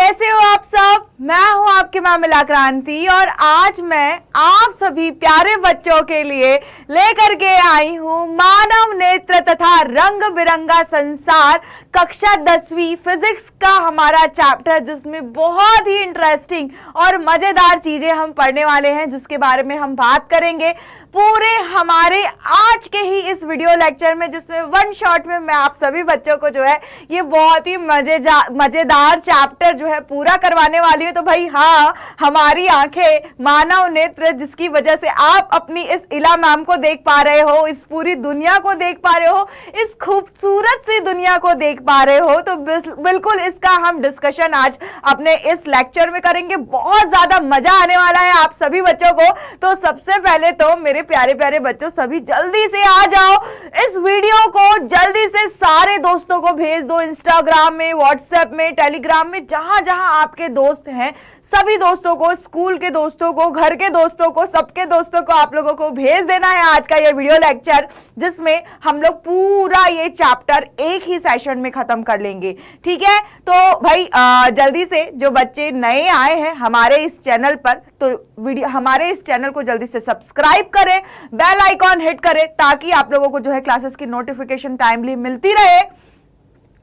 कैसे हो आप सब। मैं हूं आपकी मामिला क्रांति और आज मैं आप सभी प्यारे बच्चों के लिए लेकर के आई हूं मानव नेत्र तथा रंग बिरंगा संसार कक्षा 10वीं फिजिक्स का हमारा चैप्टर, जिसमें बहुत ही इंटरेस्टिंग और मजेदार चीजें हम पढ़ने वाले हैं, जिसके बारे में हम बात करेंगे पूरे हमारे आज के ही इस वीडियो लेक्चर में, जिसमें वन शॉट में मैं आप सभी बच्चों को जो है ये बहुत ही मजेदार चैप्टर जो है पूरा करवाने वाली हूँ। तो भाई हाँ, हमारी आंखें मानव नेत्र, जिसकी वजह से आप अपनी इस इला मैम को देख पा रहे हो, इस पूरी दुनिया को देख पा रहे हो, इस खूबसूरत सी दुनिया को देख पा रहे हो, तो बिल्कुल इसका हम डिस्कशन आज अपने इस लेक्चर में करेंगे। बहुत ज्यादा मजा आने वाला है आप सभी बच्चों को। तो सबसे पहले तो मेरे प्यारे प्यारे बच्चों, सभी जल्दी से आ जाओ, इस वीडियो को जल्दी से सारे दोस्तों को भेज दो, इंस्टाग्राम में, व्हाट्सएप में, टेलीग्राम में, जहां जहां आपके दोस्त हैं सभी दोस्तों को, स्कूल के दोस्तों को, घर के दोस्तों को, सबके दोस्तों को आप लोगों को भेज देना है आज का ये वीडियो लेक्चर, जिसमें हम लोग पूरा ये चैप्टर एक ही सेशन में खत्म कर लेंगे। ठीक है, तो भाई जल्दी से जो बच्चे नए आए हैं हमारे इस चैनल पर, तो वीडियो हमारे इस चैनल को जल्दी से सब्सक्राइब करें, बेल आइकॉन हिट करें, ताकि आप लोगों को जो है क्लासेस की नोटिफिकेशन टाइमली मिलती रहे।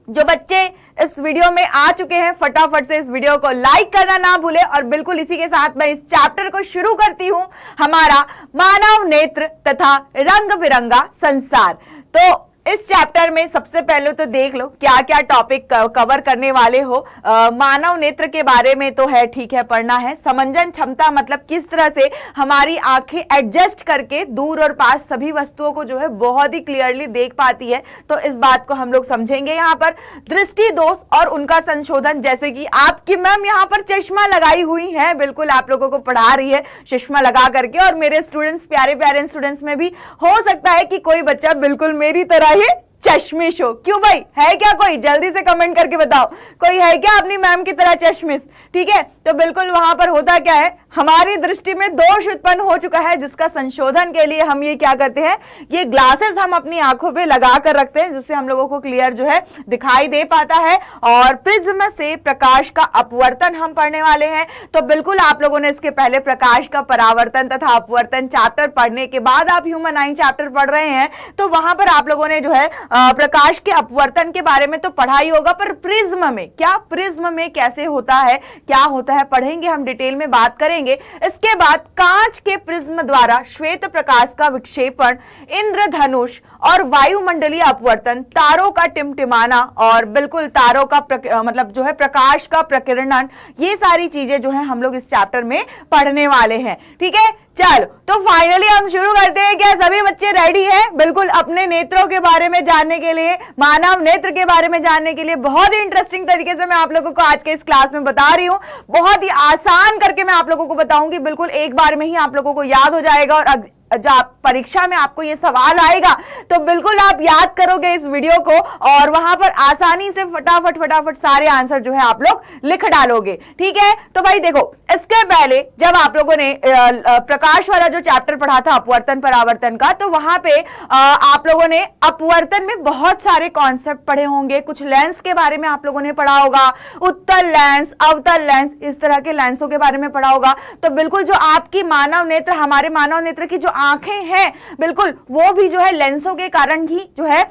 जो बच्चे इस वीडियो में आ चुके हैं फटाफट से इस वीडियो को लाइक करना ना भूले। और बिल्कुल इसी के साथ मैं इस चैप्टर को शुरू करती हूं, हमारा मानव नेत्र तथा रंग बिरंगा संसार। तो इस चैप्टर में सबसे पहले तो देख लो क्या क्या टॉपिक कवर करने वाले हो। मानव नेत्र के बारे में तो है, ठीक है, पढ़ना है। समंजन क्षमता मतलब किस तरह से हमारी आंखें एडजस्ट करके दूर और पास सभी वस्तुओं को जो है बहुत ही क्लियरली देख पाती है, तो इस बात को हम लोग समझेंगे। यहाँ पर दृष्टि दोष और उनका संशोधन, जैसे कि आपकी मैम यहाँ पर चश्मा लगाई हुई है, बिल्कुल आप लोगों को पढ़ा रही है चश्मा लगा करके, और मेरे स्टूडेंट्स, प्यारे प्यारे स्टूडेंट्स में भी हो सकता है कि कोई बच्चा बिल्कुल मेरी तरह ये चश्मिश हो। क्यों भाई, है क्या कोई? जल्दी से कमेंट करके बताओ, कोई है क्या अपनी मैम की तरह चश्मिश? ठीक है, तो बिल्कुल वहां पर होता क्या है, हमारी दृष्टि में दोष उत्पन्न हो चुका है, जिसका संशोधन के लिए हम ये क्या करते हैं, ये ग्लासेस हम अपनी आंखों पे लगा कर रखते हैं, जिससे हम लोगों को क्लियर जो है दिखाई दे पाता है। और प्रिज्म से प्रकाश का अपवर्तन हम पढ़ने वाले हैं। तो बिल्कुल आप लोगों ने इसके पहले प्रकाश का परावर्तन तथा अपवर्तन चैप्टर पढ़ने के बाद आप ह्यूमन आई चैप्टर पढ़ रहे हैं, तो वहां पर आप लोगों ने जो है प्रकाश के अपवर्तन के बारे में तो पढ़ा ही होगा, पर प्रिज्म में क्या, प्रिज्म में कैसे होता है, क्या होता है, पढ़ेंगे हम, डिटेल में बात करेंगे। इसके बाद कांच के प्रिज्म द्वारा श्वेत प्रकाश का विक्षेपण, इंद्रधनुष और वायुमंडलीय अपवर्तन, तारों का टिमटिमाना और बिल्कुल तारों का मतलब जो है प्रकाश का प्रकीर्णन, ये सारी चीजें जो है हम लोग इस चैप्टर में पढ़ने वाले हैं। ठीक है, चलो तो फाइनली हम शुरू करते हैं। क्या सभी बच्चे रेडी हैं बिल्कुल अपने नेत्रों के बारे में जानने के लिए, मानव नेत्र के बारे में जानने के लिए? बहुत ही इंटरेस्टिंग तरीके से मैं आप लोगों को आज के इस क्लास में बता रही हूं, बहुत ही आसान करके मैं आप लोगों को बताऊंगी, बिल्कुल एक बार में ही आप लोगों को याद हो जाएगा। और जब परीक्षा में आपको ये सवाल आएगा तो बिल्कुल आप याद करोगे इस वीडियो को, और वहां पर आसानी से फटाफट सारे आंसर जो है आप लोग लिख डालोगे। ठीक है, तो भाई देखो, इसके पहले जब आप लोगों ने प्रकाश वाला जो चैप्टर पढ़ा था अपवर्तन परावर्तन का, तो वहां पे आप लोगों ने अपवर्तन में बहुत सारे कॉन्सेप्ट पढ़े होंगे, कुछ लेंस के बारे में आप लोगों ने पढ़ा होगा, उत्तल लेंस, अवतल लेंस, इस तरह के लेंसों के बारे में पढ़ा होगा। तो बिल्कुल जो आपकी मानव नेत्र, हमारे मानव नेत्र की जो आंखें हैं, बिल्कुल वो भी जो है लेंसों के कारण ही जो है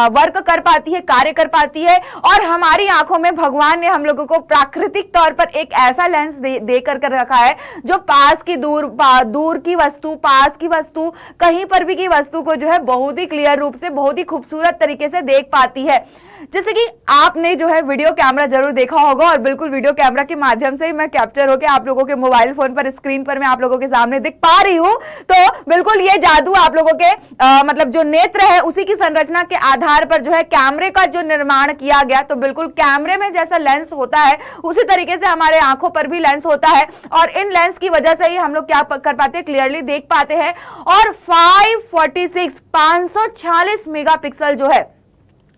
वर्क कर पाती है, कार्य कर पाती है। और हमारी आंखों में भगवान ने हम लोगों को प्राकृतिक तौर पर एक ऐसा लेंस दे कर रखा है जो पास की दूर की वस्तु, पास की वस्तु, कहीं पर भी की वस्तु को जो है बहुत ही क्लियर रूप से, बहुत ही खूबसूरत तरीके से देख पाती है। जैसे कि आपने जो है वीडियो कैमरा जरूर देखा होगा, और बिल्कुल वीडियो कैमरा के माध्यम से ही मैं कैप्चर होकर आप लोगों के मोबाइल फोन पर, स्क्रीन पर मैं आप लोगों के सामने दिख पा रही हूं। तो बिल्कुल ये जादू आप लोगों के मतलब जो नेत्र है उसी की संरचना के आधार पर जो है कैमरे का जो निर्माण किया गया। तो बिल्कुल कैमरे में जैसा लेंस होता है उसी तरीके से हमारे आंखों पर भी लेंस होता है, और इन लेंस की वजह से ही हम लोग क्या कर पाते हैं, क्लियरली देख पाते हैं। और 546 मेगापिक्सल जो है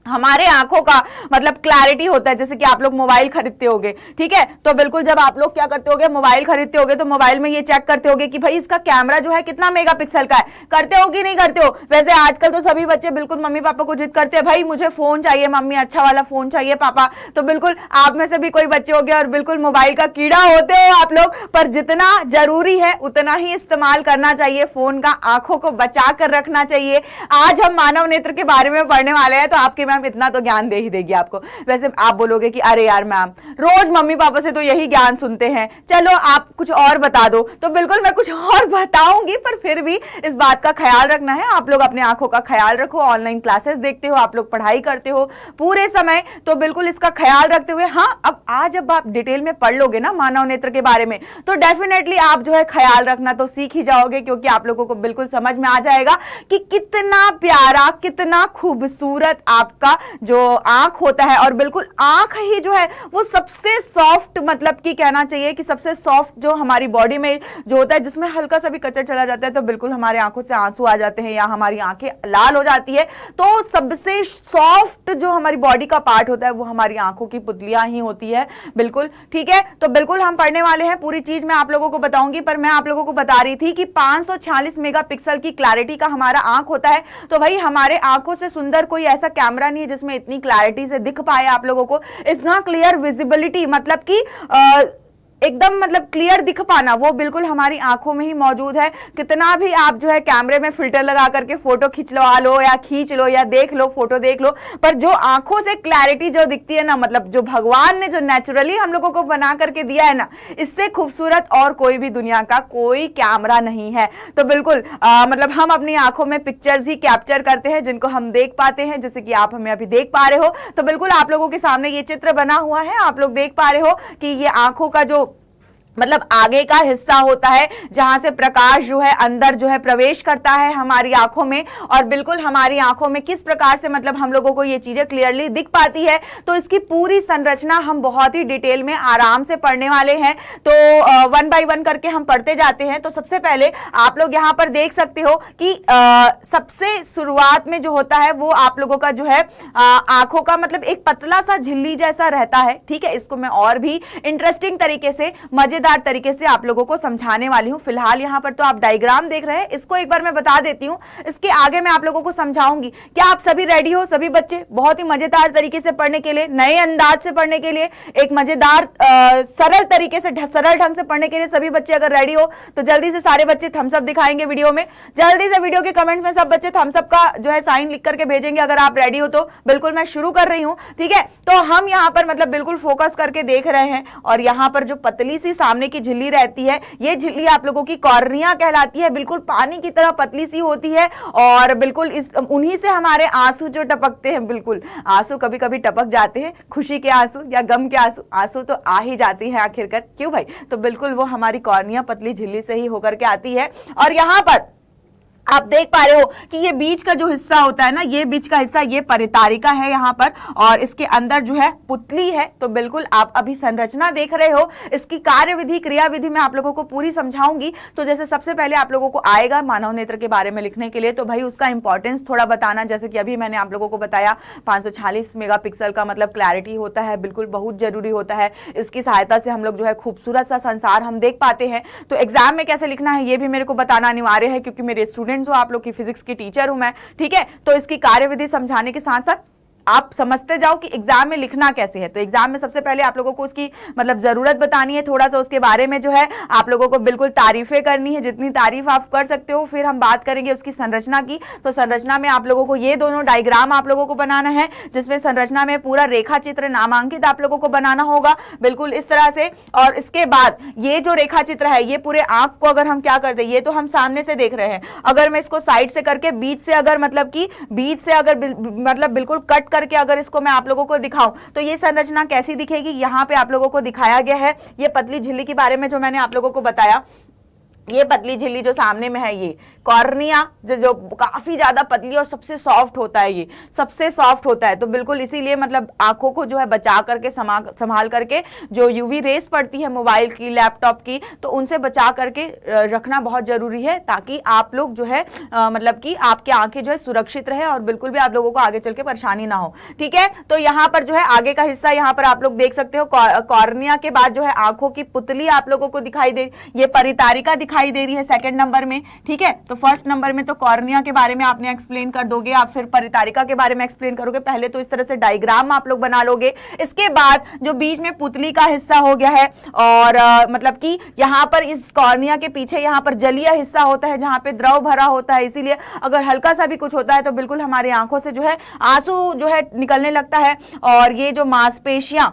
हमारे आंखों का मतलब क्लैरिटी होता है। जैसे कि आप लोग मोबाइल खरीदते होगे, ठीक है, तो बिल्कुल जब आप लोग क्या करते होगे, मोबाइल खरीदते होगे तो मोबाइल में ये चेक करते होगे कि भाई इसका कैमरा जो है कितना मेगापिक्सल का है। करते हो कि नहीं करते हो? वैसे आजकल तो सभी बच्चे बिल्कुल मम्मी पापा को जिद करते हैं, भाई मुझे फोन चाहिए मम्मी, अच्छा वाला फोन चाहिए पापा। तो बिल्कुल आप में से भी कोई बच्चे हो गए और बिल्कुल मोबाइल का कीड़ा होते हो आप लोग, पर जितना जरूरी है उतना ही इस्तेमाल करना चाहिए फोन का, आंखों को बचा कर रखना चाहिए। आज हम मानव नेत्र के बारे में पढ़ने वाले हैं, तो आपकी मैम इतना तो ज्ञान दे ही देगी आपको। वैसे आप बोलोगे कि अरे यार मैम रोज मम्मी पापा से तो यही ज्ञान सुनते हैं, चलो आप कुछ और बता दो। तो बिल्कुल मैं कुछ और बताऊंगी, पर फिर भी इस बात का ख्याल रखना है, आप लोग अपने आंखों का ख्याल रखो। ऑनलाइन क्लासेस देखते हो, आप लोग पढ़ाई करते हो पूरे समय, तो बिल्कुल इसका ख्याल रखते हुए, हाँ अब आज जब आप डिटेल में पढ़ लोगे ना मानव नेत्र के बारे में, तो डेफिनेटली आप जो है ख्याल रखना तो सीख ही जाओगे, क्योंकि आप लोगों को बिल्कुल समझ में आ जाएगा कि कितना प्यारा, कितना खूबसूरत आपका जो आंख होता है। और बिल्कुल आंख ही जो है वो सबसे सॉफ्ट, मतलब कि कहना चाहिए कि सबसे सॉफ्ट जो हमारी बॉडी में जो होता है, जिसमें हल्का सा भी कचर चला जाता है तो बिल्कुल हमारे आंखों से आंसू आ जाते हैं या हमारी आंखें लाल हो जाती है। तो सबसे सॉफ्ट जो हमारी बॉडी का पार्ट होता है वो हमारी आंखों की पुतलियां ही होती है। बिल्कुल ठीक है, तो बिल्कुल हम पढ़ने वाले हैं, पूरी चीज मैं आप लोगों को बताऊंगी। पर मैं आप लोगों को बता रही थी कि 546 मेगापिक्सल की क्लैरिटी का हमारा आंख होता है। तो भाई हमारे आंखों से सुंदर कोई ऐसा कैमरा नहीं है जिसमें इतनी क्लैरिटी से दिख पाए आप लोगों को, इतना क्लियर विजिबिलिटी, मतलब कि एकदम मतलब क्लियर दिख पाना, वो बिल्कुल हमारी आंखों में ही मौजूद है। कितना भी आप जो है कैमरे में फिल्टर लगा करके फोटो खिंचवा लो या खींच लो या देख लो, फोटो देख लो, पर जो आंखों से क्लैरिटी जो दिखती है ना, मतलब जो भगवान ने जो नेचुरली हम लोगों को बना करके दिया है ना, इससे खूबसूरत और कोई भी दुनिया का कोई कैमरा नहीं है। तो बिल्कुल मतलब हम अपनी आंखों में पिक्चर्स ही कैप्चर करते हैं जिनको हम देख पाते हैं, जैसे कि आप हमें अभी देख पा रहे हो। तो बिल्कुल आप लोगों के सामने ये चित्र बना हुआ है, आप लोग देख पा रहे हो कि ये आंखों का जो मतलब आगे का हिस्सा होता है, जहां से प्रकाश जो है अंदर जो है प्रवेश करता है हमारी आंखों में, और बिल्कुल हमारी आंखों में किस प्रकार से मतलब हम लोगों को ये चीजें क्लियरली दिख पाती है। तो इसकी पूरी संरचना हम बहुत ही डिटेल में आराम से पढ़ने वाले हैं। तो वन बाय वन करके हम पढ़ते जाते हैं। तो सबसे पहले आप लोग यहां पर देख सकते हो कि सबसे शुरुआत में जो होता है वो आप लोगों का जो है आंखों का मतलब एक पतला सा झिल्ली जैसा रहता है। ठीक है, इसको मैं और भी इंटरेस्टिंग तरीके से, मजेदार तरीके से आप लोगों को समझाने वाली हूं। फिलहाल यहां पर तो आप डायग्राम देख रहे हैं, इसको एक बार मैं बता देती हूं, इसके आगे मैं आप लोगों को समझाऊंगी। क्या आप सभी रेडी हो? सभी बच्चे बहुत ही मजेदार तरीके से पढ़ने के लिए, नए अंदाज से पढ़ने के लिए, एक मजेदार सरल तरीके से, सरल ढंग से पढ़ने के लिए सभी बच्चे अगर रेडी हो तो जल्दी से सारे बच्चे थम्स अप दिखाएंगे वीडियो में। जल्दी से वीडियो के कमेंट में सब बच्चे थम्स अप का जो है साइन लिख करके भेजेंगे अगर आप रेडी हो तो। बिल्कुल मैं शुरू कर रही हूं, ठीक है। तो हम यहां पर मतलब बिल्कुल फोकस करके देख रहे हैं, और यहां पर जो पतली सी सामने की झिल्ली रहती है, ये झिल्ली आप लोगों की कॉर्निया कहलाती है। बिल्कुल पानी की तरह पतली सी होती है, और बिल्कुल इस उन्हीं से हमारे आंसू जो टपकते हैं, बिल्कुल आंसू कभी कभी टपक जाते हैं, खुशी के आंसू या गम के आंसू, आंसू तो आ ही जाती है आखिरकार, क्यों भाई? तो बिल्कुल वो हमारी कॉर्निया पतली झिल्ली से ही होकर के आती है। और यहां पर आप देख पा रहे हो कि ये बीच का जो हिस्सा होता है ना, ये बीच का हिस्सा ये परितारिका है यहाँ पर, और इसके अंदर जो है पुतली है। तो बिल्कुल आप अभी संरचना देख रहे हो, इसकी कार्यविधि, क्रियाविधि मैं आप लोगों को पूरी समझाऊंगी। तो जैसे सबसे पहले आप लोगों को आएगा मानव नेत्र के बारे में लिखने के लिए, तो भाई उसका इंपॉर्टेंस थोड़ा बताना। जैसे कि अभी मैंने आप लोगों को बताया 546 मेगापिक्सल का मतलब क्लैरिटी होता है, बिल्कुल बहुत जरूरी होता है। इसकी सहायता से हम लोग जो है खूबसूरत सा संसार हम देख पाते हैं। तो एग्जाम में कैसे लिखना है ये भी मेरे को बताना अनिवार्य है, क्योंकि मेरे स्टूडेंट हो, आप लोग की फिजिक्स की टीचर हूं मैं, ठीक है। तो इसकी कार्यविधि समझाने के साथ साथ आप समझते जाओ कि एग्जाम में लिखना कैसे है। तो एग्जाम में सबसे पहले आप लोगों को उसकी मतलब जरूरत बतानी है, थोड़ा सा उसके बारे में जो है आप लोगों को बिल्कुल तारीफें करनी है, जितनी तारीफ आप कर सकते हो। फिर हम बात करेंगे उसकी संरचना की। तो संरचना में आप लोगों को ये दोनों डायग्राम आप लोगों को बनाना है, जिसमें संरचना में पूरा रेखा चित्र नामांकित आप लोगों को बनाना होगा, बिल्कुल इस तरह से। और इसके बाद ये जो रेखा चित्र है, ये पूरे आंख को अगर हम क्या कर दें, ये तो हम सामने से देख रहे हैं, अगर मैं इसको साइड से करके बीच से अगर मतलब कि बीच से अगर मतलब बिल्कुल कट करके अगर इसको मैं आप लोगों को दिखाऊं तो ये संरचना कैसी दिखेगी। यहां पे आप लोगों को दिखाया गया है ये पतली झिल्ली के बारे में जो मैंने आप लोगों को बताया। ये पतली झिल्ली जो सामने में है, ये कॉर्निया जो काफी ज्यादा पतली और सबसे सॉफ्ट होता है, ये सबसे सॉफ्ट होता है। तो बिल्कुल इसीलिए मतलब आंखों को जो है बचा करके संभाल करके जो यूवी रेस पड़ती है मोबाइल की, लैपटॉप की, तो उनसे बचा करके रखना बहुत जरूरी है, ताकि आप लोग जो है मतलब कि आपकी आंखें जो है सुरक्षित रहे और बिल्कुल भी आप लोगों को आगे चल के परेशानी ना हो। ठीक है, तो यहाँ पर जो है आगे का हिस्सा यहाँ पर आप लोग देख सकते हो, कॉर्निया के बाद जो है आंखों की पुतली आप लोगों को दिखाई दे, ये परितारिका दिखाई दे रही है सेकंड नंबर में। ठीक है, तो फर्स्ट नंबर में तो कॉर्निया के बारे में आपने एक्सप्लेन कर दोगे, आप फिर परितारिका के बारे में एक्सप्लेन करोगे। पहले तो इस तरह से डायग्राम आप लोग बना लोगे, इसके बाद जो बीच में पुतली का हिस्सा हो गया है और मतलब कि यहाँ पर इस कॉर्निया के पीछे यहाँ पर जलीय हिस्सा होता है जहाँ पे द्रव भरा होता है, इसीलिए अगर हल्का सा भी कुछ होता है तो बिल्कुल हमारी आंखों से जो है आंसू जो है निकलने लगता है। और ये जो मांसपेशियां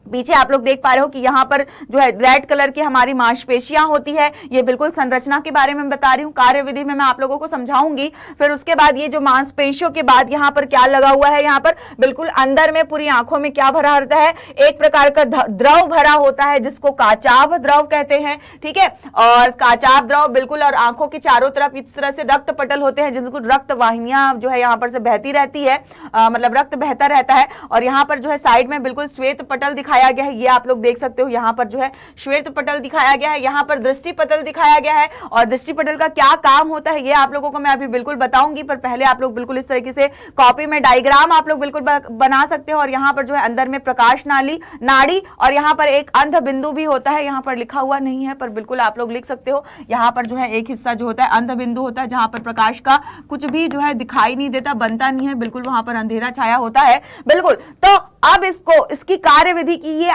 पीछे आप लोग देख पा रहे हो कि यहाँ पर जो है रेड कलर की हमारी मांसपेशियां होती है, ये बिल्कुल संरचना के बारे में बता रही हूँ, कार्यविधि में मैं आप लोगों को समझाऊंगी। फिर उसके बाद ये जो मांसपेशियों के बाद यहाँ पर क्या लगा हुआ है, यहाँ पर बिल्कुल अंदर में पूरी आंखों में क्या भरा रहता है, एक प्रकार का द्रव भरा होता है जिसको काचाभ द्रव कहते हैं। ठीक है, और काचाभ द्रव बिल्कुल, और आंखों के चारों तरफ इस तरह से रक्त पटल होते हैं, जिनको रक्त वाहिनियां जो है यहाँ पर से बहती रहती है, मतलब रक्त बहता रहता है। और यहाँ पर जो है साइड में बिल्कुल श्वेत पटल दिखाया गया है, ये आप लोग देख सकते हो, यहाँ पर जो है श्वेत पटल दिखाया गया है, यहाँ पर दृष्टि पटल दिखाया गया है। और दृष्टि पटल का क्या काम होता है ये आप लोगों को मैं अभी बिल्कुल बताऊंगी, पर पहले आप लोग बिल्कुल इस तरीके से कॉपी में डायग्राम आप लोग बिल्कुल बना सकते हो। और यहाँ पर जो है अंदर में प्रकाश नाड़ी और यहाँ पर एक अंध बिंदु भी होता है, यहाँ पर लिखा हुआ नहीं है पर बिल्कुल आप लोग लिख सकते हो। यहाँ पर जो है एक हिस्सा जो होता है अंध बिंदु होता है, जहां पर प्रकाश का कुछ भी जो है दिखाई नहीं देता, बनता नहीं है, बिल्कुल वहां पर अंधेरा छाया होता है। बिल्कुल, तो अब इसकी कार्यविधि की, ये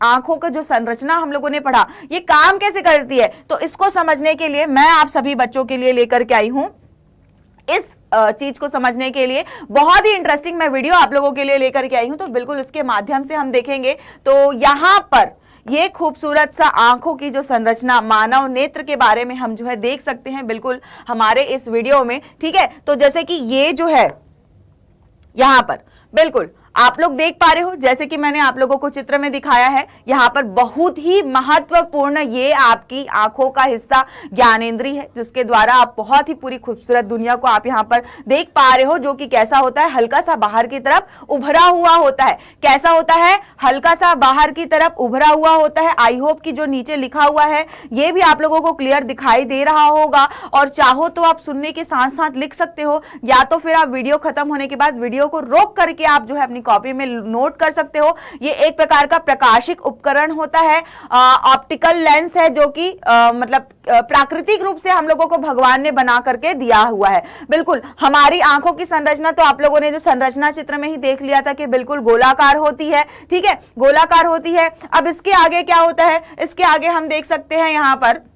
आंखों का जो संरचना हम लोगों ने पढ़ा, ये काम कैसे करती है, तो इसको समझने के लिए मैं आप सभी बच्चों के लिए लेकर के आई हूं। इस चीज को समझने के लिए बहुत ही इंटरेस्टिंग मैं वीडियो आप लोगों के लिए लेकर के आई हूं, तो बिल्कुल उसके माध्यम से हम देखेंगे। तो यहां पर ये खूबसूरत सा आंखों की जो संरचना, मानव नेत्र के बारे में हम जो है देख सकते हैं बिल्कुल हमारे इस वीडियो में। ठीक है, तो जैसे कि ये जो है यहां पर बिल्कुल आप लोग देख पा रहे हो, जैसे कि मैंने आप लोगों को चित्र में दिखाया है, यहाँ पर बहुत ही महत्वपूर्ण ये आपकी आंखों का हिस्सा ज्ञानेंद्रिय है, जिसके द्वारा आप बहुत ही पूरी खूबसूरत दुनिया को आप यहाँ पर देख पा रहे हो, जो कि कैसा होता है, हल्का सा बाहर की तरफ उभरा हुआ होता है। कैसा होता है, हल्का सा बाहर की तरफ उभरा हुआ होता है। आई होप कि जो नीचे लिखा हुआ है ये भी आप लोगों को क्लियर दिखाई दे रहा होगा, और चाहो तो आप सुनने के साथ साथ लिख सकते हो, या तो फिर आप वीडियो खत्म होने के बाद वीडियो को रोक करके आप जो है अपनी कॉपी में नोट कर सकते हो। ये एक प्रकार का प्रकाशिक उपकरण होता है, ऑप्टिकल लेंस है, जो कि मतलब प्राकृतिक रूप से हम लोगों को भगवान ने बना करके दिया हुआ है। बिल्कुल हमारी आंखों की संरचना तो आप लोगों ने जो संरचना चित्र में ही देख लिया था कि बिल्कुल गोलाकार होती है। ठीक है, गोलाकार होती है। अब इसके आगे क्या होता है, इसके आगे हम देख सकते हैं यहां पर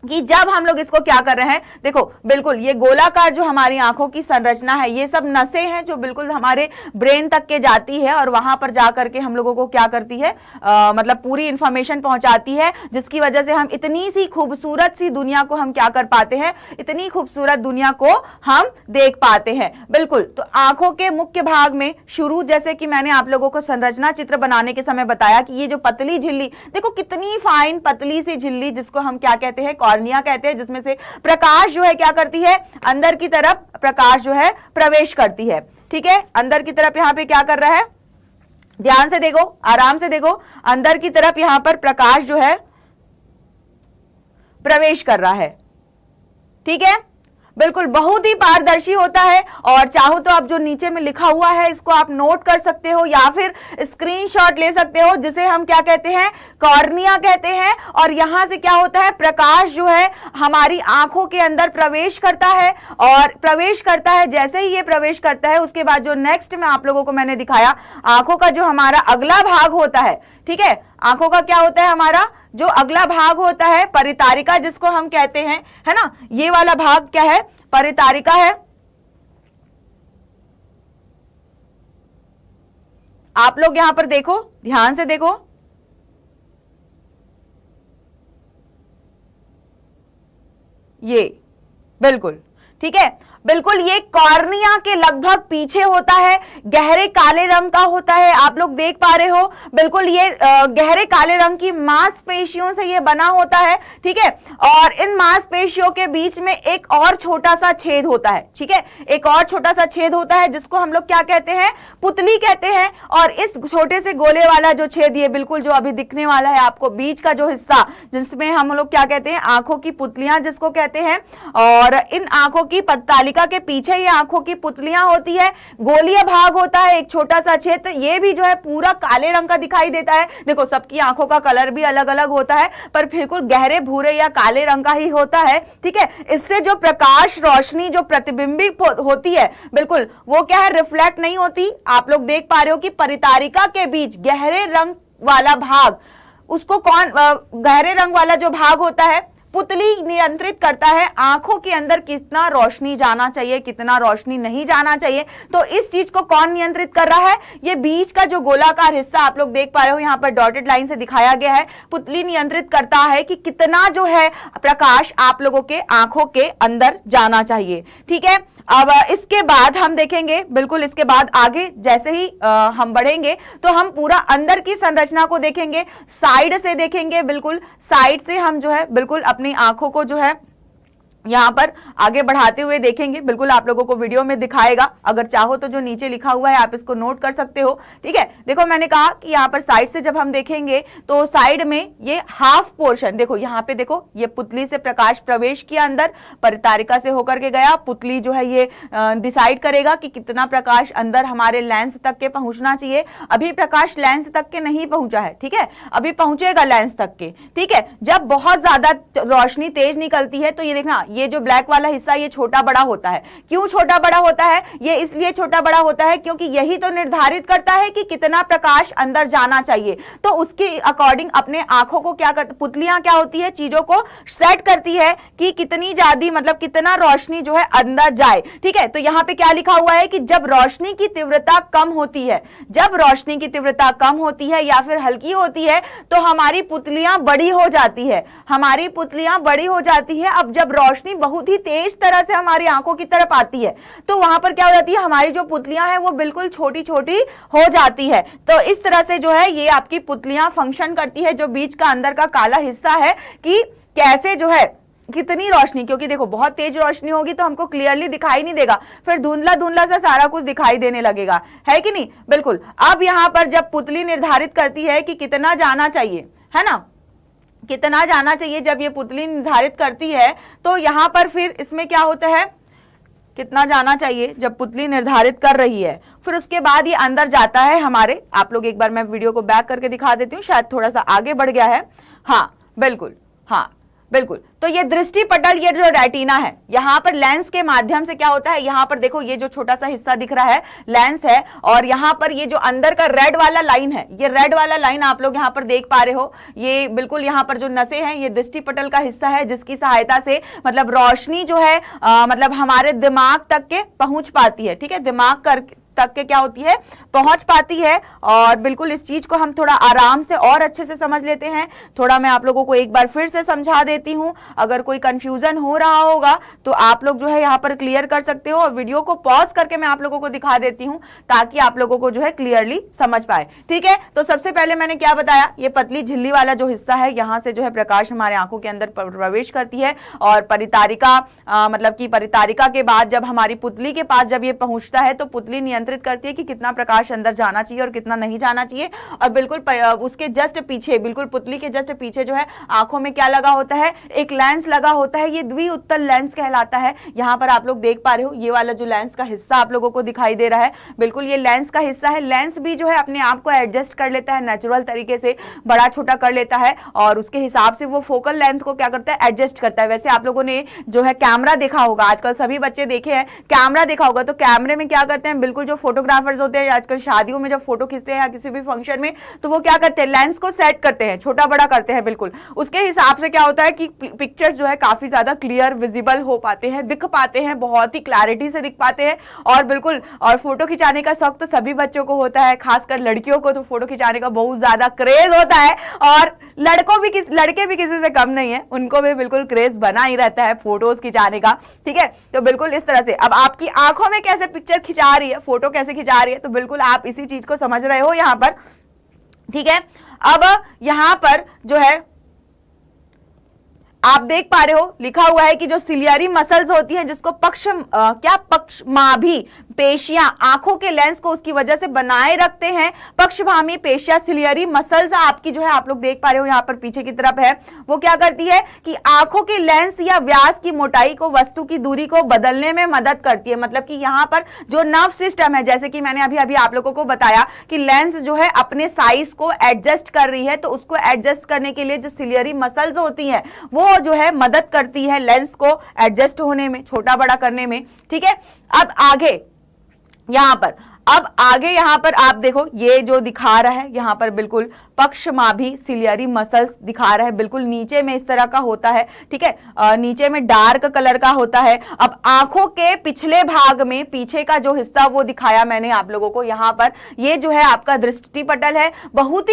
कि जब हम लोग इसको क्या कर रहे हैं, देखो बिल्कुल ये गोलाकार जो हमारी आंखों की संरचना है, ये सब नसें हैं जो बिल्कुल हमारे ब्रेन तक के जाती है, और वहां पर जाकर के हम लोगों को क्या करती है, मतलब पूरी इंफॉर्मेशन पहुंचाती है, जिसकी वजह से हम इतनी सी खूबसूरत सी दुनिया को हम क्या कर पाते हैं, इतनी खूबसूरत दुनिया को हम देख पाते हैं। बिल्कुल, तो आंखों के मुख्य भाग में शुरू, जैसे कि मैंने आप लोगों को संरचना चित्र बनाने के समय बताया कि ये जो पतली झिल्ली, देखो कितनी फाइन पतली सी झिल्ली, जिसको हम क्या कहते हैं, कॉर्निया कहते हैं, जिसमें से प्रकाश जो है क्या करती है, अंदर की तरफ प्रकाश जो है प्रवेश करती है। ठीक है, अंदर की तरफ यहां पे क्या कर रहा है, ध्यान से देखो, आराम से देखो, अंदर की तरफ यहां पर प्रकाश जो है प्रवेश कर रहा है। ठीक है, बिल्कुल बहुत ही पारदर्शी होता है, और चाहो तो आप जो नीचे में लिखा हुआ है इसको आप नोट कर सकते हो, या फिर स्क्रीनशॉट ले सकते हो, जिसे हम क्या कहते हैं, कॉर्निया कहते हैं। और यहां से क्या होता है, प्रकाश जो है हमारी आंखों के अंदर प्रवेश करता है, और प्रवेश करता है, जैसे ही ये प्रवेश करता है उसके बाद जो नेक्स्ट में आप लोगों को मैंने दिखाया, आंखों का जो हमारा अगला भाग होता है, ठीक है, आंखों का क्या होता है, हमारा जो अगला भाग होता है परितारिका, जिसको हम कहते हैं, है ना, ये वाला भाग क्या है, परितारिका है। आप लोग यहां पर देखो, ध्यान से देखो, ये बिल्कुल ठीक है। बिल्कुल ये कॉर्निया के लगभग पीछे होता है, गहरे काले रंग का होता है, आप लोग देख पा रहे हो। बिल्कुल ये गहरे काले रंग की मांसपेशियों से ये बना होता है, ठीक है। और इन मांसपेशियों के बीच में एक और छोटा सा छेद होता है, ठीक है, एक और छोटा सा छेद होता है जिसको हम लोग क्या कहते हैं, पुतली कहते हैं। और इस छोटे से गोले वाला जो छेद, ये बिल्कुल जो अभी दिखने वाला है आपको, बीच का जो हिस्सा जिसमें हम लोग क्या कहते हैं, आंखों की पुतलियां जिसको कहते हैं। और इन आंखों की पत्तालिका के पीछे ये आंखों की पुतलियां होती है, गोलीय भाग होता है, एक छोटा सा क्षेत्र, ये भी जो है पूरा काले रंग का दिखाई देता है। देखो सबकी आंखों का कलर भी अलग अलग होता है, पर बिल्कुल गहरे भूरे या काले रंग का ही होता है, ठीक है। इससे जो प्रकाश रोशनी जो प्रतिबिंबित होती है, बिल्कुल वो क्या है, रिफ्लेक्ट नहीं होती। आप लोग देख पा रहे हो कि परितारिका के बीच गहरे रंग वाला भाग, उसको कौन, गहरे रंग वाला जो भाग होता है, पुतली नियंत्रित करता है आंखों के अंदर कितना रोशनी जाना चाहिए, कितना रोशनी नहीं जाना चाहिए। तो इस चीज को कौन नियंत्रित कर रहा है, ये बीच का जो गोलाकार हिस्सा आप लोग देख पा रहे हो, यहां पर डॉटेड लाइन से दिखाया गया है। पुतली नियंत्रित करता है कि कितना जो है प्रकाश आप लोगों के आंखों के अंदर जाना चाहिए, ठीक है। अब इसके बाद हम देखेंगे, बिल्कुल इसके बाद आगे जैसे ही हम बढ़ेंगे तो हम पूरा अंदर की संरचना को देखेंगे, साइड से देखेंगे, बिल्कुल साइड से हम जो है बिल्कुल अपनी आंखों को जो है यहां पर आगे बढ़ाते हुए देखेंगे। बिल्कुल आप लोगों को वीडियो में दिखाएगा, अगर चाहो तो जो नीचे लिखा हुआ है आप इसको नोट कर सकते हो, ठीक है। देखो मैंने कहा कि यहाँ पर साइड से जब हम देखेंगे तो साइड में ये हाफ पोर्शन, देखो यहाँ पे देखो, ये पुतली से प्रकाश प्रवेश किया अंदर, परितारिका से होकर के गया, पुतली जो है ये डिसाइड करेगा कि कितना प्रकाश अंदर हमारे लेंस तक के पहुंचना चाहिए। अभी प्रकाश लेंस तक के नहीं पहुंचा है, ठीक है, अभी पहुंचेगा लेंस तक के, ठीक है। जब बहुत ज्यादा रोशनी तेज निकलती है तो ये देखना, ये जो ब्लैक वाला हिस्सा ये छोटा बड़ा होता है। क्यों छोटा बड़ा होता है, ये इसलिए छोटा बड़ा होता है क्योंकि यही तो निर्धारित करता है कि कितना प्रकाश अंदर जाना चाहिए। तो उसके अकॉर्डिंग अपने आंखों को क्या करती, पुतलियां क्या होती है, चीजों को सेट करती है कि कितनी ज्यादा, मतलब कितना रोशनी जो है अंदर जाए, ठीक है। तो यहां पे क्या लिखा हुआ है कि जब रोशनी की तीव्रता कम होती है, जब रोशनी की तीव्रता कम होती है या फिर हल्की होती है तो हमारी पुतलियां बड़ी हो जाती है, हमारी पुतलियां बड़ी हो जाती है। अब जब रोशनी बहुत ही तेज तरह से हमारी आंखों की तरफ आती है तो वहां पर क्या हो जाती है, हमारी जो पुतलियां हैं वो बिल्कुल छोटी छोटी हो जाती है। तो इस तरह से जो है ये आपकी पुतलियां फंक्शन करती है, जो बीच का अंदर का काला हिस्सा है, कि कैसे जो है कितनी रोशनी, क्योंकि देखो बहुत तेज रोशनी होगी तो हमको क्लियरली दिखाई नहीं देगा, फिर धुंधला धुंधला सा सारा कुछ दिखाई देने लगेगा, है कि नहीं। बिल्कुल अब यहां पर जब पुतली निर्धारित करती है कि कितना जाना चाहिए, है ना, कितना जाना चाहिए, जब ये पुतली निर्धारित करती है तो यहां पर फिर इसमें क्या होता है, कितना जाना चाहिए जब पुतली निर्धारित कर रही है, फिर उसके बाद ये अंदर जाता है हमारे, आप लोग एक बार मैं वीडियो को बैक करके दिखा देती हूँ, शायद थोड़ा सा आगे बढ़ गया है, हाँ बिल्कुल, हाँ बिल्कुल। तो ये दृष्टि पटल, ये जो रेटिना है, यहां पर लेंस के माध्यम से क्या होता है, यहां पर देखो ये जो छोटा सा हिस्सा दिख रहा है लेंस है, और यहां पर ये जो अंदर का रेड वाला लाइन है, ये रेड वाला लाइन आप लोग यहां पर देख पा रहे हो, ये बिल्कुल यहां पर जो नसें हैं ये दृष्टि पटल का हिस्सा है, जिसकी सहायता से मतलब रोशनी जो है मतलब हमारे दिमाग तक के पहुंच पाती है, ठीक है, दिमाग कर तक के क्या होती है, पहुंच पाती है। और बिल्कुल इस चीज को हम थोड़ा आराम से और अच्छे से समझ लेते हैं। थोड़ा मैं आप लोगों को एक बार फिर से समझा देती हूं, अगर कोई कंफ्यूजन हो रहा होगा तो आप लोग जो है यहाँ पर क्लियर कर सकते हो, और वीडियो को पॉज करके मैं आप लोगों को दिखा देती हूँ ताकि आप लोगों को जो है क्लियरली समझ पाए, ठीक है। तो सबसे पहले मैंने क्या बताया, ये पतली झिल्ली वाला जो हिस्सा है, यहाँ से जो है प्रकाश हमारे आंखों के अंदर प्रवेश करती है, और परितारिका मतलब कि परितारिका के बाद जब हमारी पुतली के पास जब ये पहुंचता है तो पुतली नियंत्रित करती है कि कितना प्रकाश अंदर जाना चाहिए और कितना नहीं जाना चाहिए। और बिल्कुल उसके जस्ट पीछे, बिल्कुल पुतली के जस्ट पीछे जो है आंखों में क्या लगा होता है, एक लेंस लगा होता है, ये द्विउत्तल लेंस कहलाता है। यहां पर आप लोग देख पा रहे हो ये वाला जो लेंस का हिस्सा आप लोगों को दिखाई दे रहा है, बिल्कुल ये लेंस का हिस्सा है। लेंस भी जो है अपने आप को एडजस्ट कर लेता है, नेचुरल तरीके से बड़ा छोटा कर लेता है, और उसके हिसाब से वो फोकल लेंथ को क्या करता है, एडजस्ट करता है। वैसे आप लोगों ने जो है कैमरा देखा होगा, आजकल सभी बच्चे देखे हैं कैमरा देखा होगा, तो कैमरे में क्या करते हैं, बिल्कुल जो फोटोग्राफर्स होते हैं आजकल शादियों में जब फोटो खींचते हैं या किसी भी फंक्शन में, तो वो क्या करते हैं, लेंस को सेट करते हैं, छोटा बड़ा करते हैं, बिल्कुल उसके हिसाब से क्या होता है कि पिक्चर्स जो है काफी ज्यादा क्लियर विजिबल हो पाते हैं, दिख पाते हैं, बहुत ही क्लैरिटी से दिख पाते हैं। और बिल्कुल, और फोटो खिंचाने का शौक तो सभी बच्चों को होता है, खासकर लड़कियों को तो फोटो खिंचाने का बहुत ज्यादा क्रेज होता है। और लड़के भी किसी से कम नहीं है, उनको भी बिल्कुल क्रेज बना ही रहता है फोटोज खिंचाने का, ठीक है। तो बिल्कुल इस तरह से अब आपकी आंखों में कैसे पिक्चर खिंचा रही है, फोटो कैसे खिंचा रही है, तो बिल्कुल आप इसी चीज को समझ रहे हो यहाँ पर, ठीक है। अब यहां पर जो है आप देख पा रहे हो लिखा हुआ है कि जो सिलियरी मसल्स होती हैं जिसको पक्षमाभी पेशियां आंखों के लेंस को उसकी वजह से बनाए रखते हैं, पक्षभामी पेशियां सिलियरी मसल्स आपकी जो है आप लोग देख पा रहे हो यहां पर पीछे की तरफ है, वो क्या करती है कि आंखों के लेंस या व्यास की मोटाई को वस्तु की दूरी को बदलने में मदद करती है। मतलब कि यहां पर जो नर्व सिस्टम है, जैसे कि मैंने अभी अभी आप लोगों को बताया कि लेंस जो है अपने साइज को एडजस्ट कर रही है, तो उसको एडजस्ट करने के लिए जो सिलियरी मसल्स होती हैं वो जो है मदद करती है लेंस को एडजस्ट होने में, छोटा बड़ा करने में, ठीक है। अब आगे यहां पर आप देखो ये जो दिखा रहा है यहां पर बिल्कुल पक्षमाभी सिलियरी मसल्स दिखा रहा है, बिल्कुल नीचे में इस तरह का होता है, ठीक है, नीचे में डार्क कलर का होता है। अब आंखों के पिछले भाग में पीछे का जो हिस्सा वो दिखाया मैंने आप लोगों को, यहां पर ये जो है आपका दृष्टि पटल है, बहुत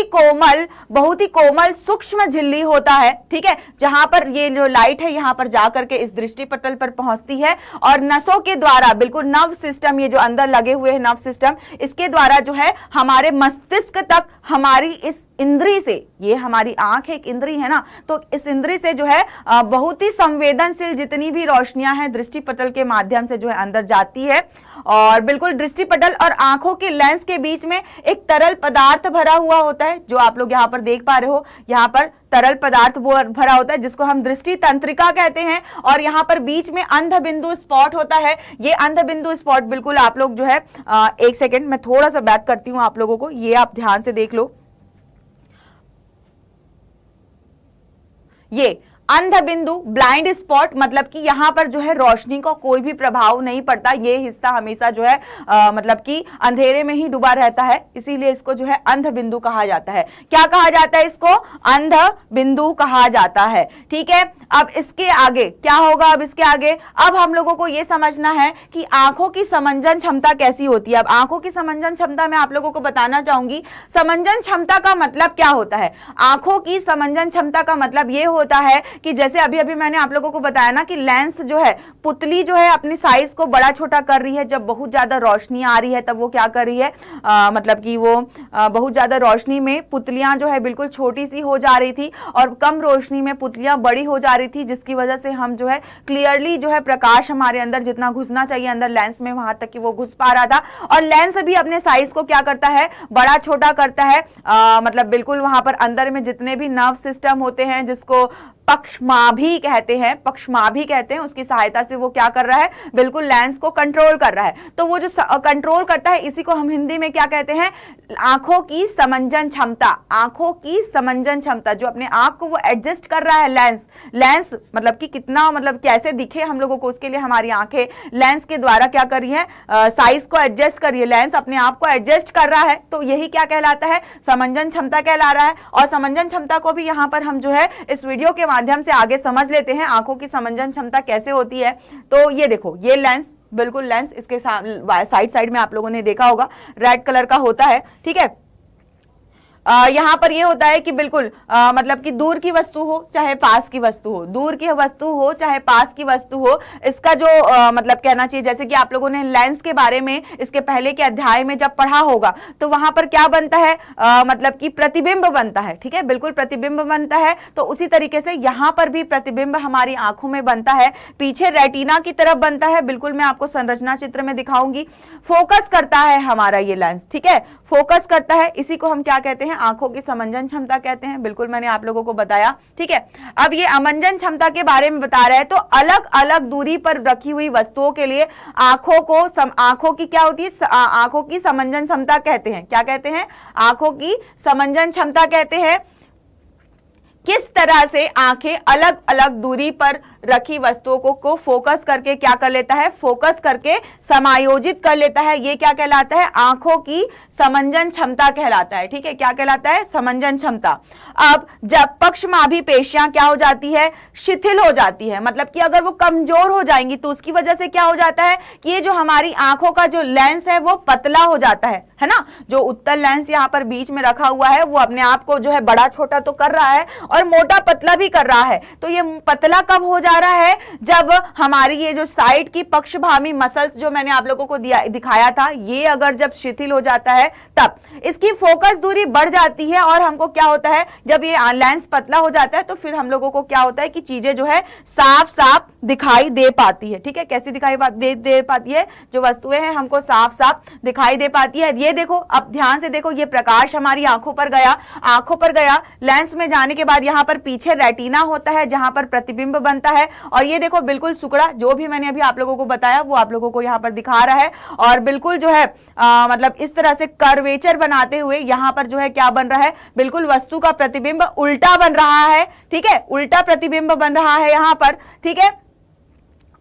ही कोमल सूक्ष्म झिल्ली होता है, ठीक है, जहां पर ये जो लाइट है यहां पर जाकर के इस दृष्टि पटल पर पहुंचती है और नसों के द्वारा बिल्कुल नर्व सिस्टम, ये जो अंदर लगे हुए हैं नर्व सिस्टम, इसके द्वारा जो है हमारे मस्तिष्क तक हमारी इस इंद्री से, ये हमारी आंख एक इंद्री है ना, तो इस इंद्री से जो है बहुत ही संवेदनशील जितनी भी रोशनियां हैं दृष्टि पटल के माध्यम से जो है अंदर जाती है और बिल्कुल दृष्टि पटल और आंखों के लेंस के बीच में एक तरल पदार्थ भरा हुआ होता है, जो आप लोग यहां पर देख पा रहे हो, यहां पर तरल पदार्थ भरा होता है जिसको हम दृष्टि तंत्रिका कहते हैं और यहां पर बीच में अंध बिंदु स्पॉट होता है। ये अंध बिंदु स्पॉट बिल्कुल आप लोग जो है एक सेकेंड मैं थोड़ा सा बैक करती हूं आप लोगों को, ये आप ध्यान से देख लो, ये अंध बिंदु ब्लाइंड स्पॉट, मतलब कि यहां पर जो है रोशनी का कोई भी प्रभाव नहीं पड़ता, ये हिस्सा हमेशा जो है मतलब कि अंधेरे में ही डूबा रहता है, इसीलिए इसको जो है अंध बिंदु कहा जाता है। क्या कहा जाता है इसको? अंध बिंदु कहा जाता है, ठीक है। अब इसके आगे क्या होगा? अब इसके आगे अब हम लोगों को यह समझना है कि आंखों की समंजन क्षमता कैसी होती है। अब आंखों की समंजन क्षमता मैं आप लोगों को बताना चाहूंगी। समंजन क्षमता का मतलब क्या होता है? आंखों की समंजन क्षमता का मतलब यह होता है कि जैसे अभी अभी मैंने आप लोगों को बताया ना कि लेंस जो है, पुतली जो है अपनी साइज को बड़ा छोटा कर रही है, जब बहुत ज्यादा रोशनी आ रही है तब वो क्या कर रही है, मतलब कि वो बहुत ज्यादा रोशनी में पुतलियां जो है बिल्कुल छोटी सी हो जा रही थी और कम रोशनी में पुतलियां बड़ी हो जा रही थी, जिसकी वजह से हम जो है क्लियरली जो है प्रकाश हमारे अंदर जितना घुसना चाहिए अंदर लेंस में वहां तक कि वो घुस पा रहा था। और लेंस भी अपने साइज को क्या करता है, बड़ा छोटा करता है, मतलब बिल्कुल वहां पर अंदर में जितने भी नर्व सिस्टम होते हैं जिसको पक्षमाभी कहते हैं, उसकी सहायता से वो क्या कर रहा है, बिल्कुल लेंस को कंट्रोल कर रहा है। तो वो जो कंट्रोल करता है इसी को हम हिंदी में क्या कहते हैं, आंखों की समंजन क्षमता। आंखों की समंजन क्षमता, जो अपने आंख को वो एडजस्ट कर रहा है, लेंस मतलब कि कितना, मतलब कैसे दिखे हम लोगों को, उसके लिए हमारी आंखें लेंस के द्वारा क्या कर रही है, साइज को एडजस्ट कर रही है, लेंस अपने आप को एडजस्ट कर रहा है, तो यही क्या कहलाता है, समंजन क्षमता कहला रहा है। और समंजन क्षमता को भी यहाँ पर हम जो है इस वीडियो के माध्यम से आगे समझ लेते हैं, आंखों की समंजन क्षमता कैसे होती है। तो ये देखो, ये लेंस, बिल्कुल लेंस इसके साइड में आप लोगों ने देखा होगा रेड कलर का होता है, ठीक है। यहां पर यह होता है कि बिल्कुल मतलब कि दूर की वस्तु हो चाहे पास की वस्तु हो, दूर की वस्तु हो चाहे पास की वस्तु हो, इसका जो मतलब कहना चाहिए, जैसे कि आप लोगों ने लेंस के बारे में इसके पहले के अध्याय में जब पढ़ा होगा तो वहां पर क्या बनता है, मतलब कि प्रतिबिंब बनता है, ठीक है, बिल्कुल प्रतिबिंब बनता है। तो उसी तरीके से यहां पर भी प्रतिबिंब हमारी आंखों में बनता है, पीछे रेटिना की तरफ बनता है, बिल्कुल मैं आपको संरचना चित्र में दिखाऊंगी। फोकस करता है हमारा ये लेंस, ठीक है, फोकस करता है, इसी को हम क्या कहते हैं, आंखों की समंजन क्षमता कहते हैं, बिल्कुल मैंने आप लोगों को बताया, ठीक है। अब ये अमंजन क्षमता के बारे में बता रहे हैं, तो अलग अलग दूरी पर रखी हुई वस्तुओं के लिए आंखों की क्या होती है, आंखों की समंजन क्षमता कहते हैं। क्या कहते हैं? आंखों की समंजन क्षमता कहते हैं। किस तरह से आंखें अलग अलग दूरी पर रखी वस्तुओं को फोकस करके क्या कर लेता है, फोकस करके समायोजित कर लेता है। ये क्या कहलाता है, आंखों की समंजन क्षमता कहलाता है। ठीक है, क्या कहलाता है, समंजन क्षमता। अब जब पक्षमाभी पेशियां क्या हो जाती है, शिथिल हो जाती है, मतलब कि अगर वो कमजोर हो जाएंगी तो उसकी वजह से क्या हो जाता है कि ये जो हमारी आंखों का जो लेंस है वो पतला हो जाता है ना। जो उत्तल लेंस यहाँ पर बीच में रखा हुआ है वो अपने आप को जो है बड़ा छोटा तो कर रहा है और मोटा पतला भी कर रहा है। तो ये पतला कब हो जा रहा है, जब हमारी ये जो साइड की पक्षभामी मसल्स जो मैंने आप लोगों को दिखाया था, ये अगर जब शिथिल हो जाता है तब इसकी फोकस दूरी बढ़ जाती है और हमको क्या होता है, जब ये लेंस पतला हो जाता है तो फिर हम लोगों को क्या होता है कि चीजें जो है साफ साफ दिखाई दे पाती है। ठीक है, कैसी दिखाई दे पाती है, जो वस्तुएं हैं हमको साफ साफ दिखाई दे पाती है। ये देखो, अब ध्यान से देखो, ये प्रकाश हमारी आंखों पर गया, लेंस में जाने के बाद यहाँ पर पीछे रेटिना होता है जहां पर प्रतिबिंब बनता है, और ये देखो बिल्कुल सुकड़ा, जो भी मैंने अभी आप लोगों को बताया वो आप लोगों को यहाँ पर दिखा रहा है, और बिल्कुल जो है मतलब इस तरह से कर्वेचर बनाते हुए यहाँ पर जो है क्या बन रहा है, बिल्कुल वस्तु का प्रतिबिंब उल्टा बन रहा है। ठीक है, उल्टा प्रतिबिंब बन रहा है यहाँ पर। ठीक है,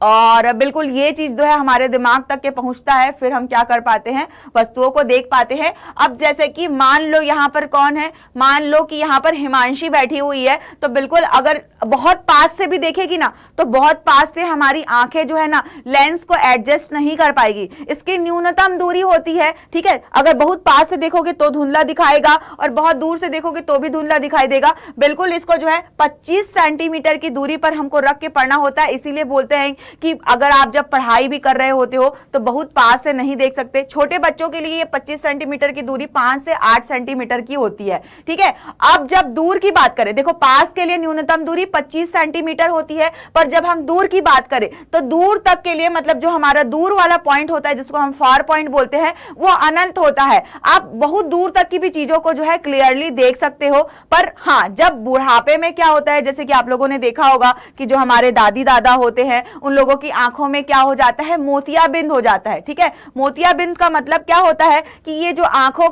और बिल्कुल ये चीज जो है हमारे दिमाग तक के पहुंचता है, फिर हम क्या कर पाते हैं, वस्तुओं को देख पाते हैं। अब जैसे कि मान लो यहाँ पर कौन है, मान लो कि यहाँ पर हिमांशी बैठी हुई है, तो बिल्कुल अगर बहुत पास से भी देखेगी ना तो बहुत पास से हमारी आंखें जो है ना लेंस को एडजस्ट नहीं कर पाएगी, इसकी न्यूनतम दूरी होती है। ठीक है, अगर बहुत पास से देखोगे तो धुंधला दिखाएगा और बहुत दूर से देखोगे तो भी धुंधला दिखाई देगा। बिल्कुल इसको जो है 25 सेंटीमीटर की दूरी पर हमको रख के पढ़ना होता है। इसीलिए बोलते हैं कि अगर आप जब पढ़ाई भी कर रहे होते हो तो बहुत पास से नहीं देख सकते। छोटे बच्चों के लिए 25 सेंटीमीटर की दूरी 5 से 8 सेंटीमीटर की होती है। ठीक है, अब जब दूर की बात करें, देखो पास के लिए न्यूनतम दूरी 25 सेंटीमीटर होती है, पर जब हम दूर की बात करें तो दूर तक के लिए मतलब जो हमारा दूर वाला पॉइंट होता है जिसको हम फार पॉइंट बोलते हैं वो अनंत होता है। आप बहुत दूर तक की भी चीजों को जो है क्लियरली देख सकते हो, पर हाँ जब बुढ़ापे में क्या होता है, जैसे कि आप लोगों ने देखा होगा कि जो हमारे दादी दादा होते हैं उन लोगों की आंखों में क्या हो जाता है, मोतियाबिंद हो जाता है। ठीक है, मोतियाबिंद का मतलब क्या होता है कि ये जो आंखों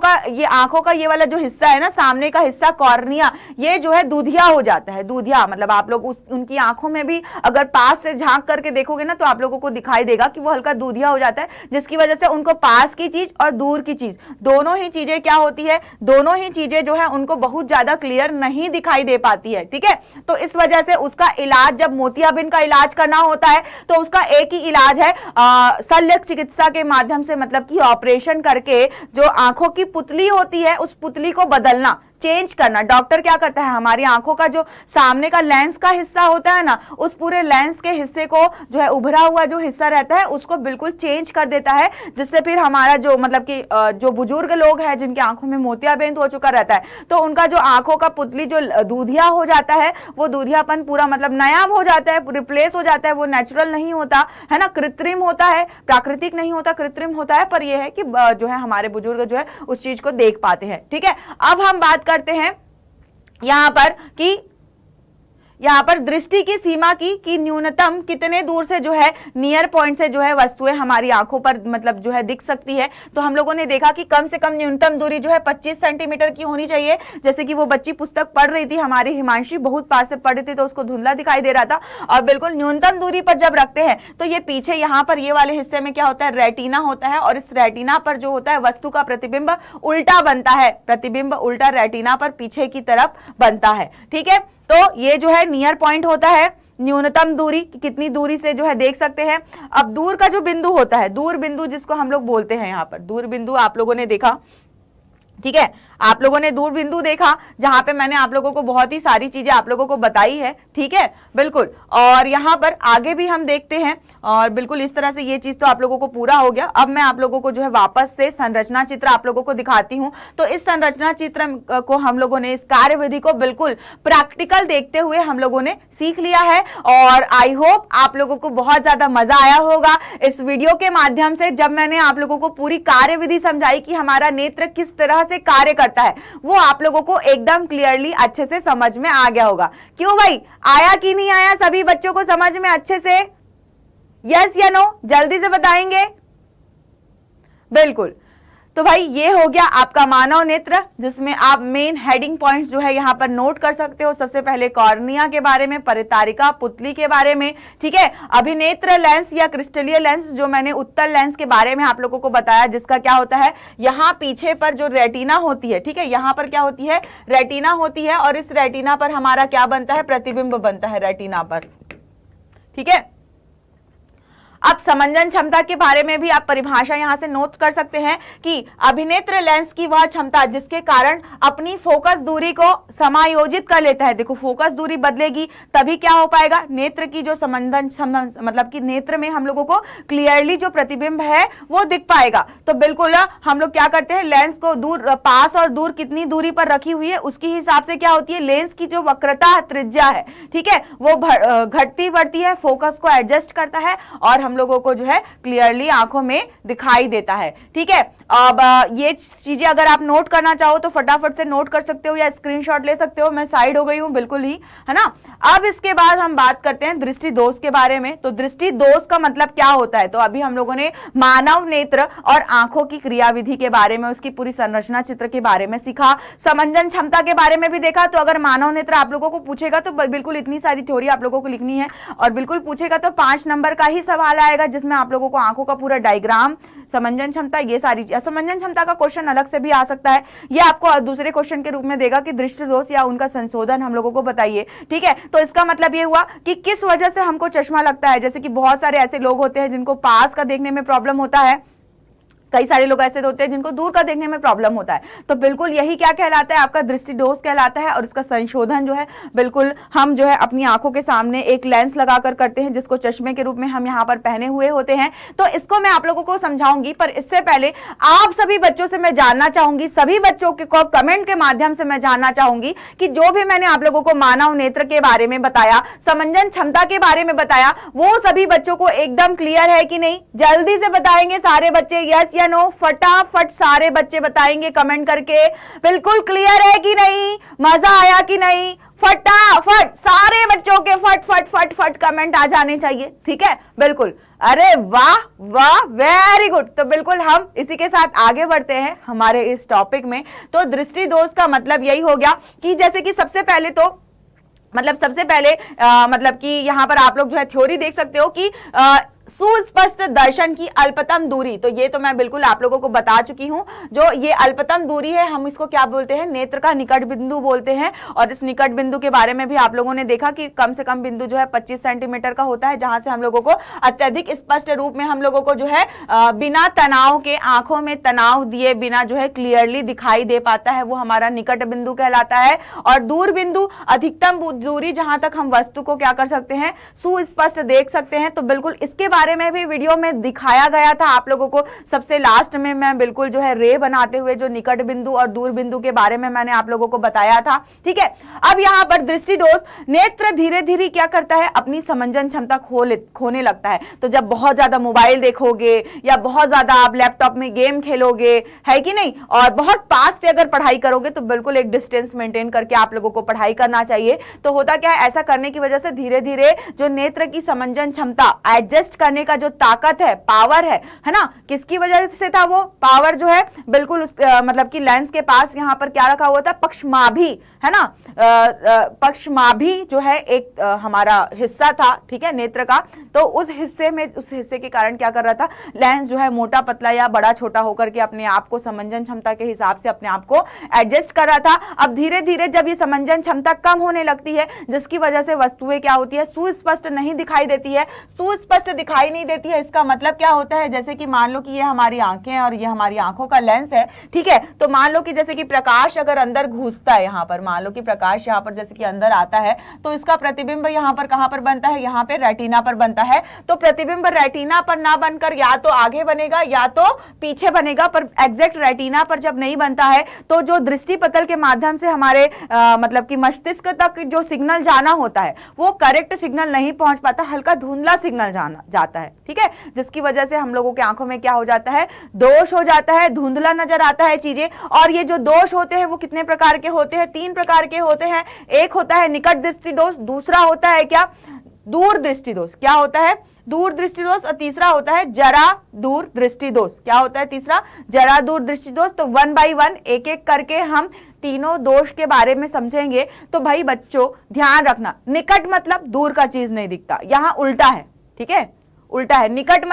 का ये वाला जो हिस्सा है ना, सामने का हिस्सा कॉर्निया, ये जो है दूधिया हो जाता है। दूधिया मतलब आप लोग उनकी आंखों में भी अगर पास से झांक करके देखोगे ना तो आप लोगों को दिखाई देगा कि वो हल्का दूधिया हो जाता है, जिसकी वजह से उनको पास की चीज और दूर की चीज दोनों ही चीजें क्या होती है, दोनों ही चीजें जो है उनको बहुत ज्यादा क्लियर नहीं दिखाई दे पाती है। ठीक है, तो इस वजह से उसका इलाज, जब मोतियाबिंद का इलाज करना होता है तो उसका एक ही इलाज है, शल्य चिकित्सा के माध्यम से, मतलब कि ऑपरेशन करके जो आंखों की पुतली होती है उस पुतली को बदलना, चेंज करना। डॉक्टर क्या करता है, हमारी आंखों का जो सामने का लेंस का हिस्सा होता है ना, उस पूरे लेंस के हिस्से को जो है उभरा हुआ जो हिस्सा रहता है उसको बिल्कुल चेंज कर देता है, जिससे फिर हमारा जो मतलब कि जो बुजुर्ग लोग हैं जिनकी आंखों में मोतियाबिंद हो चुका रहता है तो उनका जो आंखों का पुतली जो दूधिया हो जाता है वो दूधियापन पूरा मतलब नायाब हो जाता है, रिप्लेस हो जाता है, वो नेचुरल नहीं होता है ना, कृत्रिम होता है, प्राकृतिक नहीं होता, कृत्रिम होता है। पर यह है कि जो है हमारे बुजुर्ग जो है उस चीज को देख पाते हैं। ठीक है, अब हम बात करते हैं यहां पर कि यहाँ पर दृष्टि की सीमा की न्यूनतम कितने दूर से जो है नियर पॉइंट से जो है वस्तुएं हमारी आंखों पर मतलब जो है दिख सकती है। तो हम लोगों ने देखा कि कम से कम न्यूनतम दूरी जो है 25 सेंटीमीटर की होनी चाहिए। जैसे कि वो बच्ची पुस्तक पढ़ रही थी, हमारी हिमांशी बहुत पास से पढ़ रही थी तो उसको धुंधला दिखाई दे रहा था। और बिल्कुल न्यूनतम दूरी पर जब रखते हैं तो ये पीछे यहाँ पर ये वाले हिस्से में क्या होता है, रेटिना होता है, और इस रेटिना पर जो होता है वस्तु का प्रतिबिंब उल्टा बनता है, प्रतिबिंब उल्टा रेटिना पर पीछे की तरफ बनता है। ठीक है, तो ये जो है नियर पॉइंट होता है, न्यूनतम दूरी कितनी दूरी से जो है देख सकते हैं। अब दूर का जो बिंदु होता है, दूर बिंदु जिसको हम लोग बोलते हैं, यहाँ पर दूर बिंदु आप लोगों ने देखा। ठीक है, आप लोगों ने दूर बिंदु देखा जहां पे मैंने आप लोगों को बहुत ही सारी चीजें आप लोगों को बताई है। ठीक है, बिल्कुल। और यहाँ पर आगे भी हम देखते हैं और बिल्कुल इस तरह से ये चीज तो आप लोगों को पूरा हो गया। अब मैं आप लोगों को जो है वापस से संरचना चित्र आप लोगों को दिखाती हूँ। तो इस संरचना चित्र को हम लोगों ने, इस कार्यविधि को बिल्कुल प्रैक्टिकल देखते हुए हम लोगों ने सीख लिया है और आई होप आप लोगों को बहुत ज्यादा मजा आया होगा इस वीडियो के माध्यम से। जब मैंने आप लोगों को पूरी कार्यविधि समझाई कि हमारा नेत्र किस तरह से कार्य करता है, वो आप लोगों को एकदम क्लियरली अच्छे से समझ में आ गया होगा। क्यों भाई, आया कि नहीं आया सभी बच्चों को समझ में अच्छे से? यस या नो, जल्दी से बताएंगे। बिल्कुल। तो भाई ये हो गया आपका मानव नेत्र, जिसमें आप मेन हेडिंग पॉइंट्स जो है यहाँ पर नोट कर सकते हो। सबसे पहले कॉर्निया के बारे में, परितारिका पुतली के बारे में, ठीक है, अभिनेत्र लेंस या क्रिस्टलीय लेंस, जो मैंने उत्तल लेंस के बारे में आप लोगों को बताया, जिसका क्या होता है, यहाँ पीछे पर जो रेटिना होती है, ठीक है, यहाँ पर क्या होती है, रेटिना होती है, और इस रेटिना पर हमारा क्या बनता है, प्रतिबिंब बनता है रेटिना पर, ठीक है। अब समंजन क्षमता के बारे में भी आप परिभाषा यहां से नोट कर सकते हैं कि अभिनेत्र लेंस की वह क्षमता जिसके कारण अपनी फोकस दूरी को समायोजित कर लेता है। देखो फोकस दूरी बदलेगी तभी क्या हो पाएगा, नेत्र की जो मतलब कि नेत्र में हम लोगों को क्लियरली जो प्रतिबिंब है वो दिख पाएगा। तो बिल्कुल हम लोग क्या करते हैं, लेंस को दूर, पास और दूर कितनी दूरी पर रखी हुई है उसके हिसाब से क्या होती है, लेंस की जो वक्रता त्रिज्या है, ठीक है, वो घटती बढ़ती है, फोकस को एडजस्ट करता है और हम लोगों को जो है क्लियरली आंखों में दिखाई देता है, ठीक है। अब ये चीजें अगर आप नोट करना चाहो तो फटाफट से नोट कर सकते हो या स्क्रीनशॉट ले सकते हो। मैं साइड हो गई हूं बिल्कुल ही, है ना। अब इसके बाद हम बात करते हैं दृष्टि दोष के बारे में। तो दृष्टि दोष का मतलब क्या होता है, तो अभी हम लोगों ने मानव नेत्र और आंखों की क्रियाविधि के बारे में, उसकी पूरी संरचना चित्र के बारे में सीखा, समंजन क्षमता के बारे में भी देखा। तो अगर मानव नेत्र आप लोगों को पूछेगा तो बिल्कुल इतनी सारी थ्योरी आप लोगों को लिखनी है, और बिल्कुल पूछेगा तो 5 नंबर का ही सवाल आएगा, जिसमें आप लोगों को आंखों का पूरा डायग्राम, समंजन क्षमता, ये सारी समंजन क्षमता का क्वेश्चन अलग से भी आ सकता है, ये आपको दूसरे क्वेश्चन के रूप में देगा कि दृष्टि दोष या उनका संशोधन हम लोगों को बताइए, ठीक है। तो इसका मतलब ये हुआ कि किस वजह से हमको चश्मा लगता है। जैसे कि बहुत सारे ऐसे लोग होते हैं जिनको पास का देखने में प्रॉब्लम होता है, कई सारे लोग ऐसे होते हैं जिनको दूर का देखने में प्रॉब्लम होता है। तो बिल्कुल यही क्या कहलाता है, आपका दृष्टि दोष कहलाता है। और इसका संशोधन जो है बिल्कुल हम जो है अपनी आंखों के सामने एक लेंस लगाकर करते हैं, जिसको चश्मे के रूप में हम यहाँ पर पहने हुए होते हैं। तो इसको मैं आप लोगों को समझाऊंगी, पर इससे पहले आप सभी बच्चों से मैं जानना चाहूंगी, सभी बच्चों को कमेंट के माध्यम से मैं जानना चाहूंगी कि जो भी मैंने आप लोगों को मानव नेत्र के बारे में बताया, समंजन क्षमता के बारे में बताया, वो सभी बच्चों को एकदम क्लियर है कि नहीं। जल्दी से बताएंगे सारे बच्चे, यस या नो, फटाफट सारे बच्चे बताएंगे कमेंट करके, बिल्कुल क्लियर है कि नहीं, मजा आया कि नहीं, फटाफट सारे बच्चों के फट फट फट फट कमेंट आ जाने चाहिए, ठीक है, बिल्कुल। अरे वाह वाह, वेरी गुड। तो बिल्कुल हम इसी के साथ आगे बढ़ते हैं हमारे इस टॉपिक में। तो दृष्टि दोष का मतलब यही हो गया कि जैसे कि सबसे पहले मतलब कि यहां पर आप लोग जो है थ्योरी देख सकते हो कि सुस्पष्ट दर्शन की अल्पतम दूरी, तो ये तो मैं बिल्कुल आप लोगों को बता चुकी हूं। जो ये अल्पतम दूरी है, हम इसको क्या बोलते हैं, नेत्र का निकट बिंदु बोलते हैं। और इस निकट बिंदु के बारे में भी आप लोगों ने देखा कि कम से कम बिंदु जो है 25 सेंटीमीटर का होता है, जहां से हम लोगों को अत्यधिक स्पष्ट रूप में हम लोगों को जो है बिना तनाव के, आंखों में तनाव दिए बिना जो है क्लियरली दिखाई दे पाता है, वो हमारा निकट बिंदु कहलाता है। और दूर बिंदु, अधिकतम दूरी जहां तक हम वस्तु को क्या कर सकते हैं, सुस्पष्ट देख सकते हैं। तो बिल्कुल इसके बारे में भी वीडियो में दिखाया गया था आप लोगों को। सबसे लास्ट में मैं बिल्कुल जो है रे बनाते हुए जो निकट बिंदु और दूर बिंदु के बारे में मैंने आप लोगों को बताया था, ठीक है। अब यहां पर दृष्टि दोष, नेत्र धीरे धीरे क्या करता है, अपनी समंजन क्षमता खोने लगता है। तो जब बहुत ज्यादा मोबाइल देखोगे या बहुत ज्यादा आप लैपटॉप में गेम खेलोगे, है कि नहीं, और बहुत पास से अगर पढ़ाई करोगे तो बिल्कुल एक डिस्टेंस मेंटेन करके आप लोगों को पढ़ाई करना चाहिए। तो होता क्या है, ऐसा करने की वजह से धीरे धीरे जो नेत्र की समंजन क्षमता एडजस्ट करने का जो ताकत है, पावर है ना, किसकी वजह से था वो पावर जो है, बिल्कुल मतलब कि लेंस के पास यहाँ पर क्या रखा हुआ था, पक्षमाभी, है ना, पक्षमाभी जो है एक हमारा हिस्सा था, ठीक है, नेत्र का। तो उस हिस्से के कारण क्या कर रहा था, लेंस जो है मोटा पतला या बड़ा छोटा होकर के अपने आप को समंजन क्षमता के हिसाब से अपने आप को एडजस्ट कर रहा था। अब धीरे धीरे जब ये समंजन क्षमता कम होने लगती है, जिसकी वजह से वस्तुएं क्या होती है, सुस्पष्ट नहीं दिखाई देती है। सुस्पष्ट दिखाई नहीं देती है, इसका मतलब क्या होता है, जैसे कि मान लो कि ये हमारी आंखें हैं और ये हमारी आंखों का लेंस है, ठीक है। तो मान लो कि जैसे कि प्रकाश अगर अंदर घुसता है, यहाँ पर मान लो कि प्रकाश यहाँ पर जैसे कि अंदर आता है, तो इसका प्रतिबिंब यहाँ पर कहां पर बनता है, यहाँ पे रेटिना पर बनता है। तो प्रतिबिंब रेटिना पर ना बनकर या तो आगे बनेगा या तो पीछे बनेगा, पर एग्जैक्ट रेटिना पर जब नहीं बनता है तो जो दृष्टि पटल के माध्यम से हमारे मतलब कि मस्तिष्क तक जो सिग्नल जाना होता है वो करेक्ट सिग्नल नहीं पहुंच पाता, हल्का धुंधला सिग्नल जाता है, ठीक है, जिसकी वजह से हम लोगों के आंखों में क्या हो जाता है, दोष हो जाता है, धुंधला नजर आता है चीजें। और ये जो दोष होते हैं वो कितने प्रकार के होते हैं, 3 प्रकार के होते हैं। एक होता है निकट दृष्टि दोष, दूसरा होता है क्या, दूर दृष्टि दोष। क्या होता है, दूर दृष्टि दोष, और तीसरा होता है जरा दूर दृष्टि दोष। क्या होता है तीसरा? जरा दूर दृष्टि दोष। तो 1 बाय 1 एक एक करके हम तीनों दोष के बारे में समझेंगे। तो भाई बच्चों ध्यान रखना, निकट मतलब दूर का चीज नहीं दिखता, यहां उल्टा है, ठीक है, उल्टा है। निकट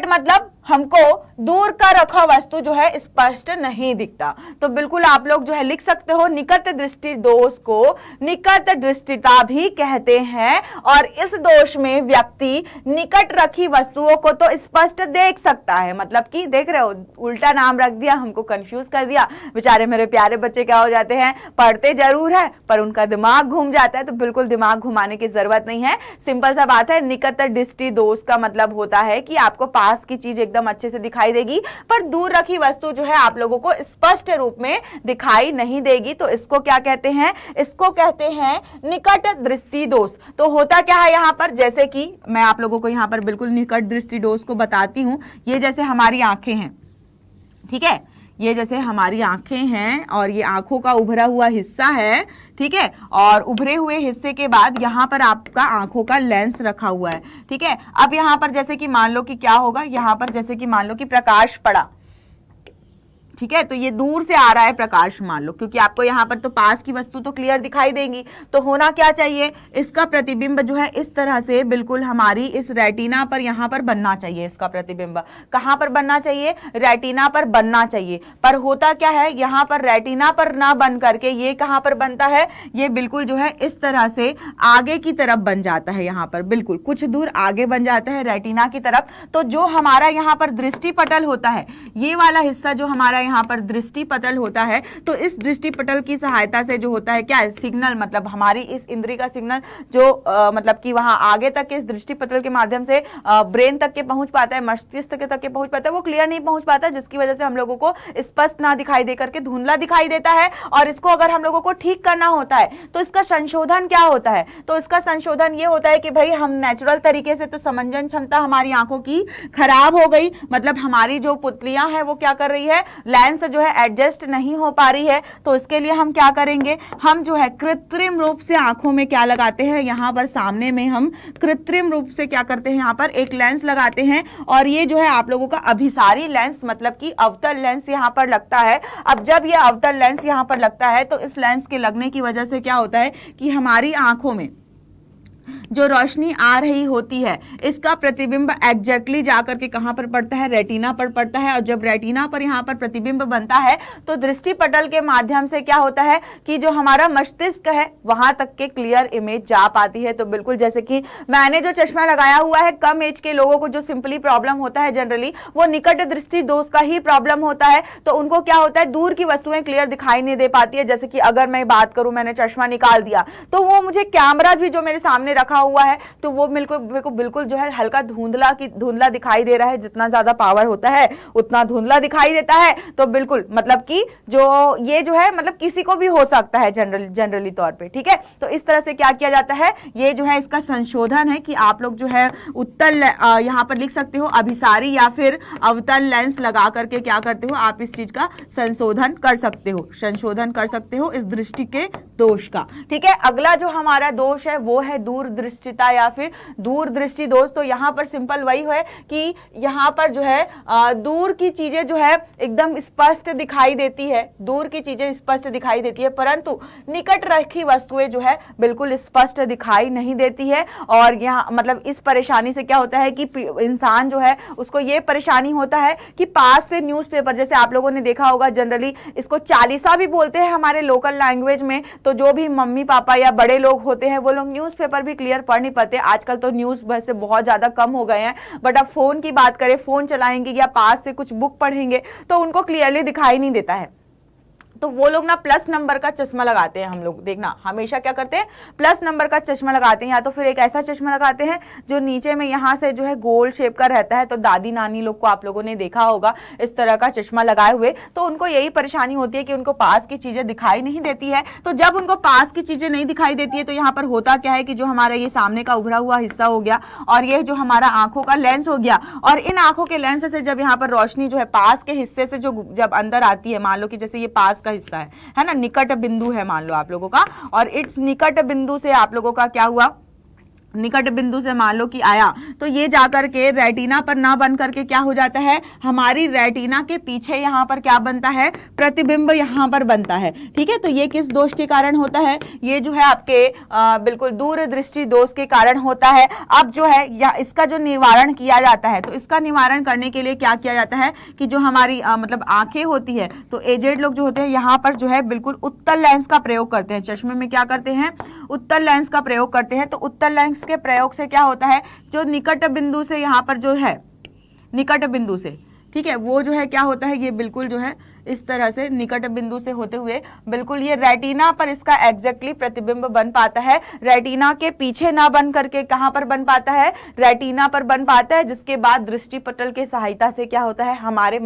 मतलब हमको दूर का रखा वस्तु जो है स्पष्ट नहीं दिखता। तो बिल्कुल आप लोग जो है लिख सकते हो, निकट दृष्टि दोष को निकट दृष्टिता भी कहते हैं, और इस दोष में व्यक्ति निकट रखी वस्तुओं को तो स्पष्ट देख सकता है। मतलब कि देख रहे हो, उल्टा नाम रख दिया, हमको कंफ्यूज कर दिया। बेचारे मेरे प्यारे बच्चे क्या हो जाते हैं, पढ़ते जरूर है पर उनका दिमाग घूम जाता है। तो बिल्कुल दिमाग घुमाने की जरूरत नहीं है, सिंपल सा बात है। निकट दृष्टि दोष का मतलब होता है कि आपको पास की चीज एकदम अच्छे से दिखाई देगी, पर दूर रखी वस्तु जो है आप लोगों को स्पष्ट रूप में दिखाई नहीं देगी। तो इसको क्या कहते हैं? इसको कहते हैं निकट दृष्टि दोष। तो होता क्या है यहां पर, जैसे कि मैं आप लोगों को यहां पर बिल्कुल निकट दृष्टि दोष को बताती हूं। ये जैसे हमारी आंखें हैं, ठीक है, ये जैसे हमारी आंखें हैं और ये आंखों का उभरा हुआ हिस्सा है, ठीक है, और उभरे हुए हिस्से के बाद यहाँ पर आपका आंखों का लेंस रखा हुआ है, ठीक है। अब यहाँ पर जैसे कि मान लो कि क्या होगा, यहाँ पर जैसे कि मान लो कि प्रकाश पड़ा, ठीक है, तो ये दूर से आ रहा है प्रकाश मान लो, क्योंकि आपको यहाँ पर तो पास की वस्तु तो क्लियर दिखाई देगी। तो होना क्या चाहिए, इसका प्रतिबिंब जो है इस तरह से बिल्कुल हमारी इस रेटिना पर यहाँ पर बनना चाहिए। इसका प्रतिबिंब कहाँ पर बनना चाहिए? रेटिना पर बनना चाहिए। पर होता क्या है, यहाँ पर रेटिना पर ना बन करके ये कहाँ पर बनता है, ये बिल्कुल जो है इस तरह से आगे की तरफ बन जाता है। यहाँ पर बिल्कुल कुछ दूर आगे बन जाता है रेटिना की तरफ। तो जो हमारा यहाँ पर दृष्टि पटल होता है, ये वाला हिस्सा जो हमारा यहाँ पर दृष्टि पटल होता है, तो इस दृष्टि पटल की सहायता से जो होता है क्या है, सिग्नल, मतलब हमारी इस इंद्री का सिग्नल जो मतलब कि वहां आगे तक के इस दृष्टि पटल के माध्यम से ब्रेन तक के पहुंच पाता है, मस्तिष्क तक के पहुंच पाता है, वो क्लियर नहीं पहुंच पाता, जिसकी वजह से हम लोगों को स्पष्ट ना दिखाई दे करके धुंधला दिखाई देता है। और इसको अगर हम लोगों को ठीक करना होता है तो इसका संशोधन क्या होता है? तो इसका संशोधन ये होता है कि भाई हम नेचुरल तरीके से, तो समंजन क्षमता हमारी आंखों की खराब हो गई, मतलब हमारी जो पुतलियां हैं वो क्या कर रही है, लेंस जो है एडजस्ट नहीं हो पा रही है। तो इसके लिए हम क्या करेंगे, हम जो है कृत्रिम रूप से आंखों में क्या लगाते हैं, यहाँ पर सामने में हम कृत्रिम रूप से क्या करते हैं, यहाँ पर एक लेंस लगाते हैं। और ये जो है आप लोगों का अभिसारी लेंस, मतलब कि अवतल लेंस यहाँ पर लगता है। अब जब ये अवतल लेंस यहाँ पर लगता है तो इस लेंस के लगने की वजह से क्या होता है कि हमारी आंखों में जो रोशनी आ रही होती है, इसका प्रतिबिंब एग्जैक्टली जाकर के कहां पर पड़ता है, रेटिना पर पड़ता है। और जब रेटिना पर यहां पर प्रतिबिंब बनता है तो दृष्टि पटल के माध्यम से क्या होता है कि जो हमारा मस्तिष्क है वहां तक के क्लियर इमेज जा पाती है। तो बिल्कुल जैसे कि मैंने जो चश्मा लगाया हुआ है, कम एज के लोगों को जो सिंपली प्रॉब्लम होता है जनरली, वो निकट दृष्टि दोष का ही प्रॉब्लम होता है। तो उनको क्या होता है, दूर की वस्तुएं क्लियर दिखाई नहीं दे पाती है। जैसे कि अगर मैं बात करूं, मैंने चश्मा निकाल दिया तो वो मुझे कैमरा भी जो मेरे सामने रखा हुआ है तो वो मेरे को बिल्कुल जो है हल्का धुंधला दिखाई दे रहा है। जितना ज्यादा पावर होता है उतना धुंधला दिखाई देता है। तो बिल्कुल मतलब कि जो ये जो है मतलब किसी को भी हो सकता है जनरली तौर पे, ठीक है। तो इस तरह से क्या किया जाता है, ये जो है इसका संशोधन है कि आप लोग जो है उत्तल यहां पर लिख सकते हो अभिसारी या फिर अवतल लेंस लगा करके क्या करते हो, आप इस चीज का संशोधन कर सकते हो इस दृष्टि के दोष का, ठीक है। अगला जो हमारा दोष है वो है दूरदृष्टिता या फिर दूरदृष्टि दोष। तो यहाँ पर सिंपल वही है कि यहाँ पर जो है दूर की चीजें जो है एकदम स्पष्ट दिखाई देती है, दूर की चीजें स्पष्ट दिखाई देती है, परंतु निकट रखी वस्तुएं जो है बिल्कुल स्पष्ट दिखाई नहीं देती है। और यहाँ मतलब इस परेशानी से क्या होता है कि इंसान जो है उसको ये परेशानी होता है कि पास से न्यूज़पेपर, जैसे आप लोगों ने देखा होगा जनरली इसको चालीसा भी बोलते हैं हमारे लोकल लैंग्वेज में। तो जो भी मम्मी पापा या बड़े लोग होते हैं वो लोग न्यूज़पेपर भी क्लियर पढ़ नहीं पाते। आजकल तो न्यूज़ वैसे बहुत ज़्यादा कम हो गए हैं, बट अब फोन की बात करें, फोन चलाएंगे या पास से कुछ बुक पढ़ेंगे तो उनको क्लियरली दिखाई नहीं देता है। तो वो लोग ना प्लस नंबर का चश्मा लगाते हैं। हम लोग देखना हमेशा क्या करते हैं, प्लस नंबर का चश्मा लगाते हैं, या तो फिर एक ऐसा चश्मा लगाते हैं जो नीचे में यहाँ से जो है गोल शेप का रहता है। तो दादी नानी लोग को आप लोगों ने देखा होगा इस तरह का चश्मा लगाए हुए। तो उनको यही परेशानी होती है कि उनको पास की चीजें दिखाई नहीं देती है। तो जब उनको पास की चीजें नहीं दिखाई देती है तो यहाँ पर होता क्या है कि जो हमारा ये सामने का उभरा हुआ हिस्सा हो गया और ये जो हमारा आंखों का लेंस हो गया, और इन आंखों के लेंस से जब यहाँ पर रोशनी जो है पास के हिस्से से जो जब अंदर आती है, मान लो कि जैसे ये पास हिस्सा है ना, निकट बिंदु है मान लो आप लोगों का, और इट्स निकट बिंदु से आप लोगों का क्या हुआ, निकट बिंदु से मान लो कि आया, तो ये जाकर के रेटिना पर ना बन करके क्या हो जाता है, हमारी रेटिना के पीछे यहाँ पर क्या बनता है, प्रतिबिंब यहाँ पर बनता है। ठीक है, तो ये किस दोष के कारण होता है, ये जो है आपके बिल्कुल दूरदृष्टि दोष के कारण होता है। अब जो है या इसका जो निवारण किया जाता है, तो इसका निवारण करने के लिए क्या किया जाता है कि जो हमारी मतलब आंखें होती है, तो एजेड लोग जो होते हैं यहाँ पर जो है बिल्कुल उत्तल लेंस का प्रयोग करते हैं। चश्मे में क्या करते हैं, उत्तल लेंस का प्रयोग करते हैं। तो उत्तल लेंस के प्रयोग से क्या होता है, जो निकट बिंदु से यहाँ पर जो है निकट बिंदु से, ठीक है, वो जो है क्या होता है, ये बिल्कुल जो है इस तरह से निकट बिंदु से होते हुए बिल्कुल ये रेटिना पर इसका एग्जैक्टली प्रतिबिंब बन पाता है। रेटिना के पीछे ना बन करके कहां पर बन पाता है, रेटिना पर बन पाता है, जिसके बाद दृष्टि पटल की सहायता से क्या होता है, हमारे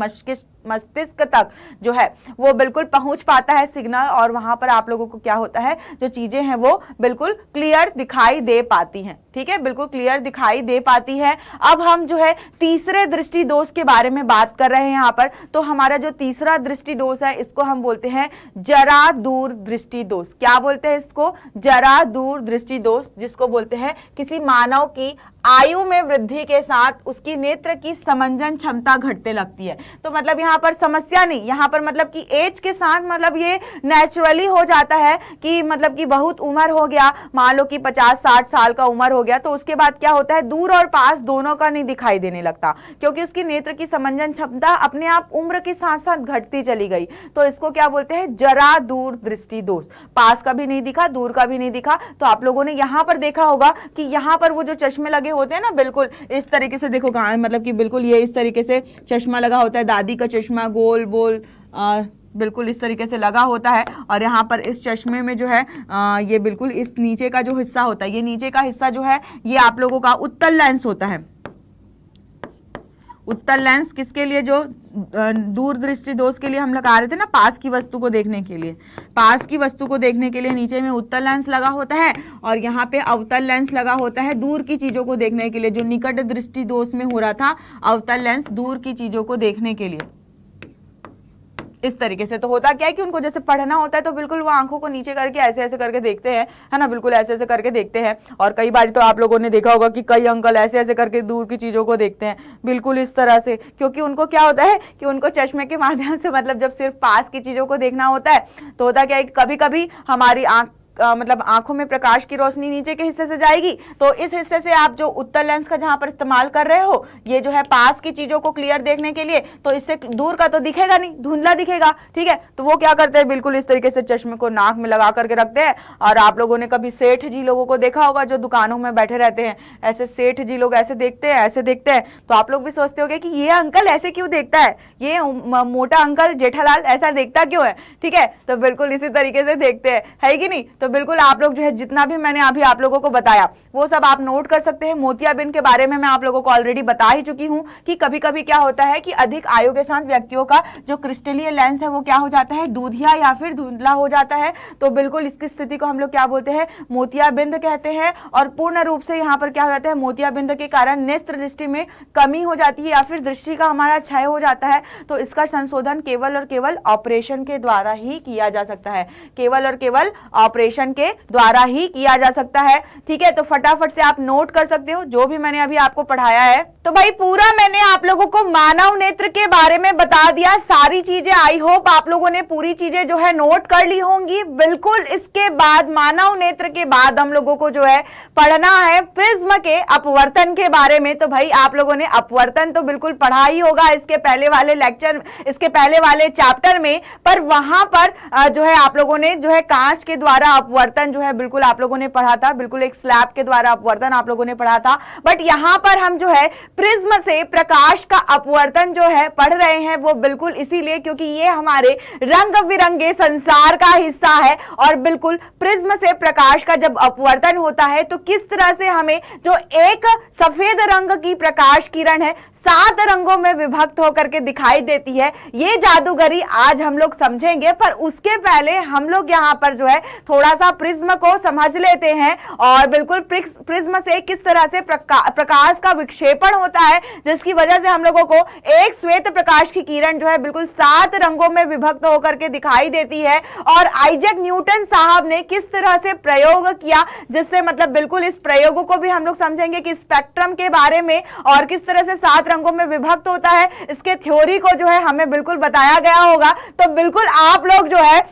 मस्तिष्क तक जो है वो बिल्कुल पहुंच पाता है सिग्नल, और वहां पर आप लोगों को क्या होता है, जो चीजें हैं वो बिल्कुल क्लियर दिखाई दे पाती हैं। ठीक है, बिल्कुल क्लियर दिखाई दे पाती है। अब हम जो है तीसरे दृष्टि दोष के बारे में बात कर रहे हैं यहाँ पर। तो हमारा जो तीसरा दृष्टि दोष है, इसको हम बोलते हैं जरा दूर दृष्टि दोष। क्या बोलते हैं इसको, जरा दूर दृष्टि दोष, जिसको बोलते हैं किसी मानव की आयु में वृद्धि के साथ उसकी नेत्र की समंजन क्षमता घटने लगती है। तो मतलब यहाँ पर समस्या नहीं, यहाँ पर मतलब कि एज के साथ मतलब ये नेचुरली हो जाता है कि मतलब कि बहुत उम्र हो गया, मान लो कि 50-60 साल का उम्र हो गया, तो उसके बाद क्या होता है, दूर और पास दोनों का नहीं दिखाई देने लगता, क्योंकि उसकी नेत्र की समंजन क्षमता अपने आप उम्र के साथ साथ घटती चली गई। तो इसको क्या बोलते हैं, जरा दूर दृष्टि दोष। पास का भी नहीं दिखा, दूर का भी नहीं दिखा। तो आप लोगों ने यहाँ पर देखा होगा कि यहाँ पर वो जो चश्मे लगे होते हैं ना, बिल्कुल इस तरीके से, देखो कहाँ मतलब कि बिल्कुल ये इस तरीके से चश्मा लगा होता है, दादी का चश्मा गोल बोल बिल्कुल इस तरीके से लगा होता है। और यहाँ पर इस चश्मे में जो है ये बिल्कुल इस नीचे का जो हिस्सा होता है, ये नीचे का हिस्सा जो है ये आप लोगों का उत्तल लेंस होता है। उत्तल लेंस किसके लिए, जो दूरदृष्टि दोष के लिए हम लगा रहे थे ना, पास की वस्तु को देखने के लिए, पास की वस्तु को देखने के लिए नीचे में उत्तल लेंस लगा होता है, और यहाँ पे अवतल लेंस लगा होता है दूर की चीजों को देखने के लिए। जो निकट दृष्टि दोष में हो रहा था, अवतल लेंस दूर की चीजों को देखने के लिए इस तरीके से। तो होता क्या है कि उनको जैसे पढ़ना होता है, तो बिल्कुल वो आंखों को नीचे करके ऐसे ऐसे करके देखते हैं, है ना, बिल्कुल ऐसे ऐसे करके देखते हैं। और कई बार तो आप लोगों ने देखा होगा कि कई अंकल ऐसे ऐसे करके दूर की चीजों को देखते हैं, बिल्कुल इस तरह से, क्योंकि उनको क्या होता है कि उनको चश्मे के माध्यम से मतलब जब सिर्फ पास की चीजों को देखना होता है, तो होता क्या है कि कभी कभी हमारी मतलब आंखों में प्रकाश की रोशनी नीचे के हिस्से से जाएगी, तो इस हिस्से से आप जो उत्तल लेंस का जहां पर इस्तेमाल कर रहे हो, ये जो है पास की चीजों को क्लियर देखने के लिए, तो इससे दूर का तो दिखेगा नहीं, धुंधला दिखेगा। ठीक है, तो वो क्या करते हैं, बिल्कुल इस तरीके से चश्मे को नाक में लगा करके रखते हैं। और आप लोगों ने कभी सेठ जी लोगों को देखा होगा जो दुकानों में बैठे रहते हैं, ऐसे सेठ जी लोग ऐसे देखते हैं, ऐसे देखते हैं। तो आप लोग भी सोचते होंगे कि ये अंकल ऐसे क्यों देखता है, ये मोटा अंकल जेठालाल ऐसा देखता क्यों है। ठीक है, तो बिल्कुल इसी तरीके से देखते हैं, है कि नहीं। तो बिल्कुल आप लोग जो है जितना भी मैंने अभी आप लोगों को बताया वो सब आप नोट कर सकते हैं। मोतियाबिंद के बारे में मैं आप लोगों को ऑलरेडी बता ही चुकी हूं कि कभी कभी क्या होता है कि अधिक आयु के साथ व्यक्तियों का जो क्रिस्टलीय लेंस है वो क्या हो जाता है, दूधिया या फिर धुंधला हो जाता है। तो बिल्कुल इसकी स्थिति को हम लोग क्या बोलते हैं, मोतियाबिंद कहते हैं। और पूर्ण रूप से यहाँ पर क्या हो जाता है, मोतियाबिंद के कारण नेत्र दृष्टि में कमी हो जाती है या फिर दृष्टि का हमारा क्षय हो जाता है। तो इसका संशोधन केवल और केवल ऑपरेशन के द्वारा ही किया जा सकता है, केवल और केवल ऑपरेशन के द्वारा ही किया जा सकता है। ठीक है, तो फटाफट से आप नोट कर सकते हो जो भी मैंने अभी आपको पढ़ाया है। तो भाई पूरा मैंने आप लोगों को मानव नेत्र के बारे में बता दिया, सारी चीजें। आई होप आप लोगों ने पूरी चीजें जो है नोट कर ली होंगी। बिल्कुल इसके बाद मानव नेत्र के बाद हम लोगों को जो है पढ़ना है प्रिज्म के अपवर्तन के बारे में। तो भाई आप लोगों ने अपवर्तन तो बिल्कुल पढ़ा ही होगा इसके पहले वाले लेक्चर, इसके पहले वाले चैप्टर में, पर वहां पर जो है आप लोगों ने जो है कांच के द्वारा अपवर्तन जो है बिल्कुल आप लोगों ने पढ़ा था, बिल्कुल एक स्लैब के द्वारा अपवर्तन आप लोगों ने पढ़ा था। बट यहां पर हम जो है प्रिज्म से प्रकाश का अपवर्तन जो है पढ़ रहे हैं, वो बिल्कुल इसीलिए क्योंकि ये हमारे रंग बिरंगे संसार का हिस्सा है। और बिल्कुल प्रिज्म से प्रकाश का जब अपवर्तन होता है तो किस तरह से हमें जो एक सफेद रंग की प्रकाश किरण है 7 रंगों में विभक्त होकर के दिखाई देती है, ये जादूगरी आज हम लोग समझेंगे। पर उसके पहले हम लोग यहाँ पर जो है थोड़ा सा प्रिज्म को समझ लेते हैं और बिल्कुल प्रिज्म से किस तरह से प्रकाश का विक्षेपण होता है, जिसकी वजह से हम लोगों को एक श्वेत प्रकाश की किरण जो है बिल्कुल 7 रंगों में विभक्त होकर के दिखाई देती है। और आइजैक न्यूटन साहब ने किस तरह से प्रयोग किया, जिससे मतलब बिल्कुल इस प्रयोगों को भी हम लोग समझेंगे कि स्पेक्ट्रम के बारे में और किस तरह से 7 रंगों में विभक्त होता है, इसके थ्योरी को जो है हमें बिल्कुल बताया गया होगा। तो बिल्कुल आप लोग जो है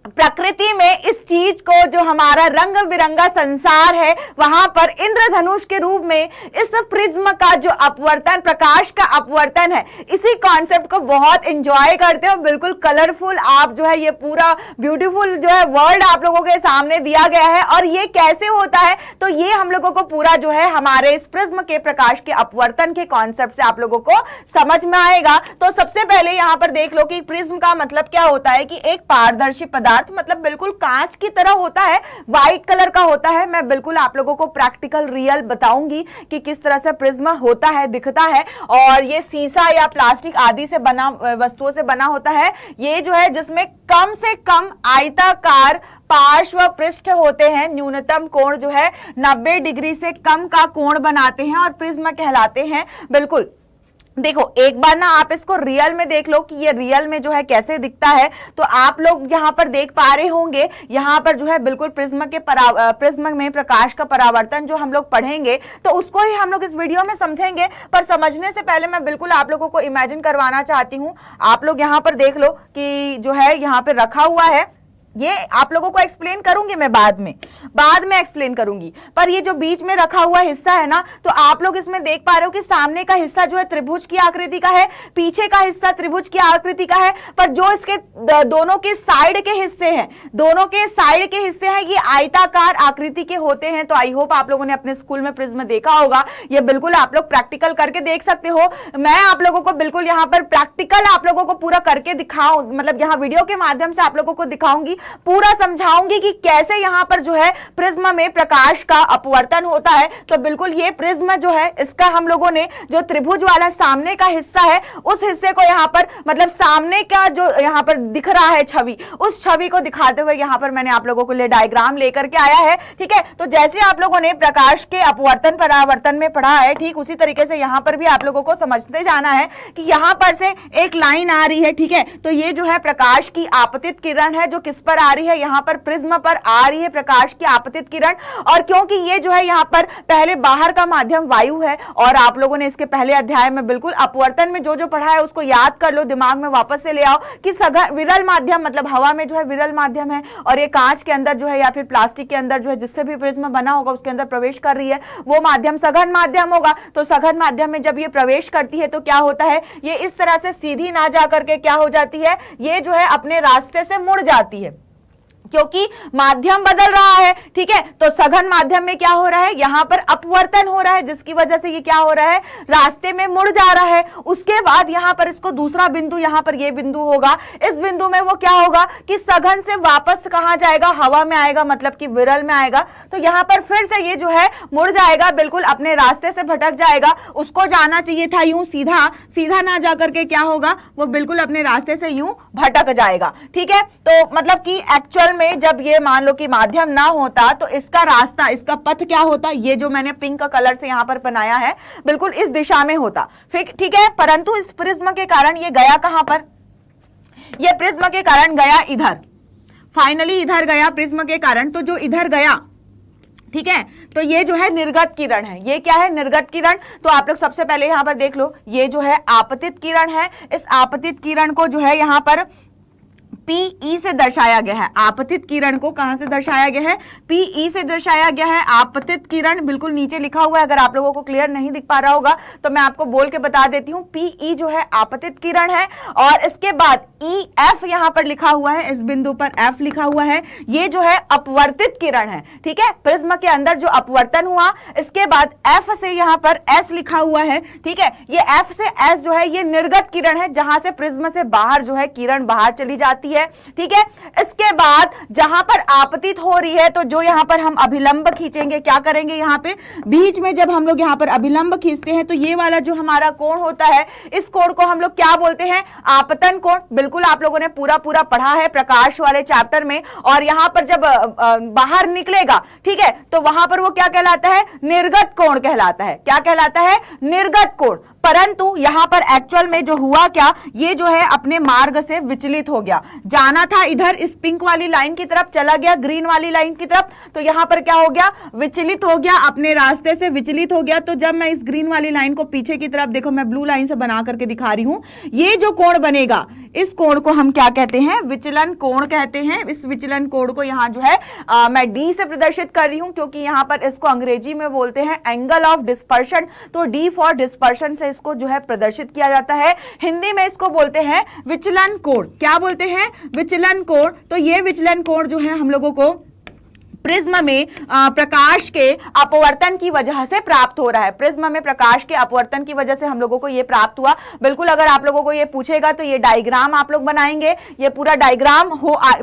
प्रकृति में इस चीज को, जो हमारा रंग बिरंगा संसार है, वहां पर इंद्रधनुष के रूप में इस प्रिज्म का जो अपवर्तन, प्रकाश का अपवर्तन है, इसी कॉन्सेप्ट को बहुत एंजॉय करते हो। बिल्कुल कलरफुल आप जो है ये पूरा ब्यूटीफुल जो है वर्ल्ड आप लोगों के सामने दिया गया है। और ये कैसे होता है, तो ये हम लोगों को पूरा जो है हमारे इस प्रिज्म के प्रकाश के अपवर्तन के कॉन्सेप्ट से आप लोगों को समझ में आएगा। तो सबसे पहले यहां पर देख लो कि प्रिज्म का मतलब क्या होता है, कि एक पारदर्शी पदार्थ, मतलब बिल्कुल कांच की तरह होता है, व्हाइट कलर का होता है। मैं बिल्कुल आप लोगों को प्रैक्टिकल रियल बताऊंगी कि किस तरह से प्रिज्म होता है, दिखता है। और ये शीशा या प्लास्टिक आदि से बना, वस्तुओं से बना होता है। ये जो है जिसमें कम से कम आयताकार पार्श्व पृष्ठ होते हैं, न्यूनतम कोण जो है 90 डिग्री से कम का कोण बनाते हैं और प्रिज्म कहलाते हैं। बिल्कुल देखो, एक बार ना आप इसको रियल में देख लो कि ये रियल में जो है कैसे दिखता है। तो आप लोग यहाँ पर देख पा रहे होंगे, यहाँ पर जो है बिल्कुल प्रिज्म में प्रकाश का परावर्तन जो हम लोग पढ़ेंगे, तो उसको ही हम लोग इस वीडियो में समझेंगे। पर समझने से पहले मैं बिल्कुल आप लोगों को इमेजिन करवाना चाहती हूँ। आप लोग यहाँ पर देख लो कि जो है यहाँ पे रखा हुआ है, ये आप लोगों को एक्सप्लेन करूंगी मैं बाद में एक्सप्लेन करूंगी। पर ये जो बीच में रखा हुआ हिस्सा है ना, तो आप लोग इसमें देख पा रहे हो कि सामने का हिस्सा जो है त्रिभुज की आकृति का है, पीछे का हिस्सा त्रिभुज की आकृति का है। पर जो इसके दोनों के साइड के हिस्से हैं, ये आयताकार आकृति के होते हैं। तो आई होप आप लोगों ने अपने स्कूल में प्रिज्म देखा होगा। ये बिल्कुल आप लोग प्रैक्टिकल करके देख सकते हो। मैं आप लोगों को बिल्कुल यहाँ पर प्रैक्टिकल आप लोगों को पूरा करके दिखाऊं, मतलब यहाँ वीडियो के माध्यम से आप लोगों को दिखाऊंगी, पूरा समझाऊंगी कि कैसे यहां पर जो है प्रिज्म में प्रकाश का अपवर्तन होता है। तो बिल्कुल ये प्रिज्म जो है, इसका हम लोगों ने जो त्रिभुज वाला सामने का हिस्सा है, उस हिस्से को यहां पर, मतलब सामने का जो यहां पर दिख रहा है छवि, उस छवि को दिखाते हुए यहां पर मैंने आप लोगों के लिए डायग्राम लेकर के आया है। ठीक है, तो जैसे आप लोगों ने प्रकाश के अपवर्तन परावर्तन में पढ़ा है, ठीक उसी तरीके से यहां पर भी आप लोगों को समझते जाना है कि यहां पर से एक लाइन आ रही है। ठीक है, तो ये जो है प्रकाश की आपतित किरण है, जो किस पर आ रही है, यहां पर प्रिज्म पर आ रही है प्रकाश की आपतित किरण। और क्योंकि ये जो है यहां पर पहले बाहर का माध्यम वायु है, और आप लोगों ने इसके पहले अध्याय में बिल्कुल अपवर्तन में जो जो पढ़ा है उसको याद कर लो, दिमाग में वापस से ले आओ कि विरल माध्यम, मतलब हवा में जो है विरल माध्यम है, और ये कांच के अंदर जो है या फिर प्लास्टिक के अंदर जो है जिससे भी प्रिज्म बना होगा उसके अंदर प्रवेश कर रही है, वो माध्यम सघन माध्यम होगा। तो सघन माध्यम में जब ये प्रवेश करती है तो क्या होता है, ये इस तरह से सीधी ना जा करके क्या हो जाती है, ये जो है अपने रास्ते से मुड़ जाती है, क्योंकि माध्यम बदल रहा है। ठीक है, तो सघन माध्यम में क्या हो रहा है, यहां पर अपवर्तन हो रहा है, जिसकी वजह से ये क्या हो रहा है, रास्ते में मुड़ जा रहा है। उसके बाद यहां पर इसको दूसरा बिंदु, यहां पर ये बिंदु होगा, इस बिंदु में वो क्या होगा कि सघन से वापस कहां जाएगा, हवा में आएगा, मतलब कि विरल में आएगा। तो यहां पर फिर से ये जो है मुड़ जाएगा, बिल्कुल अपने रास्ते से भटक जाएगा। उसको जाना चाहिए था यूं सीधा, सीधा ना जाकर के क्या होगा, वो बिल्कुल अपने रास्ते से यूं भटक जाएगा। ठीक है, तो मतलब कि एक्चुअल में जब ये मान लो कि माध्यम ना होता तो इसका रास्ता, इसका पथ क्या होता, ये जो मैंने पिंक कलर से यहां पर बनाया है, बिल्कुल इस दिशा में होता। ठीक है, परंतु इस प्रिज्म के कारण ये गया कहां पर, ये प्रिज्म के कारण गया इधर, फाइनली इधर गया प्रिज्म के कारण। तो जो इधर गया, ठीक है, तो ये जो है निर्गत किरण है। ये क्या है, निर्गत किरण। तो आप लोग सबसे पहले यहां पर देख लो, ये जो है आपतित किरण है। इस आपतित किरण को जो है यहां पर PE से दर्शाया गया है। आपतित किरण को कहां से दर्शाया गया है, PE से दर्शाया गया है। आपतित किरण बिल्कुल नीचे लिखा हुआ है, अगर आप लोगों को क्लियर नहीं दिख पा रहा होगा तो मैं आपको बोल के बता देती हूं। PE जो है आपतित किरण है, और इसके बाद EF यहां पर लिखा हुआ है, इस बिंदु पर F लिखा हुआ है, ये जो है अपवर्तित किरण है। ठीक है, प्रिज्म के अंदर जो अपवर्तन हुआ, इसके बाद F से यहां पर S लिखा हुआ है। ठीक है, ये F से S जो है ये निर्गत किरण है, जहां से प्रिज्म से बाहर जो है किरण बाहर चली जाती है। है, ठीक है। इसके बाद जहां पर आपतित हो रही है तो जो यहां पर हम अभिलंब खींचेंगे, क्या करेंगे यहां पे बीच में जब हम लोग यहां पर अभिलंब खींचते हैं तो ये वाला जो हमारा कोण होता है, इस कोण को हम लोग क्या बोलते हैं, आपतन कोण। बिल्कुल आप लोगों ने पूरा पढ़ा है प्रकाश वाले चैप्टर में। और यहां पर जब बाहर निकलेगा, ठीक है, तो वहां पर वो क्या कहलाता है, निर्गत कोण कहलाता है। क्या कहलाता है, निर्गत कोण। परंतु यहां पर एक्चुअल में जो हुआ क्या, ये जो है अपने मार्ग से विचलित हो गया। जाना था इधर इस पिंक वाली लाइन की तरफ, चला गया ग्रीन वाली लाइन की तरफ, तो यहां पर क्या हो गया, विचलित हो गया, अपने रास्ते से विचलित हो गया। तो जब मैं इस ग्रीन वाली लाइन को पीछे की तरफ, देखो मैं ब्लू लाइन से बना करके दिखा रही हूं, ये जो कोण बनेगा, इस कोण को हम क्या कहते हैं, विचलन कोण कहते हैं। इस विचलन कोण को यहां जो है मैं डी से प्रदर्शित कर रही हूं, क्योंकि यहां पर इसको अंग्रेजी में बोलते हैं एंगल ऑफ डिस्पर्शन। तो डी फॉर डिस्पर्शन से इसको जो है प्रदर्शित किया जाता है। हिंदी में इसको बोलते हैं विचलन कोण। क्या बोलते हैं, विचलन कोण। तो ये विचलन कोण जो है हम लोगों को प्रिज्म में प्रकाश के अपवर्तन की वजह से प्राप्त हो रहा है। प्रिज्म में प्रकाश के अपवर्तन की वजह से हम लोगों को ये प्राप्त हुआ। बिल्कुल अगर आप लोगों को ये पूछेगा तो ये डायग्राम आप लोग बनाएंगे, ये पूरा डायग्राम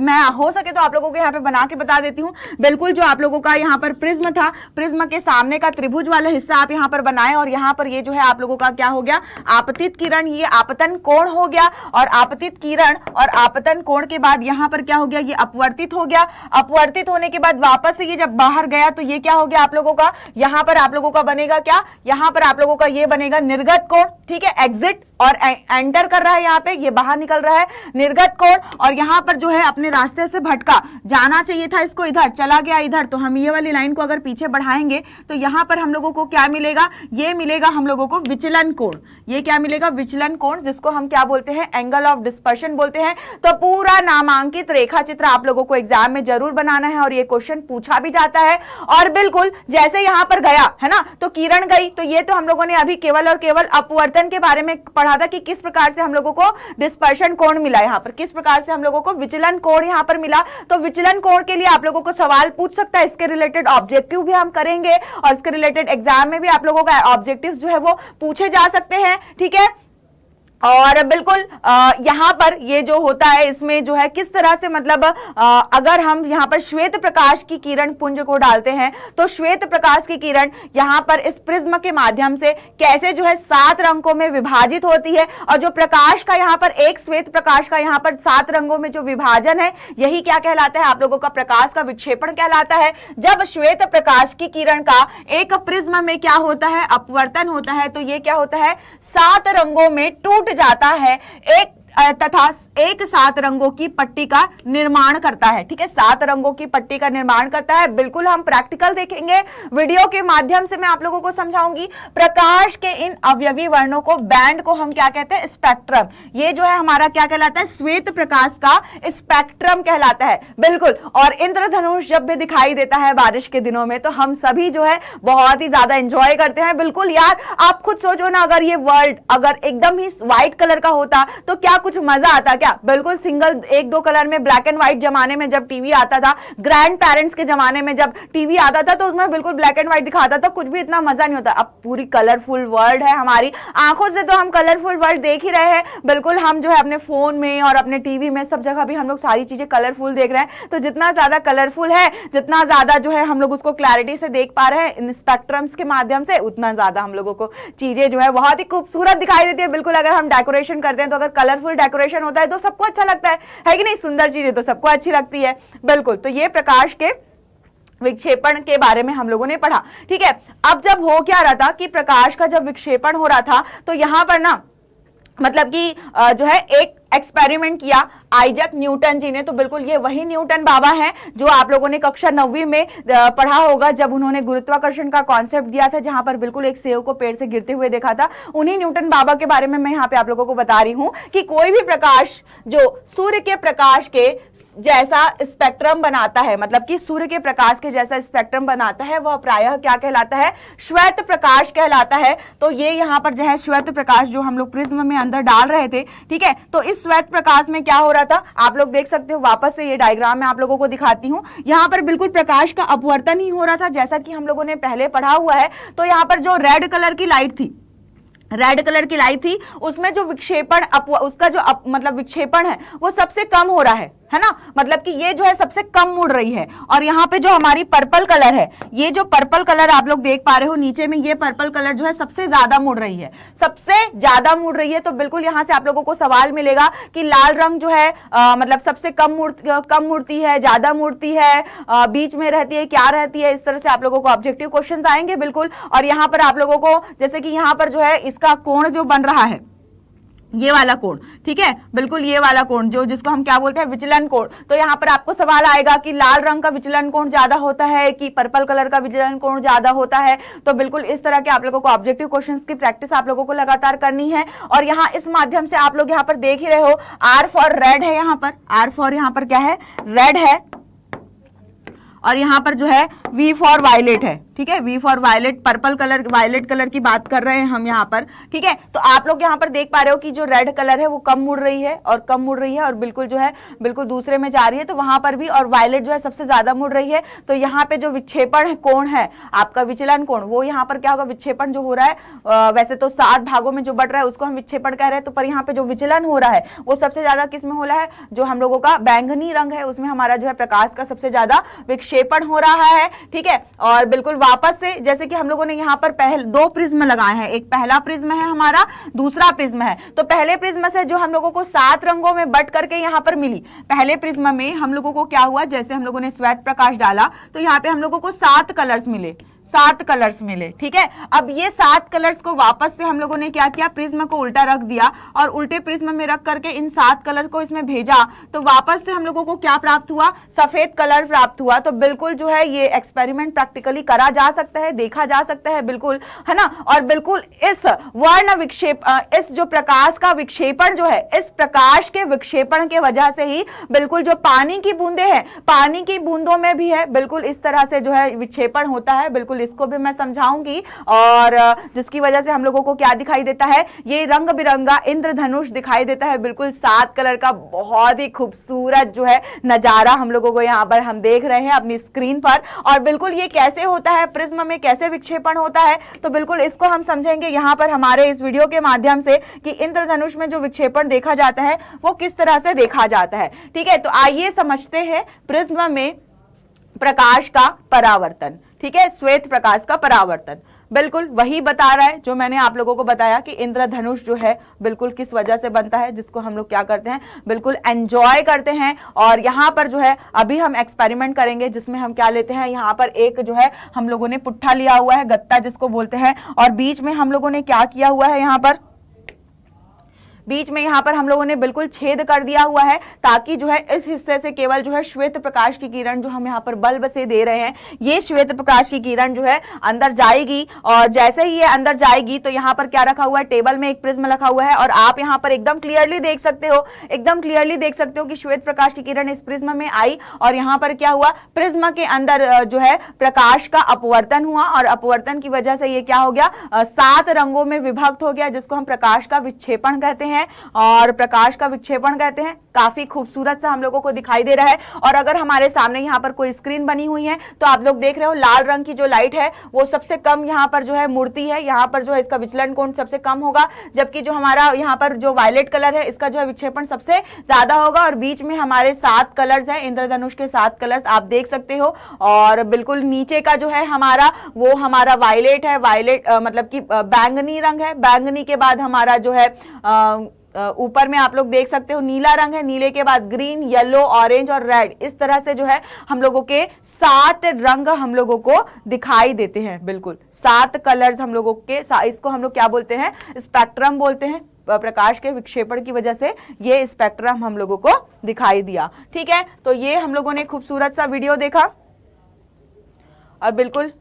मैं हो सके तो आप लोगों को यहाँ पे बना के बता देती हूँ। बिल्कुल जो आप लोगों का यहाँ पर प्रिज्म था, प्रिज्म के सामने का त्रिभुज वाला हिस्सा आप यहाँ पर बनाए, और यहाँ पर ये जो है आप लोगों का क्या हो गया, आपतित किरण, ये आपतन कोण हो गया। और आपतित किरण और आपतन कोण के बाद यहाँ पर क्या हो गया, ये अपवर्तित हो गया। अपवर्तित होने के बाद वापस से ये जब बाहर गया तो ये क्या हो गया आप लोगों का, यहां पर आप लोगों का बनेगा क्या, यहां पर आप लोगों का ये बनेगा निर्गत कोण, ठीक है। एग्जिट और एंटर कर रहा है, यहाँ पे ये बाहर निकल रहा है, निर्गत कोण। और यहां पर जो है अपने रास्ते से भटका, जाना चाहिए था इसको इधर, चला गया इधर। तो हम ये वाली लाइन को अगर पीछे बढ़ाएंगे तो यहां पर हम लोगों को क्या मिलेगा, ये मिलेगा हम लोगों को विचलन कोण। ये क्या मिलेगा, विचलन कोण, जिसको हम क्या बोलते हैं, एंगल ऑफ डिस्पर्शन बोलते हैं। तो पूरा नामांकित रेखा चित्र आप लोगों को एग्जाम में जरूर बनाना है, और ये क्वेश्चन पूछा भी जाता है। और बिल्कुल जैसे यहां पर गया है ना, तो किरण गई, तो ये तो हम लोगों ने अभी केवल और केवल अपवर्तन के बारे में पढ़ा था कि किस प्रकार से हम लोगों को डिस्पर्शन कोण मिला, यहां पर किस प्रकार से हम लोगों को विचलन कोण यहां पर मिला। तो विचलन कोण के लिए आप लोगों को सवाल पूछ सकता है, इसके रिलेटेड ऑब्जेक्टिव भी हम करेंगे, और इसके रिलेटेड एग्जाम में भी आप लोगों का ऑब्जेक्टिव जो है वो पूछे जा सकते हैं, ठीक है। और बिल्कुल यहां पर ये जो होता है, इसमें जो है किस तरह से, मतलब अगर हम यहां पर श्वेत प्रकाश की किरण पुंज को डालते हैं तो श्वेत प्रकाश की किरण यहां पर इस प्रिज्म के माध्यम से कैसे जो है 7 रंगों में विभाजित होती है। और जो प्रकाश का यहां पर, एक श्वेत प्रकाश का यहां पर 7 रंगों में जो विभाजन है, यही क्या कहलाता है आप लोगों का, प्रकाश का विक्षेपण कहलाता है। जब श्वेत प्रकाश की किरण का एक प्रिज्म में क्या होता है, अपवर्तन होता है, तो ये क्या होता है, 7 रंगों में टूट जाता है, एक तथा एक 7 रंगों की पट्टी का निर्माण करता है, ठीक है। 7 रंगों की पट्टी का निर्माण करता है। बिल्कुल हम प्रैक्टिकल देखेंगे, वीडियो के माध्यम से मैं आप लोगों को समझाऊंगी। प्रकाश के इन अवयवी वर्णों को, बैंड को हम क्या कहते हैं, स्पेक्ट्रम। ये जो है हमारा क्या कहलाता है, श्वेत प्रकाश का स्पेक्ट्रम कहलाता है। बिल्कुल, और इंद्रधनुष जब भी दिखाई देता है बारिश के दिनों में, तो हम सभी जो है बहुत ही ज्यादा एंजॉय करते हैं। बिल्कुल यार, आप खुद सोचो ना, अगर ये वर्ल्ड अगर एकदम ही व्हाइट कलर का होता तो क्या कुछ मजा आता क्या। बिल्कुल सिंगल 1-2 कलर में, ब्लैक एंड व्हाइट जमाने में जब टीवी आता था, ग्रैंड पेरेंट्स के जमाने में जब टीवी आता था, तो उसमें बिल्कुल ब्लैक एंड व्हाइट दिखाता था, कुछ भी इतना मजा नहीं होता। अब पूरी कलरफुल वर्ल्ड है, हमारी आंखों से तो हम कलरफुल वर्ल्ड देख ही रहे हैं। बिल्कुल हम जो है अपने फोन में और अपने टीवी में सब जगह भी हम लोग सारी चीजें कलरफुल देख रहे हैं। तो जितना ज्यादा कलरफुल है, जितना ज्यादा जो है हम लोग उसको क्लैरिटी से देख पा रहे हैं इन स्पेक्ट्रम्स के माध्यम से, उतना ज्यादा हम लोगों को चीजें जो है बहुत ही खूबसूरत दिखाई देती है। बिल्कुल अगर हम डेकोरेशन करते हैं तो अगर कलरफुल डेकोरेशन होता है तो सबको अच्छा लगता है कि नहीं, सुंदर चीजें तो सबको अच्छी लगती है। बिल्कुल, तो ये प्रकाश के विक्षेपण के बारे में हम लोगों ने पढ़ा, ठीक है। अब जब हो क्या रहा था कि प्रकाश का जब विक्षेपण हो रहा था, तो यहां पर ना मतलब कि जो है एक एक्सपेरिमेंट किया आइजैक न्यूटन जी ने। तो बिल्कुल ये वही न्यूटन बाबा हैं जो आप लोगों ने कक्षा 9वीं में पढ़ा होगा, जब उन्होंने गुरुत्वाकर्षण का कॉन्सेप्ट दिया था, जहां पर बिल्कुल एक सेव को पेड़ से गिरते हुए देखा था। उन्हीं न्यूटन बाबा के बारे में मैं यहाँ पे आप लोगों को बता रही हूँ कि कोई भी प्रकाश जो सूर्य के प्रकाश के जैसा स्पेक्ट्रम बनाता है, मतलब कि सूर्य के प्रकाश के जैसा स्पेक्ट्रम बनाता है, वह प्रायः क्या कहलाता है, श्वेत प्रकाश कहलाता है। तो ये यहाँ पर जो है श्वेत प्रकाश जो हम लोग प्रिज्म में अंदर डाल रहे थे, ठीक है। तो इस श्वेत प्रकाश में क्या हो रहा था, आप लोग देख सकते हो। वापस से ये डायग्राम में आप लोगों को दिखाती हूं। यहां पर बिल्कुल प्रकाश का अपवर्तन ही हो रहा था, जैसा कि हम लोगों ने पहले पढ़ा हुआ है। तो यहां पर जो रेड कलर की लाइट थी, रेड कलर की लाइट थी, उसमें जो विक्षेपण उसका जो मतलब विक्षेपण है वो सबसे कम हो रहा है ना, मतलब कि ये जो है सबसे कम मुड़ रही है। और यहाँ पे जो हमारी पर्पल कलर है, ये जो पर्पल कलर आप लोग देख पा रहे हो नीचे में, ये पर्पल कलर जो है सबसे ज्यादा मुड़ रही है, सबसे ज्यादा मुड़ रही है। तो बिल्कुल यहाँ से आप लोगों को सवाल मिलेगा कि लाल रंग जो है मतलब सबसे कम मुड़ती है, ज्यादा मुड़ती है, बीच में रहती है, क्या रहती है, इस तरह से आप लोगों को ऑब्जेक्टिव क्वेश्चन आएंगे बिल्कुल। और यहाँ पर आप लोगों को जैसे कि यहाँ पर जो है इसका कोण जो बन रहा है, ये वाला कोण, ठीक है, बिल्कुल ये वाला कोण जो जिसको हम क्या बोलते हैं, विचलन कोण। तो यहाँ पर आपको सवाल आएगा कि लाल रंग का विचलन कोण ज्यादा होता है कि पर्पल कलर का विचलन कोण ज्यादा होता है। तो बिल्कुल इस तरह के आप लोगों को ऑब्जेक्टिव क्वेश्चंस की प्रैक्टिस आप लोगों को लगातार करनी है। और यहाँ इस माध्यम से आप लोग यहाँ पर देख ही रहे हो, आर फॉर रेड है, यहाँ पर आर फॉर यहाँ पर क्या है, रेड है, और यहाँ पर जो है वी फॉर वायलेट है, ठीक है, V for violet, purple colour, violet colour की बात कर रहे हैं हम यहाँ पर, ठीक है। तो आप लोग यहाँ पर देख पा रहे हो कि जो रेड कलर है वो कम मुड़ रही है और कम मुड़ रही है और बिल्कुल जो है बिल्कुल दूसरे में जा रही है, तो वहां पर भी, और वायलेट जो है सबसे ज्यादा मुड़ रही है। तो यहाँ पे जो विक्षेपण कोण है आपका, विचलन कोण, वो यहाँ पर क्या होगा, विक्षेपण जो हो रहा है, वैसे तो 7 भागों में जो बढ़ रहा है उसको हम विक्षेपण कह रहे हैं, तो पर यहाँ पे जो विचलन हो रहा है वो सबसे ज्यादा किस में हो रहा है, जो हम लोगों का बैंगनी रंग है उसमें हमारा जो है प्रकाश का सबसे ज्यादा विक्षेपण हो रहा है, ठीक है। और बिल्कुल वापस से जैसे कि हम लोगों ने यहाँ पर पहले 2 प्रिज्म लगाए हैं, एक पहला प्रिज्म है हमारा, दूसरा प्रिज्म है। तो पहले प्रिज्म से जो हम लोगों को 7 रंगों में बट करके यहाँ पर मिली, पहले प्रिज्म में हम लोगों को क्या हुआ, जैसे हम लोगों ने श्वेत प्रकाश डाला तो यहाँ पे हम लोगों को 7 कलर्स मिले, 7 कलर्स मिले, ठीक है। अब ये 7 कलर्स को वापस से हम लोगों ने क्या किया, प्रिज्म को उल्टा रख दिया और उल्टे प्रिज्म में रख करके इन 7 कलर को इसमें भेजा, तो वापस से हम लोगों को क्या प्राप्त हुआ, सफेद कलर प्राप्त हुआ। तो बिल्कुल जो है ये एक्सपेरिमेंट प्रैक्टिकली करा जा सकता है, देखा जा सकता है, बिल्कुल, है ना। और बिल्कुल इस वर्ण विक्षेप, इस जो प्रकाश का विक्षेपण जो है, इस प्रकाश के विक्षेपण के वजह से ही बिल्कुल जो पानी की बूंदे हैं, पानी की बूंदों में भी है बिल्कुल इस तरह से जो है विक्षेपण होता है, बिल्कुल इसको भी मैं समझाऊंगी। और जिसकी वजह से हम लोगों को क्या दिखाई देता है, ये रंग बिरंगा इंद्रधनुष दिखाई देता है, बिल्कुल 7 कलर का बहुत ही खूबसूरत जो है नजारा हम लोगों को यहाँ पर हम देख रहे हैं अपनी स्क्रीन पर। और बिल्कुल ये कैसे होता है, प्रिज्म में कैसे विक्षेपण होता है, तो बिल्कुल इसको हम समझेंगे यहाँ पर हमारे इस वीडियो के माध्यम से कि इंद्रधनुष में जो विक्षेपण देखा जाता है वो किस तरह से देखा जाता है, ठीक है। तो आइए समझते हैं प्रिज्म में प्रकाश का परावर्तन, ठीक है, श्वेत प्रकाश का परावर्तन बिल्कुल वही बता रहा है जो मैंने आप लोगों को बताया कि इंद्रधनुष जो है बिल्कुल किस वजह से बनता है, जिसको हम लोग क्या करते हैं, बिल्कुल एंजॉय करते हैं। और यहाँ पर जो है अभी हम एक्सपेरिमेंट करेंगे जिसमें हम क्या लेते हैं, यहाँ पर एक जो है हम लोगों ने पुट्ठा लिया हुआ है, गत्ता जिसको बोलते हैं, और बीच में हम लोगों ने क्या किया हुआ है, यहाँ पर बीच में यहाँ पर हम लोगों ने बिल्कुल छेद कर दिया हुआ है ताकि जो है इस हिस्से से केवल जो है श्वेत प्रकाश की किरण जो हम यहाँ पर बल्ब से दे रहे हैं, ये श्वेत प्रकाश की किरण जो है अंदर जाएगी। और जैसे ही ये अंदर जाएगी तो यहाँ पर क्या रखा हुआ है, टेबल में एक प्रिज्म रखा हुआ है और आप यहाँ पर एकदम क्लियरली देख सकते हो, एकदम क्लियरली देख सकते हो कि श्वेत प्रकाश की किरण इस प्रिज्म में आई और यहाँ पर क्या हुआ, प्रिज्म के अंदर जो है प्रकाश का अपवर्तन हुआ और अपवर्तन की वजह से ये क्या हो गया, 7 रंगों में विभक्त हो गया, जिसको हम प्रकाश का विक्षेपण कहते हैं और प्रकाश का विक्षेपण कहते हैं। काफी खूबसूरत सा हम लोगों को दिखाई दे रहा है। और अगर हमारे सामने यहाँ पर कोई स्क्रीन बनी हुई है तो आप लोग देख रहे हो लाल रंग की जो लाइट है वो सबसे कम यहाँ पर जो है मूर्ति है, यहाँ पर जो है इसका विचलन कोण सबसे कम होगा, जबकि जो हमारा यहाँ पर जो वायलेट कलर है इसका जो है विक्षेपण सबसे ज्यादा होगा। और बीच में हमारे 7 कलर्स है, इंद्रधनुष के 7 कलर्स आप देख सकते हो। और बिल्कुल नीचे का जो है हमारा वो हमारा वायलेट है, वायलेट मतलब कि बैंगनी रंग है, बैंगनी के बाद हमारा जो है ऊपर में आप लोग देख सकते हो नीला रंग है, नीले के बाद ग्रीन, येलो, ऑरेंज और रेड, इस तरह से जो है हम लोगों के 7 रंग हम लोगों को दिखाई देते हैं। बिल्कुल 7 कलर्स हम लोगों के, इसको हम लोग क्या बोलते हैं, स्पेक्ट्रम बोलते हैं। प्रकाश के विक्षेपण की वजह से ये स्पेक्ट्रम हम लोगों को दिखाई दिया, ठीक है। तो ये हम लोगों ने खूबसूरत सा वीडियो देखा और बिल्कुल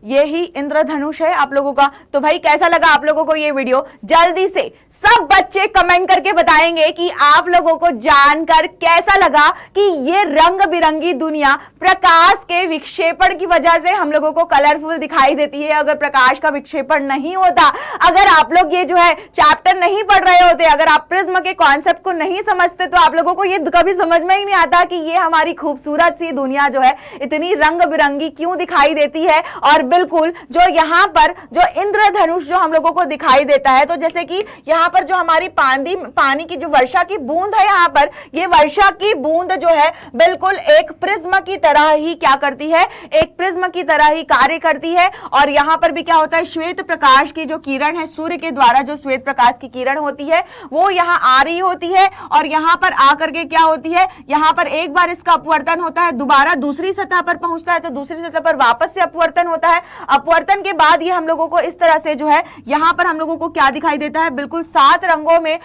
ये ही इंद्रधनुष है आप लोगों का। तो भाई कैसा लगा आप लोगों को ये वीडियो, जल्दी से सब बच्चे कमेंट करके बताएंगे कि आप लोगों को जानकर कैसा लगा कि ये रंग बिरंगी दुनिया प्रकाश के विक्षेपण की वजह से हम लोगों को कलरफुल दिखाई देती है। अगर प्रकाश का विक्षेपण नहीं होता, अगर आप लोग ये जो है चैप्टर नहीं पढ़ रहे होते, अगर आप प्रिज्म के कॉन्सेप्ट को नहीं समझते तो आप लोगों को ये कभी समझ में ही नहीं आता कि ये हमारी खूबसूरत सी दुनिया जो है इतनी रंग बिरंगी क्यों दिखाई देती है। और बिल्कुल जो यहाँ पर जो इंद्रधनुष जो हम लोगों को दिखाई देता है, तो जैसे कि यहाँ पर जो हमारी पानी की जो वर्षा की बूंद है, यहाँ पर ये वर्षा की बूंद जो है बिल्कुल एक प्रिज्म की तरह ही क्या करती है, एक प्रिज्म की तरह ही कार्य करती है। और यहाँ पर भी क्या होता है, श्वेत प्रकाश की जो किरण है, सूर्य के द्वारा जो श्वेत प्रकाश की किरण होती है वो यहाँ आ रही होती है और यहाँ पर आकर के क्या होती है, यहाँ पर एक बार इसका अपवर्तन होता है, दोबारा दूसरी सतह पर पहुंचता है, तो दूसरी सतह पर वापस से अपवर्तन होता है। अपवर्तन के बाद ये हम लोगों को इस तरह से जो है यहाँ पर हम लोगों को क्या दिखाई देता है, बिल्कुल 7 रंगों में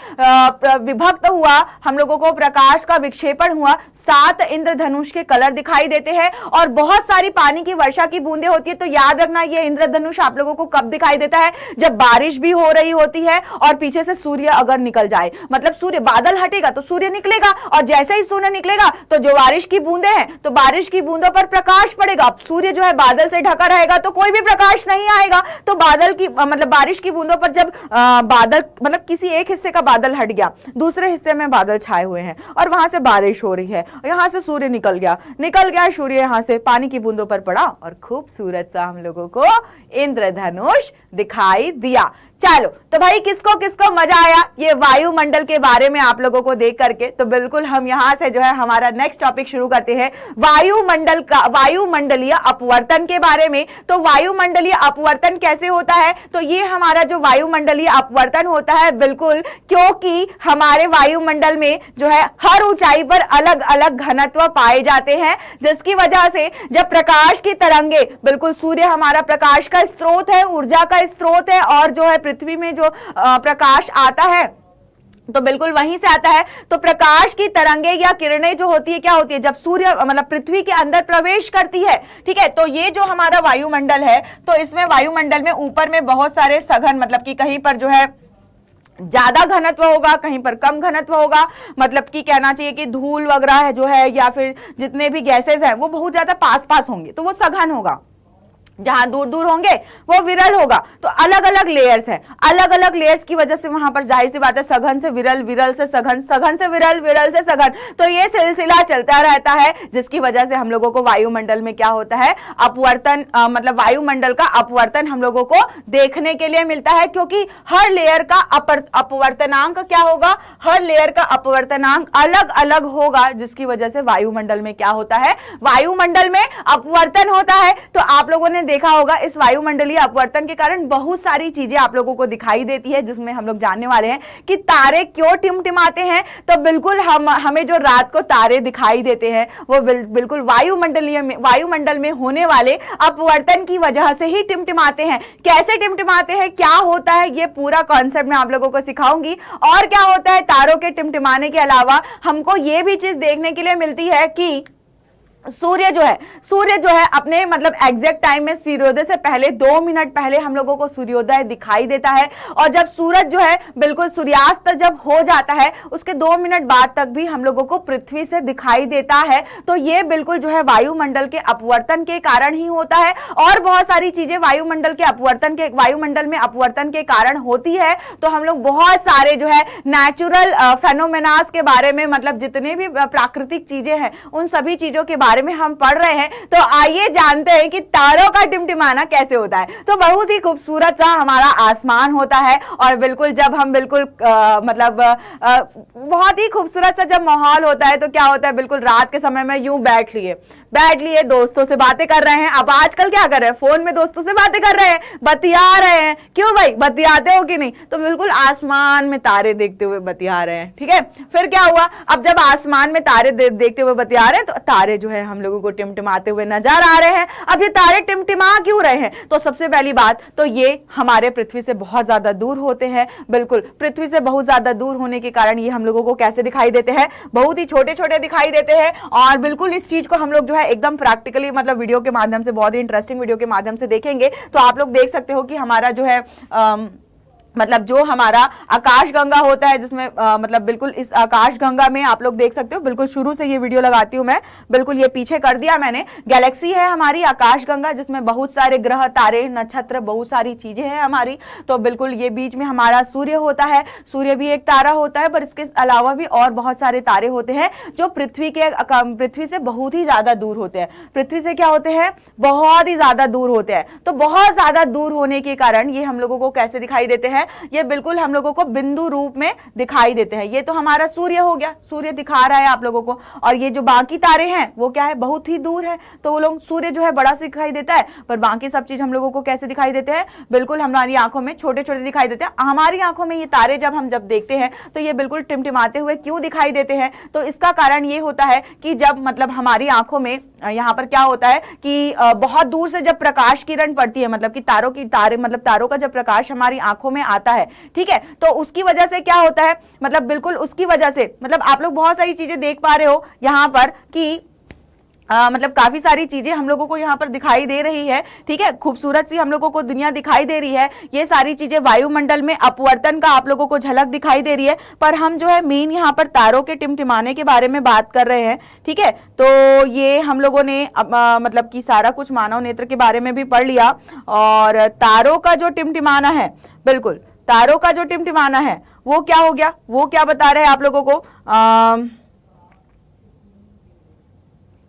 विभक्त हुआ हम लोगों को प्रकाश का विक्षेपण हुआ, 7 इंद्रधनुष के कलर दिखाई देते हैं और बहुत सारी पानी की वर्षा की बूंदें होती है। तो याद रखना ये इंद्रधनुष आप लोगों को कब दिखाई देता है, जब बारिश भी हो रही होती है और पीछे से सूर्य अगर निकल जाए, मतलब सूर्य, बादल हटेगा तो सूर्य निकलेगा और जैसे ही सूर्य निकलेगा तो जो बारिश की बूंदें हैं तो बारिश की बूंदों पर प्रकाश पड़ेगा। अब सूर्य जो है बादल से ढका रहेगा तो कोई भी प्रकाश नहीं आएगा, तो बादल की मतलब बारिश की बूंदों पर जब बादल मतलब किसी एक हिस्से का बादल हट गया, दूसरे हिस्से में बादल छाए हुए हैं और वहां से बारिश हो रही है, यहां से सूर्य निकल गया सूर्य यहां से पानी की बूंदों पर पड़ा और खूबसूरत सा हम लोगों को इंद्रधनुष दिखाई दिया। चलो तो भाई किसको किसको मजा आया ये वायुमंडल के बारे में आप लोगों को देख करके, तो बिल्कुल हम यहां से जो है हमारा नेक्स्ट टॉपिक शुरू करते हैं वायुमंडलीय अपवर्तन के बारे में। तो वायुमंडलीय अपवर्तन कैसे होता है, तो ये हमारा जो वायुमंडलीय अपवर्तन होता है, बिल्कुल क्योंकि हमारे वायुमंडल में जो है हर ऊंचाई पर अलग अलग घनत्व पाए जाते हैं, जिसकी वजह से जब प्रकाश की तरंगे, बिल्कुल सूर्य हमारा प्रकाश का स्रोत है, ऊर्जा का स्रोत है और जो है पृथ्वी में जो प्रकाश आता है तो बिल्कुल वहीं से आता है। तो प्रकाश की तरंगे या किरणें जो होती है क्या होती है, जब सूर्य मतलब पृथ्वी के अंदर प्रवेश करती है, ठीक है, तो ये जो हमारा वायुमंडल है, तो इसमें वायुमंडल में ऊपर में बहुत सारे सघन, मतलब कि कहीं पर जो है ज्यादा घनत्व होगा, कहीं पर कम घनत्व होगा, मतलब कि कहना चाहिए कि धूल वगैरह है जो है या फिर जितने भी गैसेस हैं वो बहुत ज्यादा पास पास होंगे तो वो सघन होगा, जहां दूर दूर होंगे वो विरल होगा। तो अलग अलग लेयर्स हैं, अलग अलग लेयर्स की वजह से वहां पर जाहिर सी बात है सघन से विरल, विरल से सघन, सघन से विरल, विरल से सघन, तो ये सिलसिला चलता रहता है, जिसकी वजह से हम लोगों को वायुमंडल में क्या होता है, अपवर्तन, मतलब वायुमंडल का अपवर्तन हम लोगों को देखने के लिए मिलता है, क्योंकि हर लेयर का अपवर्तनांक क्या होगा, हर लेयर का अपवर्तनांक अलग अलग होगा, जिसकी वजह से वायुमंडल में क्या होता है, वायुमंडल में अपवर्तन होता है। तो आप लोगों ने देखा होगा इस वायुमंडलीय अपवर्तन के कारण बहुत सारी चीजें आप लोगों को दिखाई देती है, जिसमें हम लोग जानने वाले हैं कि तारे क्यों टिमटिमाते हैं। तो बिल्कुल हमें जो रात को तारे दिखाई देते हैं वो बिल्कुल वायुमंडल में होने वाले अपवर्तन की वजह से ही टिमटिमाते हैं। कैसे टिमटिमाते हैं, क्या होता है, ये पूरा कॉन्सेप्ट मैं आप लोगों को सिखाऊंगी। और क्या होता है, तारों के टिमटिमाने के अलावा हमको ये भी चीज देखने के लिए मिलती है कि सूर्य जो है अपने मतलब एग्जैक्ट टाइम में सूर्योदय से पहले 2 मिनट पहले हम लोगों को सूर्योदय दिखाई देता है, और जब सूरज जो है बिल्कुल सूर्यास्त जब हो जाता है उसके 2 मिनट बाद तक भी हम लोगों को पृथ्वी से दिखाई देता है। तो ये बिल्कुल जो है वायुमंडल के अपवर्तन के कारण ही होता है, और बहुत सारी चीजें वायुमंडल में अपवर्तन के कारण होती है। तो हम लोग बहुत सारे जो है नेचुरल फेनोमेनास के बारे में, मतलब जितने भी प्राकृतिक चीजें हैं उन सभी चीजों के बारे में हम पढ़ रहे हैं। तो आइए जानते हैं कि तारों का टिमटिमाना कैसे होता है। तो बहुत ही खूबसूरत सा हमारा आसमान होता है, और बिल्कुल जब हम बिल्कुल बहुत ही खूबसूरत सा जब माहौल होता है तो क्या होता है, बिल्कुल रात के समय में यूं बैठ लिए दोस्तों से बातें कर रहे हैं। अब आजकल क्या कर रहे हैं, फोन में दोस्तों से बातें कर रहे हैं, बतिया रहे हैं। क्यों भाई, बतियाते हो कि नहीं? तो बिल्कुल आसमान में तारे देखते हुए बतिया रहे हैं, ठीक है। फिर क्या हुआ, अब जब आसमान में तारे देखते हुए बतिया रहे हैं तो तारे जो है हम लोगों को टिमटिमाते हुए नजर आ रहे हैं। अब ये तारे टिमटिमा क्यों रहे हैं, तो सबसे पहली बात तो ये हमारे पृथ्वी से बहुत ज्यादा दूर होते हैं। बिल्कुल पृथ्वी से बहुत ज्यादा दूर होने के कारण ये हम लोगों को कैसे दिखाई देते हैं, बहुत ही छोटे छोटे दिखाई देते हैं। और बिल्कुल इस चीज को हम लोग जो है एकदम प्रैक्टिकली, मतलब वीडियो के माध्यम से, बहुत ही इंटरेस्टिंग वीडियो के माध्यम से देखेंगे तो आप लोग देख सकते हो कि हमारा जो है मतलब जो हमारा आकाश गंगा होता है, जिसमें मतलब बिल्कुल इस आकाश गंगा में आप लोग देख सकते हो, बिल्कुल शुरू से ये वीडियो लगाती हूं मैं, बिल्कुल ये पीछे कर दिया मैंने। गैलेक्सी है हमारी आकाश गंगा, जिसमें बहुत सारे ग्रह, तारे, नक्षत्र, बहुत सारी चीजें हैं हमारी। तो बिल्कुल ये बीच में हमारा सूर्य होता है, सूर्य भी एक तारा होता है, पर इसके अलावा भी और बहुत सारे तारे होते हैं जो पृथ्वी से बहुत ही ज्यादा दूर होते हैं। पृथ्वी से क्या होते हैं, बहुत ही ज्यादा दूर होते हैं। तो बहुत ज्यादा दूर होने के कारण ये हम लोगों को कैसे दिखाई देते हैं, ये बिल्कुल हम लोगों को बिंदु रूप में दिखाई देते हैं। ये तो हमारा सूर्य हो गया, सूर्य दिखा रहा है आप लोगों को, और ये जो बाकी तारे हैं वो क्या है, बहुत ही दूर है। तो वो लोग, सूर्य जो है बड़ा से दिखाई देता है, पर बाकी सब चीज हम लोगों को कैसे दिखाई देते हैं, बिल्कुल हमारी आंखों में छोटे छोटे दिखाई देते हैं। हमारी आंखों में ये तारे जब देखते हैं तो ये बिल्कुल टिमटिमाते हुए क्यों दिखाई देते हैं, तो इसका कारण ये होता है कि जब मतलब हमारी आंखों में यहाँ पर क्या होता है कि बहुत दूर से जब प्रकाश किरण पड़ती है, मतलब कि तारों का जब प्रकाश हमारी आंखों में आता है, ठीक है, तो उसकी वजह से क्या होता है, मतलब बिल्कुल उसकी वजह से, मतलब आप लोग बहुत सारी चीजें देख पा रहे हो यहाँ पर कि मतलब काफी सारी चीजें हम लोगों को यहाँ पर दिखाई दे रही है, ठीक है, खूबसूरत सी हम लोगों को दुनिया दिखाई दे रही है। ये सारी चीजें वायुमंडल में अपवर्तन का आप लोगों को झलक दिखाई दे रही है, पर हम जो है मेन यहाँ पर तारों के टिमटिमाने के बारे में बात कर रहे हैं, ठीक है। तो ये हम लोगों ने मतलब कि सारा कुछ मानव नेत्र के बारे में भी पढ़ लिया, और तारों का जो टिमटिमाना है, बिल्कुल तारों का जो टिमटिमाना है वो क्या हो गया, वो क्या बता रहे हैं आप लोगों को,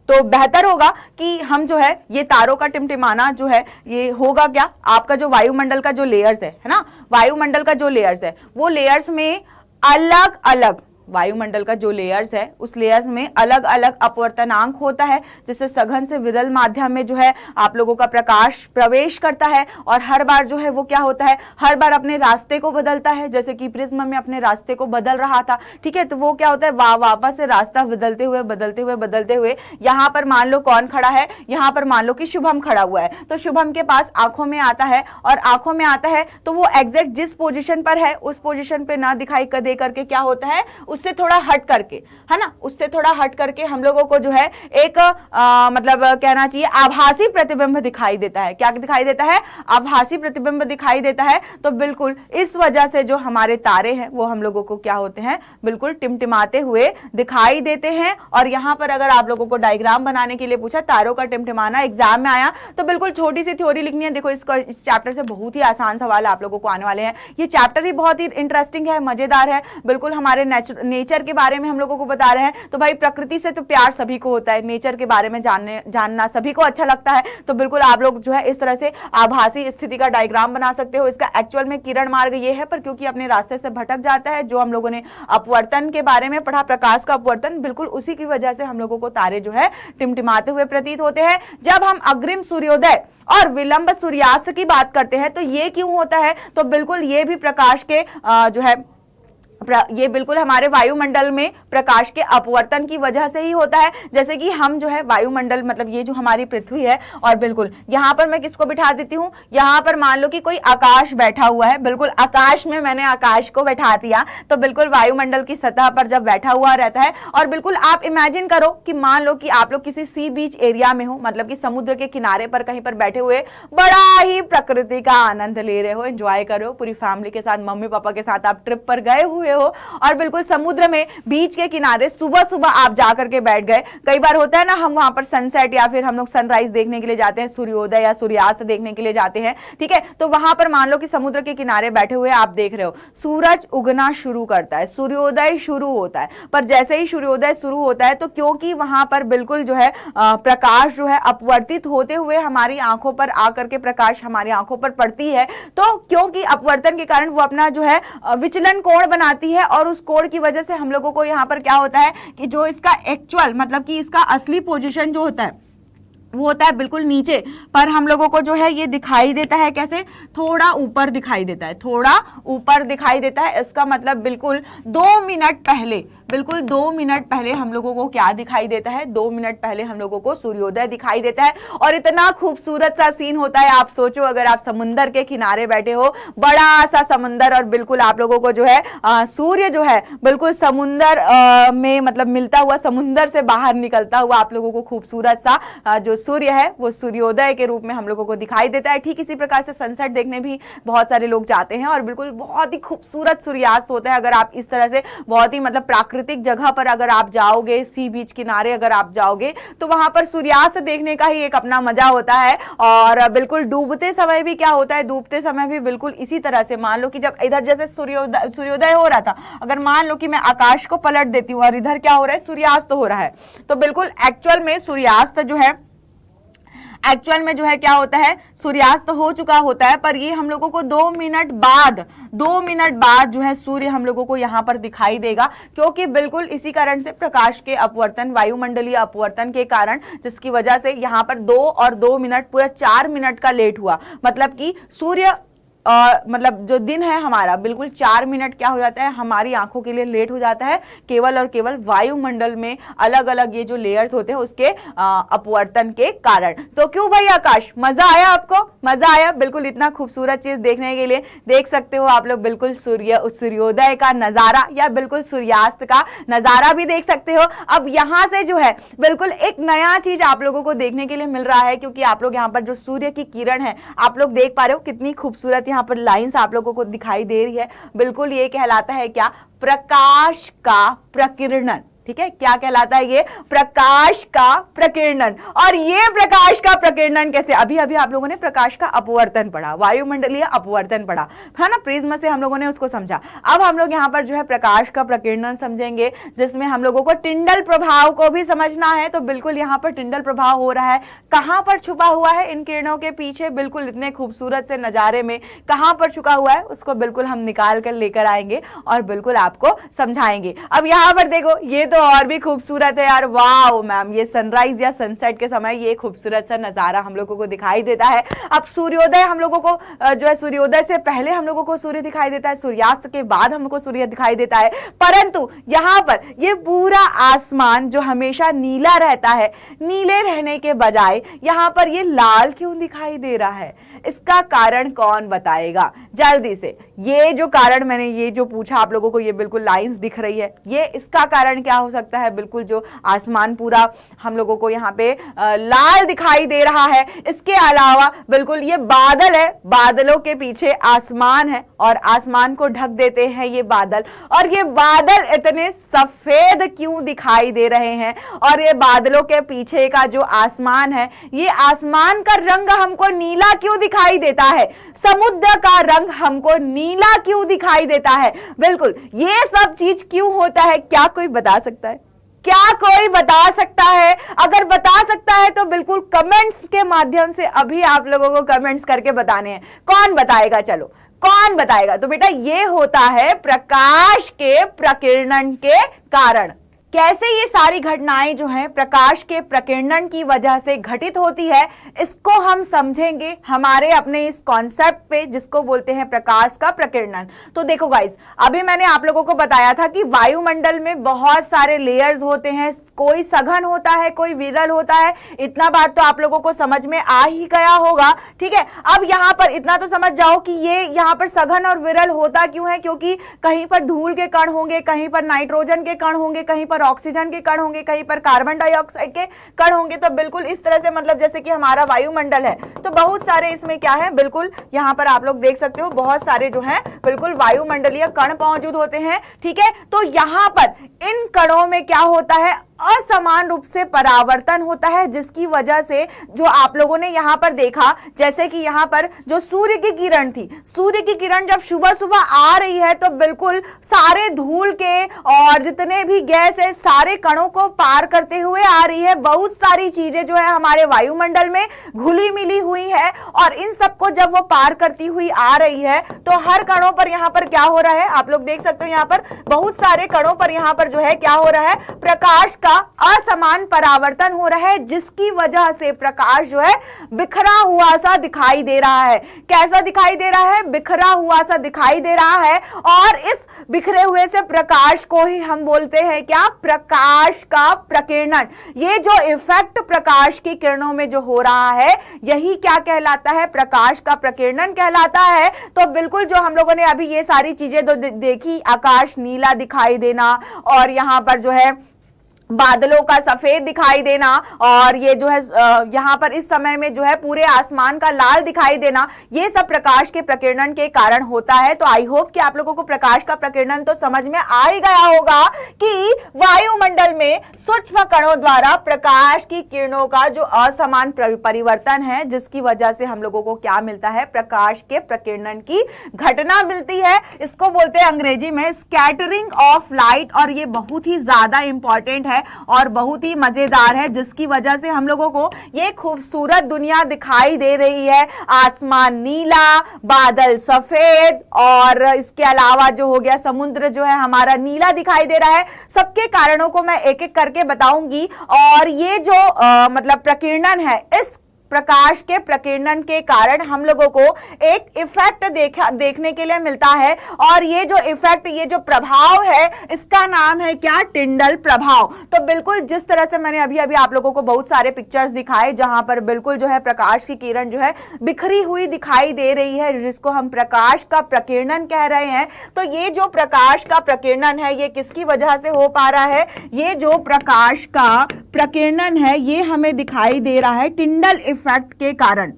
तो बेहतर होगा कि हम जो है ये तारों का टिमटिमाना जो है ये होगा क्या, आपका जो वायुमंडल का जो लेयर्स है ना, वायुमंडल का जो लेयर्स है वो लेयर्स में अलग अलग, वायुमंडल का जो लेयर्स है उस लेयर्स में अलग अलग अपवर्तनांक होता है, जिससे सघन से विरल माध्यम में जो है आप लोगों का प्रकाश प्रवेश करता है, और हर बार जो है वो क्या होता है, हर बार अपने रास्ते को बदलता है, जैसे कि प्रिज्म में अपने रास्ते को बदल रहा था, ठीक है। तो वो क्या होता है, वापस से रास्ता बदलते हुए यहाँ पर मान लो कौन खड़ा है, यहाँ पर मान लो कि शुभम खड़ा हुआ है, तो शुभम के पास आंखों में आता है, और आंखों में आता है तो वो एग्जैक्ट जिस पोजीशन पर है उस पोजीशन पे ना दिखाई दे करके क्या होता है, उससे थोड़ा हट करके, है ना, उससे थोड़ा हट करके हम लोगों को जो है एक मतलब कहना चाहिए आभासी प्रतिबिंब दिखाई देता है। क्या दिखाई देता है, आभासी प्रतिबिंब दिखाई देता है। तो बिल्कुल इस वजह से जो हमारे तारे हैं वो हम लोगों को क्या होते हैं, बिल्कुल टिमटिमाते हुए दिखाई देते हैं। और यहाँ पर अगर आप लोगों को डायग्राम बनाने के लिए पूछा, तारों का टिमटिमाना एग्जाम में आया, तो बिल्कुल छोटी सी थ्योरी लिखनी है। देखो इस चैप्टर से बहुत ही आसान सवाल आप लोगों को आने वाले हैं। ये चैप्टर ही बहुत ही इंटरेस्टिंग है, मजेदार है, बिल्कुल हमारे नेचर के बारे में हम लोगों को बता रहे हैं। तो भाई प्रकृति से तो प्यार सभी को होता है, नेचर के बारे में जानना सभी को अच्छा लगता है। तो बिल्कुल आप लोग जो है इस तरह से आभासी स्थिति का डायग्राम बना सकते हो। इसका एक्चुअल में किरण मार्ग ये है, पर क्योंकि अपने रास्ते से भटक जाता है, जो हम लोगों ने अपवर्तन के बारे में पढ़ा, प्रकाश का अपवर्तन, बिल्कुल उसी की वजह से हम लोगों को तारे जो है टिमटिमाते हुए प्रतीत होते हैं। जब हम अग्रिम सूर्योदय और विलंब सूर्यास्त की बात करते हैं तो ये क्यों होता है, तो बिल्कुल ये भी प्रकाश के जो है ये बिल्कुल हमारे वायुमंडल में प्रकाश के अपवर्तन की वजह से ही होता है। जैसे कि हम जो है वायुमंडल, मतलब ये जो हमारी पृथ्वी है, और बिल्कुल यहाँ पर मैं किसको बिठा देती हूँ, यहाँ पर मान लो कि कोई आकाश बैठा हुआ है, बिल्कुल आकाश में मैंने आकाश को बैठा दिया, तो बिल्कुल वायुमंडल की सतह पर जब बैठा हुआ रहता है, और बिल्कुल आप इमेजिन करो कि मान लो कि आप लोग किसी सी बीच एरिया में हो, मतलब कि समुद्र के किनारे पर कहीं पर बैठे हुए बड़ा ही प्रकृति का आनंद ले रहे हो, एंजॉय कर रहे हो, पूरी फैमिली के साथ, मम्मी पापा के साथ आप ट्रिप पर गए हुए हो, और बिल्कुल समुद्र में बीच के किनारे सुबह सुबह आप जाकर के बैठ गए। कई बार होता है ना, हम वहां पर सनसेट या फिर हम लोग सनराइज देखने के लिए जाते हैं, सूर्योदय या सूर्यास्त देखने के लिए जाते हैं, ठीक है। तो वहां पर मान लो कि समुद्र के किनारे बैठे हुए आप देख रहे हो, सूरज उगना शुरू करता है, सूर्योदय शुरू होता है, पर जैसे ही सूर्योदय शुरू होता है तो क्योंकि वहां पर बिल्कुल जो है प्रकाश जो है अपवर्तित होते हुए हमारी आंखों पर आकर के प्रकाश हमारी आंखों पर पड़ती है, तो क्योंकि अपवर्तन के कारण वो अपना जो है विचलन कोण बनाती है, और उस कोण की वजह से हम लोगों को यहाँ पर क्या होता है कि जो इसका एक्चुअल, मतलब कि इसका असली पोजीशन जो होता है वो होता है बिल्कुल नीचे, पर हम लोगों को जो है ये दिखाई देता है कैसे, थोड़ा ऊपर दिखाई देता है, थोड़ा ऊपर दिखाई देता है। इसका मतलब बिल्कुल 2 मिनट पहले बिल्कुल 2 मिनट पहले हम लोगों को क्या दिखाई देता है, 2 मिनट पहले हम लोगों को सूर्योदय दिखाई देता है और इतना खूबसूरत सा सीन होता है। आप सोचो अगर आप समुंदर के किनारे बैठे हो, बड़ा सा समुंदर और बिल्कुल आप लोगों को जो है सूर्य जो है बिल्कुल समुंदर में मतलब मिलता हुआ, समुंदर से बाहर निकलता हुआ आप लोगों को खूबसूरत सा जो सूर्य है वो सूर्योदय के रूप में हम लोगों को दिखाई देता है। ठीक इसी प्रकार से सनसेट देखने भी बहुत सारे लोग जाते हैं और बिल्कुल बहुत ही खूबसूरत सूर्यास्त होता है। अगर आप इस तरह से बहुत ही मतलब प्राकृतिक जगह पर अगर आप जाओगे, सी बीच किनारे अगर आप जाओगे तो वहां पर सूर्यास्त देखने का ही एक अपना मजा होता है। और बिल्कुल डूबते समय भी क्या होता है, डूबते समय भी बिल्कुल इसी तरह से, मान लो कि जब इधर जैसे सूर्योदय हो रहा था, अगर मान लो कि मैं आकाश को पलट देती हूँ और इधर क्या हो रहा है, सूर्यास्त हो रहा है, तो बिल्कुल एक्चुअल में सूर्यास्त जो है, एक्चुअल में जो है क्या होता है, सूर्यास्त हो चुका होता है, पर ये हम लोगों को 2 मिनट बाद जो है सूर्य हम लोगों को यहाँ पर दिखाई देगा, क्योंकि बिल्कुल इसी कारण से प्रकाश के अपवर्तन, वायुमंडलीय अपवर्तन के कारण, जिसकी वजह से यहाँ पर 2 और 2 मिनट पूरा 4 मिनट का लेट हुआ। मतलब कि सूर्य मतलब जो दिन है हमारा बिल्कुल 4 मिनट क्या हो जाता है, हमारी आंखों के लिए लेट हो जाता है, केवल और केवल वायुमंडल में अलग अलग ये जो लेयर्स होते हैं उसके अपवर्तन के कारण। तो क्यों भाई आकाश, मजा आया आपको? मजा आया? बिल्कुल इतना खूबसूरत चीज देखने के लिए देख सकते हो आप लोग, बिल्कुल सूर्योदय का नजारा या बिल्कुल सूर्यास्त का नजारा भी देख सकते हो। अब यहां से जो है बिल्कुल एक नया चीज आप लोगों को देखने के लिए मिल रहा है, क्योंकि आप लोग यहाँ पर जो सूर्य की किरण है आप लोग देख पा रहे हो, कितनी खूबसूरत यहाँ पर लाइंस आप लोगों को दिखाई दे रही है। बिल्कुल ये कहलाता है क्या, प्रकाश का प्रकीर्णन। ठीक है, क्या कहलाता है ये, प्रकाश का प्रकीर्णन। और ये प्रकाश का प्रकीर्णन कैसे, अभी अभी आप लोगों ने प्रकाश का अपवर्तन पढ़ा, वायुमंडलीय अपवर्तन पढ़ा है ना, प्रिज्म से हम लोगों ने उसको समझा। अब हम लोग यहाँ पर जो है प्रकाश का प्रकीर्णन समझेंगे, जिसमें हम लोगों को टिंडल प्रभाव को भी समझना है। तो बिल्कुल यहाँ पर टिंडल प्रभाव हो रहा है, कहां पर छुपा हुआ है इन किरणों के पीछे, बिल्कुल इतने खूबसूरत से नजारे में कहां पर छुपा हुआ है उसको बिल्कुल हम निकाल कर लेकर आएंगे और बिल्कुल आपको समझाएंगे। अब यहाँ पर देखो, ये तो और भी खूबसूरत है यार, वाओ मैम, ये सनराइज या सनसेट के समय ये खूबसूरत सा नजारा हम लोगों को दिखाई देता है। अब सूर्योदय हम लोगों को जो है, सूर्योदय से पहले हम लोगों को सूर्य दिखाई देता है, सूर्यास्त के बाद हमको सूर्य दिखाई देता है, परंतु यहाँ पर ये पूरा आसमान जो हमेशा नीला रहता है, नीले रहने के बजाय यहाँ पर ये लाल क्यों दिखाई दे रहा है, इसका कारण कौन बताएगा जल्दी से। ये जो कारण मैंने ये जो पूछा आप लोगों को, ये बिल्कुल लाइंस दिख रही है, ये इसका कारण क्या हो सकता है, बिल्कुल जो आसमान पूरा हम लोगों को यहाँ पे लाल दिखाई दे रहा है। इसके अलावा बिल्कुल ये बादल है, बादलों के पीछे आसमान है और आसमान को ढक देते हैं ये बादल, और ये बादल इतने सफेद क्यों दिखाई दे रहे हैं, और ये बादलों के पीछे का जो आसमान है, ये आसमान का रंग हमको नीला क्यों दिखाई देता है, समुद्र का रंग हमको नीला क्यों दिखाई देता है, बिल्कुल ये सब चीज क्यों होता है, क्या कोई बता सकता है? क्या कोई बता सकता है? अगर बता सकता है तो बिल्कुल कमेंट्स के माध्यम से अभी आप लोगों को कमेंट्स करके बताने हैं। कौन बताएगा, चलो कौन बताएगा? तो बेटा ये होता है प्रकाश के प्रकीर्णन के कारण। कैसे ये सारी घटनाएं जो हैं प्रकाश के प्रकीर्णन की वजह से घटित होती है, इसको हम समझेंगे हमारे अपने इस कॉन्सेप्ट पे, जिसको बोलते हैं प्रकाश का प्रकीर्णन। तो देखो गाइस, अभी मैंने आप लोगों को बताया था कि वायुमंडल में बहुत सारे लेयर्स होते हैं, कोई सघन होता है, कोई विरल होता है। इतना बात तो आप लोगों को समझ में आ ही गया होगा। ठीक है, अब यहाँ पर इतना तो समझ जाओ कि ये यहाँ पर सघन और विरल होता क्यों है, क्योंकि कहीं पर धूल के कण होंगे, कहीं पर नाइट्रोजन के कण होंगे, कहीं पर ऑक्सीजन के कण होंगे, कहीं पर कार्बन डाइऑक्साइड के कण होंगे। तो बिल्कुल इस तरह से, मतलब जैसे कि हमारा वायुमंडल है तो बहुत सारे इसमें क्या है, बिल्कुल यहाँ पर आप लोग देख सकते हो बहुत सारे जो है बिल्कुल वायुमंडलीय कण मौजूद होते हैं। ठीक है, तो यहाँ पर इन कणों में क्या होता है, असमान रूप से परावर्तन होता है, जिसकी वजह से जो आप लोगों ने यहाँ पर देखा, जैसे कि यहाँ पर जो सूर्य की किरण थी, सूर्य की किरण जब सुबह सुबह आ रही है तो बिल्कुल सारे धूल के और जितने भी गैस है सारे कणों को पार करते हुए आ रही है। बहुत सारी चीजें जो है हमारे वायुमंडल में घुली मिली हुई है, और इन सबको जब वो पार करती हुई आ रही है तो हर कणों पर यहाँ पर क्या हो रहा है, आप लोग देख सकते हो यहाँ पर बहुत सारे कणों पर यहाँ पर जो है क्या हो रहा है, प्रकाश का असमान परावर्तन हो रहा है, जिसकी वजह से प्रकाश जो है बिखरा हुआ सा दिखाई दे रहा है। कैसा दिखाई दे रहा है? बिखरा हुआ सा दिखाई दे रहा है। और इस बिखरे हुए से प्रकाश को ही हम बोलते हैं क्या? प्रकाश का प्रकीर्णन। ये जो इफेक्ट प्रकाश की किरणों में जो हो रहा है, यही क्या कहलाता है? प्रकाश का प्रकीर्णन कहलाता है। तो बिल्कुल जो हम लोगों ने अभी ये सारी चीजें तो देखी, आकाश नीला दिखाई देना और यहां पर जो है बादलों का सफेद दिखाई देना, और ये जो है यहां पर इस समय में जो है पूरे आसमान का लाल दिखाई देना, ये सब प्रकाश के प्रकीर्णन के कारण होता है। तो आई होप कि आप लोगों को प्रकाश का प्रकीर्णन तो समझ में आ ही गया होगा कि वायुमंडल में सूक्ष्म कणों द्वारा प्रकाश की किरणों का जो असमान परिवर्तन है, जिसकी वजह से हम लोगों को क्या मिलता है? प्रकाश के प्रकीर्णन की घटना मिलती है। इसको बोलते हैं अंग्रेजी में स्कैटरिंग ऑफ लाइट, और ये बहुत ही ज्यादा इंपॉर्टेंट है और बहुत ही मजेदार है, जिसकी वजह से हम लोगों को ये खूबसूरत दुनिया दिखाई दे रही है। आसमान नीला, बादल सफेद, और इसके अलावा जो हो गया समुद्र जो है हमारा नीला दिखाई दे रहा है। सबके कारणों को मैं एक एक करके बताऊंगी। और ये जो मतलब प्रकीर्णन है, इस प्रकाश के प्रकीर्णन के कारण हम लोगों को एक इफेक्ट देखने के लिए मिलता है। और ये जो इफेक्ट, ये जो प्रभाव है, इसका नाम है क्या? टिंडल प्रभाव। तो बिल्कुल जिस तरह से मैंने अभी अभी आप लोगों को बहुत सारे पिक्चर्स दिखाए, जहां पर बिल्कुल जो है प्रकाश की किरण जो है बिखरी हुई दिखाई दे रही है, जिसको हम प्रकाश का प्रकीर्णन कह रहे हैं। तो ये जो प्रकाश का प्रकीर्णन है, ये किसकी वजह से हो पा रहा है? ये जो प्रकाश का प्रकीर्णन है, ये हमें दिखाई दे रहा है टिंडल इफेक्ट के कारण।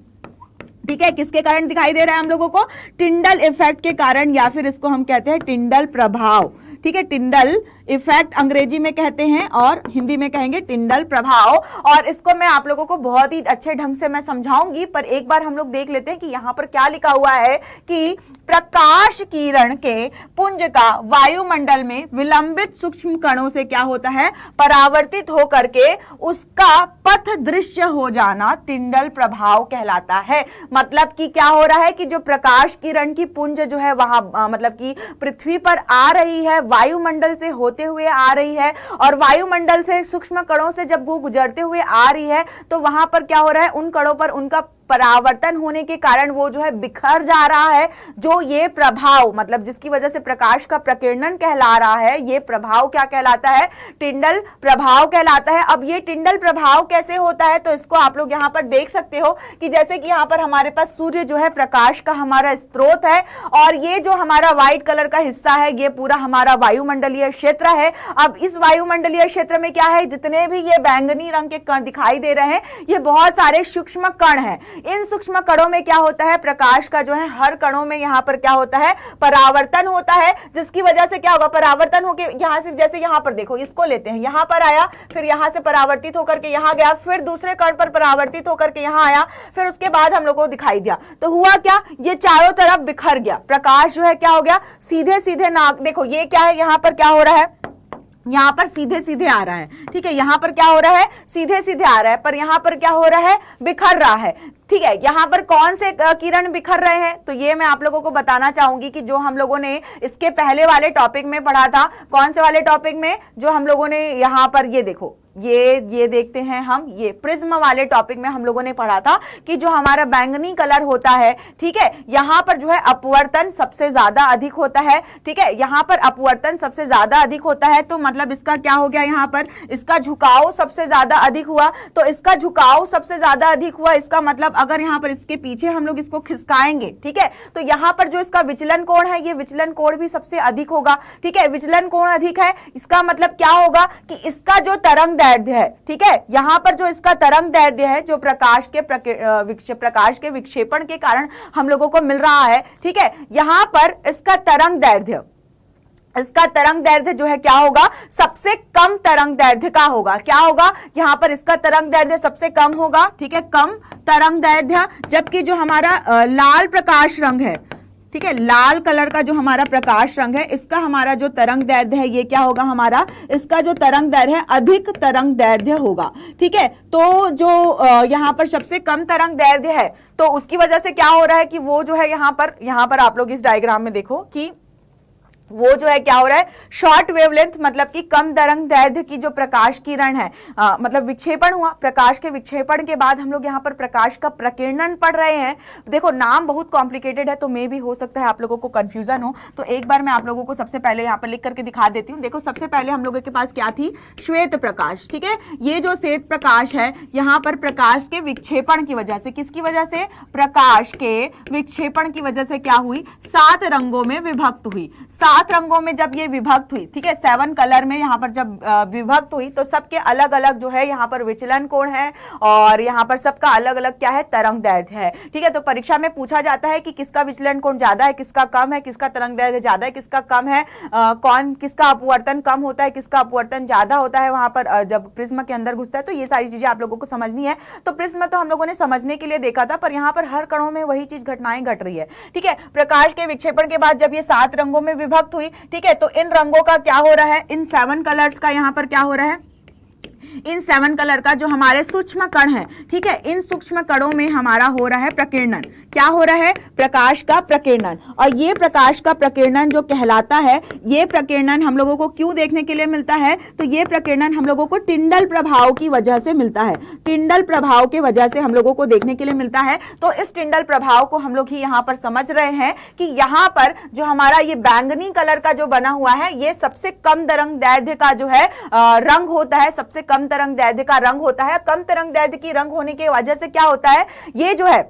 ठीक है, किसके कारण दिखाई दे रहा है हम लोगों को? टिंडल इफेक्ट के कारण, या फिर इसको हम कहते हैं टिंडल प्रभाव। ठीक है, टिंडल इफेक्ट अंग्रेजी में कहते हैं और हिंदी में कहेंगे टिंडल प्रभाव। और इसको मैं आप लोगों को बहुत ही अच्छे ढंग से मैं समझाऊंगी, पर एक बार हम लोग देख लेते हैं कि यहां पर क्या लिखा हुआ है कि प्रकाश किरण के पुंज का वायुमंडल में विलंबित सूक्ष्म कणों से क्या होता है? परावर्तित होकर के उसका पथ दृश्य हो जाना टिंडल प्रभाव कहलाता है। मतलब कि क्या हो रहा है कि जो प्रकाश किरण की पुंज जो है वहां मतलब कि पृथ्वी पर आ रही है, वायुमंडल से होते हुए आ रही है, और वायुमंडल से सूक्ष्म कणों से जब वो गुजरते हुए आ रही है, तो वहां पर क्या हो रहा है? उन कणों पर उनका परावर्तन होने के कारण वो जो है बिखर जा रहा है। जो ये प्रभाव, मतलब जिसकी वजह से प्रकाश का प्रकीर्णन कहला रहा है, ये प्रभाव क्या कहलाता है? टिंडल प्रभाव कहलाता है। अब ये टिंडल प्रभाव कैसे होता है? तो इसको आप लोग यहाँ पर देख सकते हो कि जैसे कि यहाँ पर हमारे पास सूर्य जो है प्रकाश का हमारा स्रोत है, और ये जो हमारा व्हाइट कलर का हिस्सा है, ये पूरा हमारा वायुमंडलीय क्षेत्र है। अब इस वायुमंडलीय क्षेत्र में क्या है? जितने भी ये बैंगनी रंग के कण दिखाई दे रहे हैं, ये बहुत सारे सूक्ष्म कण हैं। इन सूक्ष्म कणों में क्या होता है? प्रकाश का जो है हर कणों में यहां पर क्या होता है? परावर्तन होता है, जिसकी वजह से क्या होगा? परावर्तन होके यहां से, जैसे यहां पर देखो, इसको लेते हैं, यहां पर आया, फिर यहां से परावर्तित होकर के यहां गया, फिर दूसरे कण पर परावर्तित होकर के यहां आया, फिर उसके बाद हम लोग को दिखाई दिया। तो हुआ क्या? ये चारों तरफ बिखर गया। प्रकाश जो है क्या हो गया? सीधे सीधे नाक, देखो ये क्या है, यहां पर क्या हो रहा है? यहां पर सीधे सीधे आ रहा है। ठीक है, यहां पर क्या हो रहा है? सीधे सीधे आ रहा है, पर यहां पर क्या हो रहा है? बिखर रहा है। ठीक है, यहां पर कौन से किरण बिखर रहे हैं? तो ये मैं आप लोगों को बताना चाहूंगी कि जो हम लोगों ने इसके पहले वाले टॉपिक में पढ़ा था। कौन से वाले टॉपिक में? जो हम लोगों ने यहां पर, ये देखो, ये देखते हैं हम, ये प्रिज्म वाले टॉपिक में हम लोगों ने पढ़ा था कि जो हमारा बैंगनी कलर होता है, ठीक है, यहां पर जो है अपवर्तन सबसे ज्यादा अधिक होता है। ठीक है, यहां पर अपवर्तन सबसे ज्यादा अधिक होता है, तो मतलब इसका क्या हो गया? यहां पर इसका झुकाव सबसे ज्यादा अधिक हुआ। तो इसका झुकाव सबसे ज्यादा अधिक हुआ, इसका मतलब अगर यहां पर इसके पीछे हम लोग इसको खिसकाएंगे, ठीक है, तो यहां पर जो इसका विचलन कोण है, ये विचलन कोण भी सबसे अधिक होगा। ठीक है, विचलन कोण अधिक है, इसका मतलब क्या होगा कि इसका जो तरंग दैर्ध्य है, ठीक है, यहां पर जो इसका तरंग दैर्ध्य है, जो प्रकाश के विक्षेपण के कारण हम लोगों को मिल रहा है, ठीक है, यहां पर इसका तरंग दैर्ध्य जो है क्या होगा? सबसे कम तरंग दैर्ध्य का होगा। क्या होगा? यहां पर इसका तरंग दैर्ध्य सबसे कम होगा। ठीक है, कम तरंग दैर्ध्य। जबकि जो हमारा लाल प्रकाश रंग है, ठीक है, लाल कलर का जो हमारा प्रकाश रंग है, इसका हमारा जो तरंग दैर्ध्य है, ये क्या होगा? हमारा इसका जो तरंग दैर्ध्य है, अधिक तरंग दैर्ध्य होगा। ठीक है, तो जो यहाँ पर सबसे कम तरंग दैर्ध्य है, तो उसकी वजह से क्या हो रहा है कि वो जो है यहाँ पर आप लोग इस डायग्राम में देखो कि वो जो है क्या हो रहा है, शॉर्ट वेवलेंथ मतलब कि कम तरंग दैर्ध्य की जो प्रकाश किरण है, मतलब विक्षेपण हुआ, प्रकाश के विक्षेपण के बाद हम लोग यहाँ पर प्रकाश का प्रकीर्णन पढ़ रहे हैं। देखो नाम बहुत कॉम्प्लिकेटेड है तो मे भी हो सकता है आप लोगों को कंफ्यूजन हो, तो एक बार मैं आप लोगों को सबसे पहले यहाँ पर लिख करके दिखा देती हूँ। देखो सबसे पहले हम लोगों के पास क्या थी, श्वेत प्रकाश, ठीक है। ये जो श्वेत प्रकाश है यहाँ पर प्रकाश के विक्षेपण की वजह से, किसकी वजह से, प्रकाश के विक्षेपण की वजह से क्या हुई, 7 रंगों में विभक्त हुई। 7 रंगों में जब ये विभक्त हुई, ठीक है, 7 कलर में यहाँ पर जब विभक्त हुई तो सबके अलग अलग जो है यहाँ पर विचलन कोण है और यहाँ पर सबका अलग अलग क्या है, तरंग दैर्ध्य है, ठीक है। तो परीक्षा में पूछा जाता है कि किसका विचलन कोण ज्यादा है, किसका कम है, किसका तरंग दैर्ध्य ज्यादा है, किसका कम है, कौन किसका अपवर्तन कम होता है, किसका अपवर्तन ज्यादा होता है वहां पर जब प्रिज्म के अंदर घुसता है। तो ये सारी चीजें आप लोगों को समझनी है। तो प्रिज्म तो हम लोगों ने समझने के लिए देखा था, पर यहाँ पर हर कणों में वही चीज घटनाएं घट रही है, ठीक है। प्रकाश के विक्षेपण के बाद जब ये 7 रंगों में विभक्त हुई, ठीक है, तो इन रंगों का क्या हो रहा है, इन 7 कलर्स का यहाँ पर क्या हो रहा है, इन 7 कलर का जो हमारे सूक्ष्म कण है, ठीक है, इन सूक्ष्म कणों में हमारा हो रहा है प्रकीर्णन। क्या हो रहा है, प्रकाश का प्रकीर्णन। और ये प्रकाश का प्रकीर्णन जो कहलाता है, ये प्रकीर्णन हम लोगों को क्यों देखने के लिए मिलता है, तो ये प्रकीर्णन हम लोगों को टिंडल प्रभाव की वजह से मिलता है। टिंडल प्रभाव के वजह से हम लोगों को देखने के लिए मिलता है। तो इस टिंडल प्रभाव को हम लोग ही यहाँ पर समझ रहे हैं कि यहाँ पर जो हमारा ये बैंगनी कलर का जो बना हुआ है, ये सबसे कम तरंग दैर्ध्य का जो है रंग होता है, सबसे कम तरंग दैर्ध्य का रंग होता है। कम तरंग दैर्ध्य की रंग होने की वजह से क्या होता है, ये जो है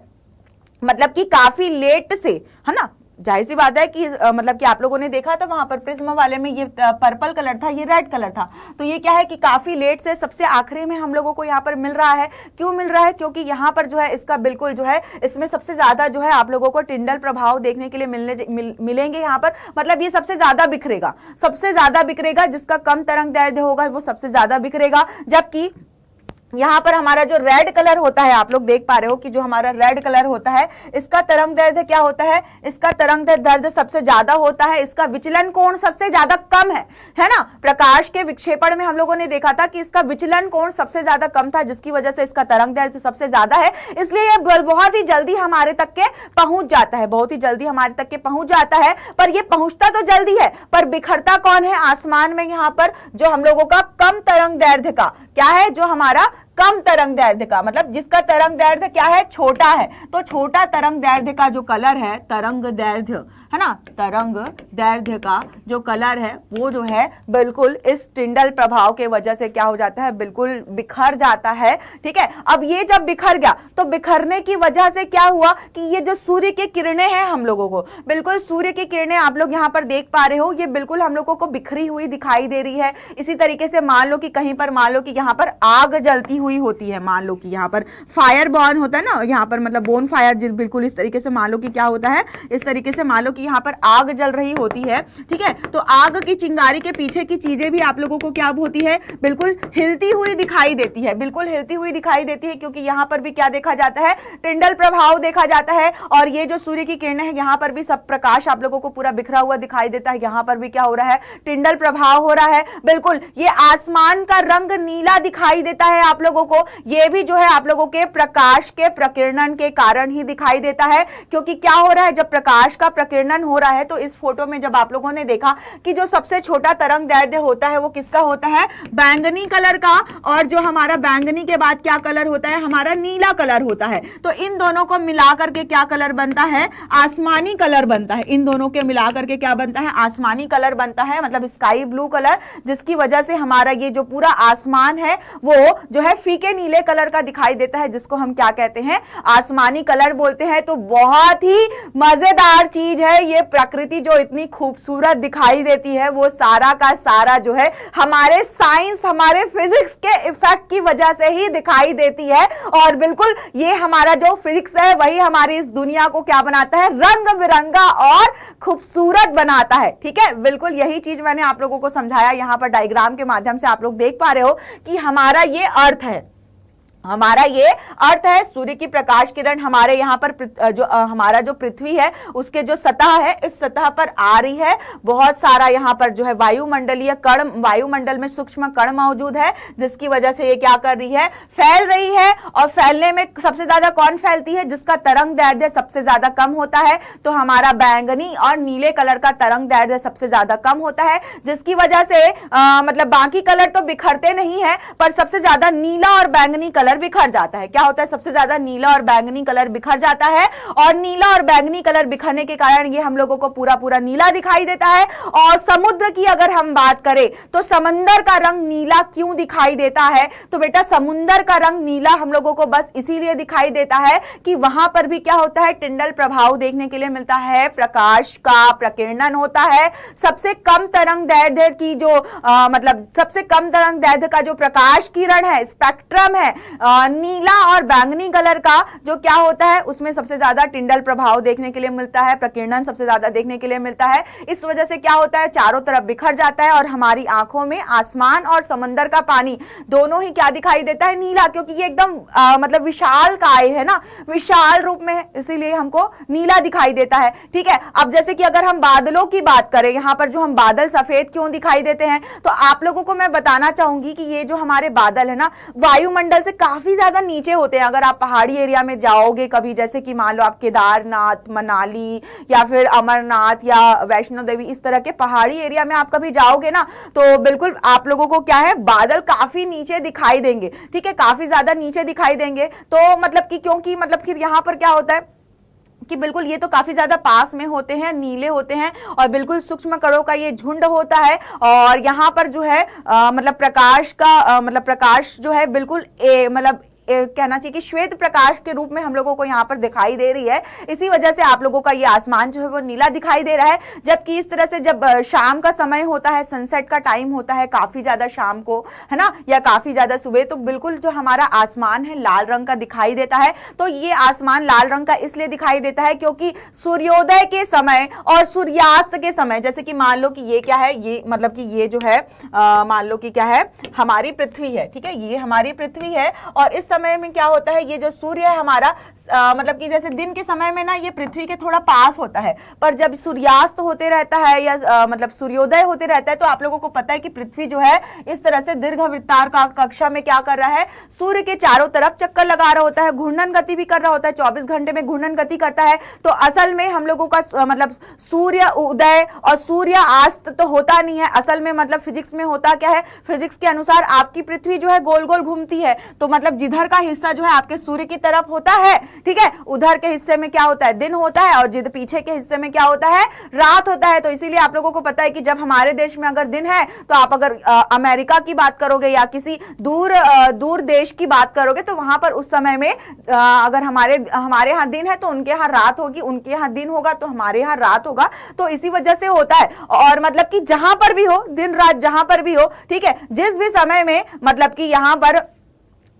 मतलब कि काफी लेट से, है ना, जाहिर सी बात है कि मतलब कि आप लोगों ने देखा था वहां पर प्रिज्म वाले में ये पर्पल कलर था, ये रेड कलर था। तो ये क्या है कि काफी लेट से सबसे आखिरी में हम लोगों को यहाँ पर मिल रहा है। क्यों मिल रहा है, क्योंकि यहाँ पर जो है इसका बिल्कुल जो है इसमें सबसे ज्यादा जो है आप लोगों को टिंडल प्रभाव देखने के लिए मिलेंगे यहाँ पर। मतलब ये सबसे ज्यादा बिखरेगा, सबसे ज्यादा बिखरेगा, जिसका कम तरंग दैर्ध्य होगा वो सबसे ज्यादा बिखरेगा। जबकि यहाँ पर हमारा जो रेड कलर होता है, आप लोग देख पा रहे हो कि जो हमारा रेड कलर होता है, इसका तरंग दैर्ध्य क्या होता है, इसका तरंग दैर्ध्य सबसे ज्यादा होता है, इसका विचलन कोण सबसे ज्यादा कम है ना। प्रकाश के विक्षेपण में हम लोगों ने देखा था कि इसका विचलन कोण सबसे ज्यादा कम था, जिसकी वजह से इसका तरंग दैर्ध्य सबसे ज्यादा है। इसलिए ये बहुत ही जल्दी हमारे तक के पहुंच जाता है, बहुत ही जल्दी हमारे तक के पहुंच जाता है। पर ये पहुंचता तो जल्दी है, पर बिखरता कौन है, आसमान में यहाँ पर जो हम लोगों का कम तरंग दैर्ध्य का क्या है, जो हमारा कम तरंग दैर्ध्य का, मतलब जिसका तरंग दैर्ध्य क्या है, छोटा है। तो छोटा तरंग दैर्ध्य का जो कलर है, तरंग दैर्ध्य है ना, तरंग दैर्ध्य का जो कलर है वो जो है बिल्कुल इस टिंडल प्रभाव के वजह से क्या हो जाता है, बिल्कुल बिखर जाता है, ठीक है। अब ये जब बिखर गया तो बिखरने की वजह से क्या हुआ कि ये जो सूर्य की किरणें हैं हम लोगों को, बिल्कुल सूर्य की किरणें आप लोग यहाँ पर देख पा रहे हो, ये बिल्कुल हम लोगों को बिखरी हुई दिखाई दे रही है। इसी तरीके से मान लो कि कहीं पर मान लो कि यहाँ पर आग जलती हुई होती है, मान लो कि यहाँ पर फायर बॉर्न होता है ना, यहाँ पर मतलब बोन फायर, बिल्कुल इस तरीके से मान लो कि क्या होता है, इस तरीके से मान लो कि यहाँ पर आग जल रही होती है, ठीक है। तो आग की चिंगारी के पीछे की चीजें भी आप लोगों को क्या होती है, बिल्कुल हिलती हुई दिखाई देती है, बिल्कुल हिलती हुई दिखाई देती है, क्योंकि यहाँ पर भी क्या देखा जाता है, टिंडल प्रभाव देखा जाता है। और ये जो सूर्य की किरणें हैं, यहाँ पर भी सब प्रकाश आप लोगों को पूरा बिखरा हुआ दिखाई देता है। यहाँ पर भी क्या हो रहा है, टिंडल प्रभाव हो रहा है। बिल्कुल ये आसमान का रंग नीला दिखाई देता है आप लोगों को, ये भी जो है आप लोगों के प्रकाश के प्रकीर्णन के कारण ही दिखाई देता है। क्योंकि क्या हो रहा है, जब प्रकाश का प्रकीर्णन हो रहा है तो इस फोटो में जब आप लोगों ने देखा कि जो सबसे छोटा तरंग दैर्ध्य होता है वो किसका होता है, बैंगनी कलर का, और जो हमारा बैंगनी के बाद क्या कलर होता है, हमारा नीला कलर होता है। तो इन दोनों को मिलाकर के क्या कलर बनता है, आसमानी कलर बनता है। इन दोनों के मिलाकर के क्या बनता है, आसमानी कलर बनता है, मतलब स्काई ब्लू कलर, जिसकी वजह से हमारा ये जो पूरा आसमान है वो जो है फीके नीले कलर का दिखाई देता है, जिसको हम क्या कहते हैं, आसमानी कलर बोलते हैं। तो बहुत ही मजेदार चीज है ये प्रकृति, जो इतनी खूबसूरत दिखाई देती है, वो सारा का सारा जो है हमारे साइंस, हमारे फिजिक्स के इफेक्ट की वजह से ही दिखाई देती है। और बिल्कुल ये हमारा जो फिजिक्स है वही हमारी इस दुनिया को क्या बनाता है, रंग बिरंगा और खूबसूरत बनाता है, ठीक है। बिल्कुल यही चीज मैंने आप लोगों को समझाया, यहाँ पर डायग्राम के माध्यम से आप लोग देख पा रहे हो कि हमारा ये अर्थ है, हमारा ये अर्थ है, सूर्य की प्रकाश किरण हमारे यहाँ पर जो हमारा जो पृथ्वी है उसके जो सतह है इस सतह पर आ रही है। बहुत सारा यहाँ पर जो है वायुमंडलीय कण, वायुमंडल में सूक्ष्म कण मौजूद है जिसकी वजह से ये क्या कर रही है, फैल रही है। और फैलने में सबसे ज्यादा कौन फैलती है, जिसका तरंग दैर्ध्य सबसे ज्यादा कम होता है। तो हमारा बैंगनी और नीले कलर का तरंग दैर्ध्य सबसे ज्यादा कम होता है, जिसकी वजह से मतलब बाकी कलर तो बिखरते नहीं है पर सबसे ज्यादा नीला और बैंगनी कलर बिखर जाता है। क्या होता है, सबसे ज्यादा नीला और बैंगनी कलर बिखर जाता है और नीला और बैंगनी कलर बिखरने के कारण ये हम लोगों को पूरा पूरा नीला दिखाई देता है। और समुद्र की अगर हम बात करें तो समंदर का रंग नीला क्यों दिखाई देता है, तो बेटा समुद्र का रंग नीला हम लोगों को बस इसीलिए दिखाई देता है कि वहां पर भी क्या होता है, टिंडल प्रभाव देखने के लिए मिलता है, प्रकाश का प्रकीर्णन होता है। सबसे कम तरंग दैर्ध्य की जो मतलब सबसे कम तरंग दैर्ध्य का जो प्रकाश किरण है, स्पेक्ट्रम है, नीला और बैंगनी कलर का जो क्या होता है उसमें सबसे ज्यादा टिंडल प्रभाव देखने के लिए मिलता है, प्रकीर्णन सबसे ज्यादा देखने के लिए मिलता है। इस वजह से क्या होता है, चारों तरफ बिखर जाता है और हमारी आंखों में आसमान और समंदर का पानी दोनों ही क्या दिखाई देता है, नीला, क्योंकि ये एकदम मतलब विशाल काय है ना, विशाल रूप में है, इसीलिए हमको नीला दिखाई देता है। ठीक है, अब जैसे कि अगर हम बादलों की बात करें, यहाँ पर जो हम बादल सफेद क्यों दिखाई देते हैं, तो आप लोगों को मैं बताना चाहूंगी कि ये जो हमारे बादल है ना वायुमंडल से काफी ज्यादा नीचे होते हैं। अगर आप पहाड़ी एरिया में जाओगे कभी, जैसे कि मान लो आप केदारनाथ, मनाली या फिर अमरनाथ या वैष्णो देवी, इस तरह के पहाड़ी एरिया में आप कभी जाओगे ना तो बिल्कुल आप लोगों को क्या है, बादल काफी नीचे दिखाई देंगे। ठीक है, काफी ज्यादा नीचे दिखाई देंगे। तो मतलब कि क्योंकि मतलब फिर यहाँ पर क्या होता है कि बिल्कुल ये तो काफी ज्यादा पास में होते हैं, नीले होते हैं और बिल्कुल सूक्ष्म कणों का ये झुंड होता है। और यहाँ पर जो है मतलब प्रकाश का मतलब प्रकाश जो है बिल्कुल मतलब कहना चाहिए कि श्वेत प्रकाश के रूप में हम लोगों को यहाँ पर दिखाई दे रही है। इसी वजह से आप लोगों का ये आसमान जो है वो नीला दिखाई दे रहा है। जबकि इस तरह से जब शाम का समय होता है, सनसेट का टाइम होता है काफी ज्यादा शाम को, है ना, या काफी ज्यादा सुबह, तो बिल्कुल जो हमारा आसमान है लाल रंग का दिखाई देता है। तो ये आसमान लाल रंग का इसलिए दिखाई देता है क्योंकि सूर्योदय के समय और सूर्यास्त के समय, जैसे कि मान लो कि ये क्या है, ये मतलब कि ये जो है मान लो कि क्या है, हमारी पृथ्वी है। ठीक है, ये हमारी पृथ्वी है और इस समय में क्या होता है, ये जो सूर्य है हमारा मतलब कि जैसे दिन के समय में ना ये पृथ्वी के थोड़ा पास होता है, पर जब सूर्यास्त होते रहता है या मतलब सूर्योदय होते रहता है तो आप लोगों को पता है कि पृथ्वी जो है इस तरह से दीर्घवृत्ताकार का कक्षा में क्या कर रहा है, सूर्य के चारों तरफ चक्कर लगा रहा होता है, घूर्णन गति भी कर रहा होता है, 24 घंटे में घूर्णन गति करता है। तो असल में हम लोगों का मतलब सूर्य उदय और सूर्य अस्त तो होता नहीं है। असल में मतलब फिजिक्स में होता क्या है, फिजिक्स के अनुसार आपकी पृथ्वी जो है गोल गोल घूमती है, तो मतलब जिधर का हिस्सा जो है आपके सूर्य की तरफ होता है, ठीक है, उधर के हिस्से में क्या होता है, दिन होता है और जिधर पीछे के हिस्से में क्या होता है, रात होता है। तो इसीलिए आप लोगों को पता है कि जब हमारे देश में अगर दिन है तो आप अगर अमेरिका की बात करोगे या किसी दूर देश की बात करोगे तो वहां पर उस समय में अगर हमारे यहाँ दिन है तो उनके यहाँ रात होगी, उनके यहाँ दिन होगा तो हमारे यहाँ रात होगा। तो इसी वजह से होता है। और मतलब कि जहां पर भी हो, दिन रात जहां पर भी हो, ठीक है, जिस भी समय में मतलब कि यहाँ पर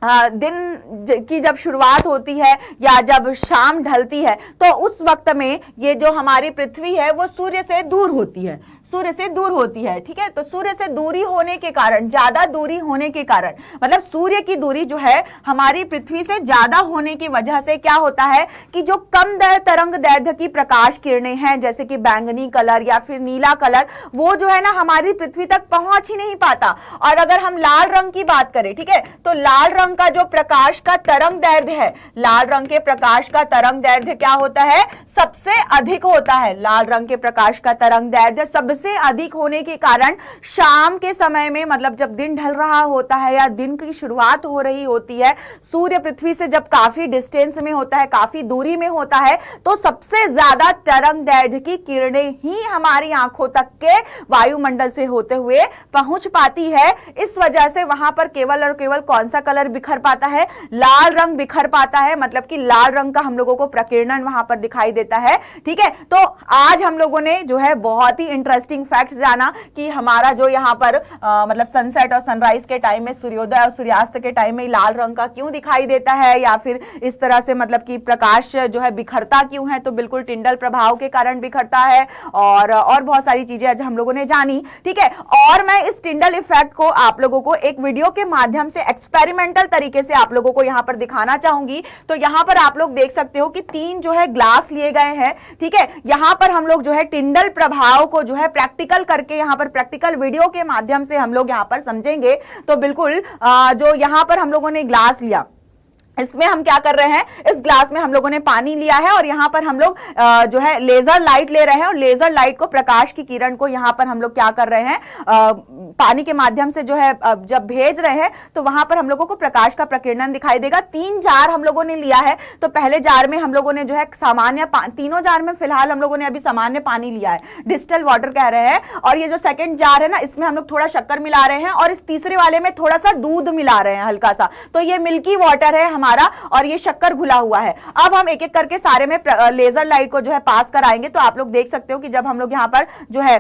दिन की जब शुरुआत होती है या जब शाम ढलती है तो उस वक्त में ये जो हमारी पृथ्वी है वो सूर्य से दूर होती है, सूर्य से दूर होती है। ठीक है, तो सूर्य से दूरी होने के कारण, ज्यादा दूरी होने के कारण, मतलब सूर्य की दूरी जो है हमारी पृथ्वी से ज्यादा होने की वजह से क्या होता है कि जो कम तरंग दैर्ध्य की प्रकाश किरणें हैं जैसे कि बैंगनी कलर या फिर नीला कलर, वो जो है ना हमारी पृथ्वी तक पहुंच ही नहीं पाता। और अगर हम लाल रंग की बात करें, ठीक है, तो लाल रंग का जो प्रकाश का तरंग दैर्ध्य है, लाल रंग के प्रकाश का तरंग दैर्ध्य क्या होता है, सबसे अधिक होता है। लाल रंग के प्रकाश का तरंग दैर्ध्य सबसे अधिक होने के कारण शाम के समय में, मतलब जब दिन ढल रहा होता है या दिन की शुरुआत हो रही होती है, सूर्य पृथ्वी से जब काफी डिस्टेंस में होता है, काफी दूरी में होता है, तो सबसे ज्यादा तरंग दैर्ध्य की किरणें ही हमारी आंखों तक के वायुमंडल से होते हुए पहुंच पाती है। इस वजह से वहां पर केवल और केवल कौन सा कलर बिखर पाता है, लाल रंग बिखर पाता है। मतलब कि लाल रंग का हम लोगों को प्रकीर्णन वहां पर दिखाई देता है। ठीक है, तो आज हम लोगों ने जो है बहुत ही इंटरेस्टिंग इंटरेस्टिंग फैक्ट्स जाना कि हमारा जो यहाँ पर मतलब सनसेट और सनराइज के टाइम में, सूर्योदय और सूर्यास्त के टाइम में लाल रंग का क्यों दिखाई देता है, या फिर इस तरह से मतलब कि प्रकाश जो है बिखरता क्यों है, तो बिल्कुल टिंडल प्रभाव के कारण बिखरता है। और बहुत सारी चीजें आज हम लोगों ने जानी, ठीक है। और मैं इस टिंडल इफेक्ट को आप लोगों को एक वीडियो के माध्यम से एक्सपेरिमेंटल तरीके से आप लोगों को यहां पर दिखाना चाहूंगी। तो यहां पर आप लोग देख सकते हो कि 3 जो है ग्लास लिए गए हैं, ठीक है। यहां पर हम लोग जो है टिंडल प्रभाव को जो है प्रैक्टिकल करके, यहां पर प्रैक्टिकल वीडियो के माध्यम से हम लोग यहां पर समझेंगे। तो बिल्कुल जो यहां पर हम लोगों ने ग्लास लिया, इसमें हम क्या कर रहे हैं, इस ग्लास में हम लोगों ने पानी लिया है और यहाँ पर हम लोग जो है लेजर लाइट ले रहे हैं, और लेजर लाइट को, प्रकाश की किरण को यहाँ पर हम लोग क्या कर रहे हैं, पानी के माध्यम से जो है जब भेज रहे हैं तो वहां पर हम लोगों को प्रकाश का प्रकीर्णन दिखाई देगा। 3 जार हम लोगों ने लिया है। तो पहले जार में हम लोगों ने जो है सामान्य, तीनों जार में फिलहाल हम लोगों ने अभी सामान्य पानी लिया है, डिस्टिल वाटर कह रहे हैं। और ये जो सेकंड जार है ना, इसमें हम लोग थोड़ा शक्कर मिला रहे हैं, और इस तीसरे वाले में थोड़ा सा दूध मिला रहे हैं, हल्का सा। तो ये मिल्की वाटर है हमारा, और ये शक्कर घुला हुआ है। अब हम एक एक करके सारे में लेजर लाइट को जो है पास कराएंगे। तो आप लोग देख सकते हो कि जब हम लोग यहाँ पर जो है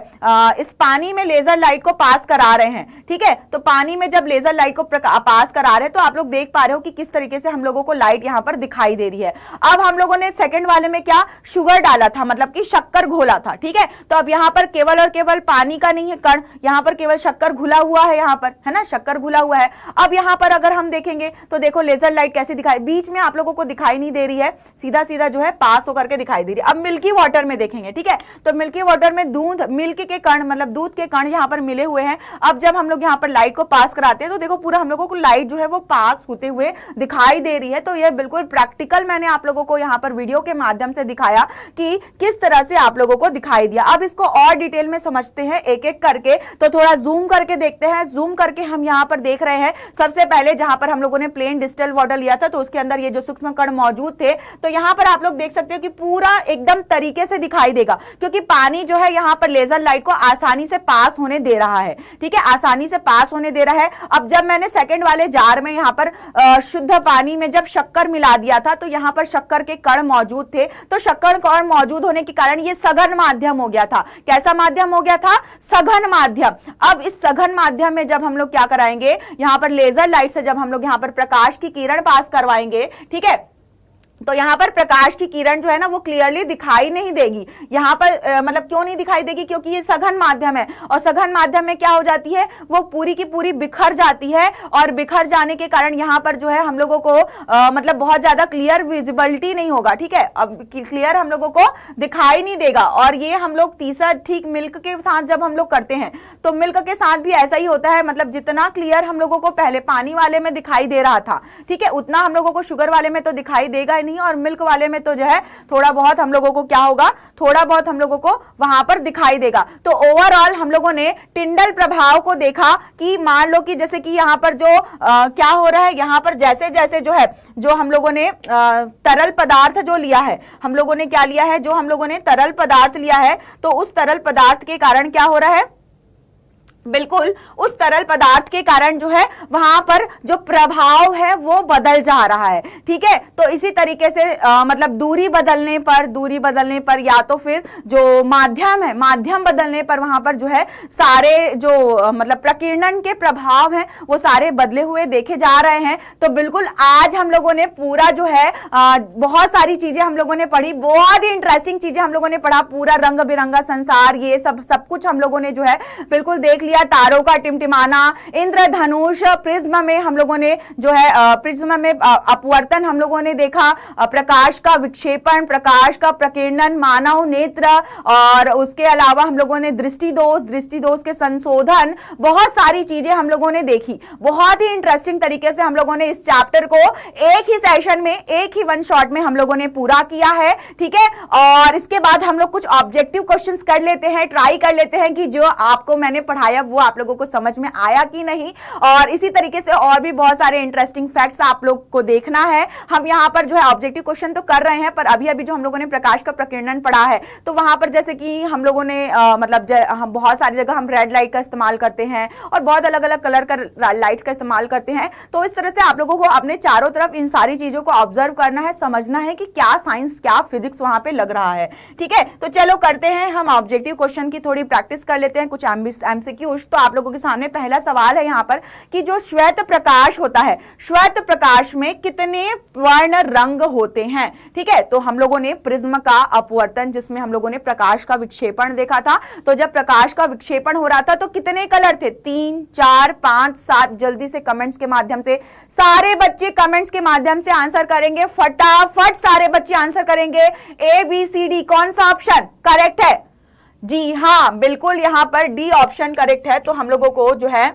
इस पानी में लेजर लाइट को पास करा रहे हैं, ठीक है। तो पानी में जब लेजर लाइट को पास करा रहे हैं तो आप लोग देख पा रहे हो कि किस तरीके से हम लोगों को लाइट यहाँ पर दिखाई दे रही है। अब हम लोगों ने सेकंड वाले में क्या, शुगर डाला था, मतलब कि शक्कर घोला था, ठीक है। तो अब यहाँ पर केवल और केवल पानी का नहीं है कण, यहाँ पर केवल शक्कर घुला हुआ है, यहाँ पर है ना, शक्कर घुला हुआ है। अब यहाँ पर अगर हम देखेंगे तो देखो लेजर लाइट कैसे दिखाई, बीच में आप लोगों को दिखाई नहीं दे रही है, सीधा सीधा जो है पास होकर के दिखाई दे रही है। अब मिल्की वाटर में देखेंगे, ठीक है। तो मिल्की वाटर में दूध, मिल्क के कण, मतलब दूध के कण यहाँ पर मिले हुए हैं। अब जब हम लोग यहाँ पर लाइट को पास कराते हैं तो देखो पूरा हम लोगों को लाइट जो है वो पास होते हुए दिखाई दे रही है। तो ये बिल्कुल प्रैक्टिकल मैंने आप लोगों को यहाँ पर वीडियो के माध्यम से दिखाया कि किस तरह से आप लोगों को दिखाई दिया। अब इसको और डिटेल में समझते हैं एक एक करके। तो थोड़ा जूम करके देखते हैं। जूम करके हम यहाँ पर देख रहे हैं, सबसे पहले जहां पर हम लोगों ने प्लेन डिस्टिल वाटर लिया था तो उसके अंदर ये जो सूक्ष्म कण मौजूद थे, तो यहां पर आप लोग देख सकते हो कि पूरा एकदम तरीके से दिखाई देगा, क्योंकि पानी जो है यहां पर लेजर लाइट को आसानी से पास होने दे रहा है, ठीक है, आसानी से पास होने दे रहा है। अब जब मैंने सेकंड वाले जार में यहां पर शुद्ध पानी में जब शक्कर मिला दिया था तो यहां पर शक्कर के कण मौजूद थे। तो शक्कर कण मौजूद होने के कारण ये सघन माध्यम हो गया था। कैसा माध्यम हो गया था? सघन माध्यम। अब इस सघन माध्यम में जब हम लोग क्या कराएंगे, यहां पर लेजर लाइट से जब हम लोग यहां पर प्रकाश की किरण पास करवाएंगे, ठीक है, तो यहां पर प्रकाश की किरण जो है ना वो क्लियरली दिखाई नहीं देगी। यहां पर मतलब क्यों नहीं दिखाई देगी? क्योंकि ये सघन माध्यम है, और सघन माध्यम में क्या हो जाती है, वो पूरी की पूरी बिखर जाती है, और बिखर जाने के कारण यहां पर जो है हम लोगों को मतलब बहुत ज्यादा क्लियर विजिबिलिटी नहीं होगा, ठीक है, अब क्लियर हम लोगों को दिखाई नहीं देगा। और ये हम लोग तीसरा ठीक मिल्क के साथ जब हम लोग करते हैं तो मिल्क के साथ भी ऐसा ही होता है, मतलब जितना क्लियर हम लोगों को पहले पानी वाले में दिखाई दे रहा था, ठीक है, उतना हम लोगों को शुगर वाले में तो दिखाई देगा ही नहीं, और मिल्क वाले में तो जो है थोड़ा बहुत हम लोगों को क्या होगा, थोड़ा बहुत हम लोगों को वहां पर दिखाई देगा। तो ओवरऑल हम लोगों ने टिंडल प्रभाव को देखा कि मान लो कि जैसे कि यहां पर जो क्या हो रहा है, यहां पर जैसे जैसे जो है, जो हम लोगों ने तरल पदार्थ जो लिया है, हम लोगों ने क्या लिया है, जो हम लोगों ने तरल पदार्थ लिया है, तो उस तरल पदार्थ के कारण क्या हो रहा है, बिल्कुल उस तरल पदार्थ के कारण जो है वहां पर जो प्रभाव है वो बदल जा रहा है, ठीक है। तो इसी तरीके से मतलब दूरी बदलने पर या तो फिर जो माध्यम है, माध्यम बदलने पर वहां पर जो है सारे जो मतलब प्रकीर्णन के प्रभाव हैं वो सारे बदले हुए देखे जा रहे हैं। तो बिल्कुल आज हम लोगों ने पूरा जो है बहुत सारी चीजें हम लोगों ने पढ़ी, बहुत ही इंटरेस्टिंग चीजें हम लोगों ने पढ़ा, पूरा रंग बिरंगा संसार, ये सब कुछ हम लोगों ने जो है बिल्कुल देख लिया। तारों का टिमटिमाना, इंद्रधनुष, प्रिज्म में हम लोगों ने जो है प्रिज्म में अपवर्तन हम लोगों ने देखा, प्रकाश का विक्षेपण, प्रकाश का प्रकीर्णन, मानव नेत्र, और उसके अलावा हम लोगों ने दृष्टि दोष के संशोधन, बहुत सारी चीजें हम लोगों ने देखी। बहुत ही इंटरेस्टिंग तरीके से हम लोगों ने इस चैप्टर को एक ही सेशन में, एक ही वन शॉट में हम लोगों ने पूरा किया है, ठीक है। और इसके बाद हम लोग कुछ ऑब्जेक्टिव क्वेश्चंस कर लेते हैं, ट्राई कर लेते हैं कि जो आपको मैंने पढ़ाया वो आप लोगों को समझ में आया कि नहीं, और इसी तरीके से और भी बहुत सारे इंटरेस्टिंग फैक्ट्स आप लोग को देखना है। हम यहाँ पर जो है ऑब्जेक्टिव क्वेश्चन तो कर रहे हैं, पर अभी अभी जो हम लोगों ने प्रकाश का प्रकीर्णन पढ़ा है तो वहां पर जैसे कि हम लोगों ने हम बहुत सारी जगह हम रेड लाइट का इस्तेमाल करते हैं और बहुत अलग अलग कलर का लाइट्स का इस्तेमाल करते हैं। तो इस तरह से आप लोगों को अपने चारों तरफ इन सारी चीजों को ऑब्जर्व करना है, समझना है कि क्या साइंस क्या फिजिक्स वहां पे लग रहा है। ठीक है, तो चलो करते हैं हम ऑब्जेक्टिव क्वेश्चन की थोड़ी प्रैक्टिस कर लेते हैं, कुछ एमसीक्यूज। तो आप लोगों के सामने पहला सवाल है यहाँ पर कि जो श्वेत प्रकाश होता है, श्वेत प्रकाश में कितने वर्ण रंग होते हैं। ठीक है, तो हम लोगों ने प्रिज्म का अपवर्तन, जिसमें हम लोगों ने प्रकाश का विक्षेपण देखा था, तो जब प्रकाश का विक्षेपण हो रहा था तो कितने कलर थे, 3, 4, 5, 7। जल्दी से कमेंट्स के माध्यम से सारे बच्चे कमेंट्स के माध्यम से आंसर करेंगे, फटाफट सारे बच्चे आंसर करेंगे। ABCD कौन सा ऑप्शन करेक्ट है? जी हाँ, बिल्कुल यहाँ पर डी ऑप्शन करेक्ट है। तो हम लोगों को जो है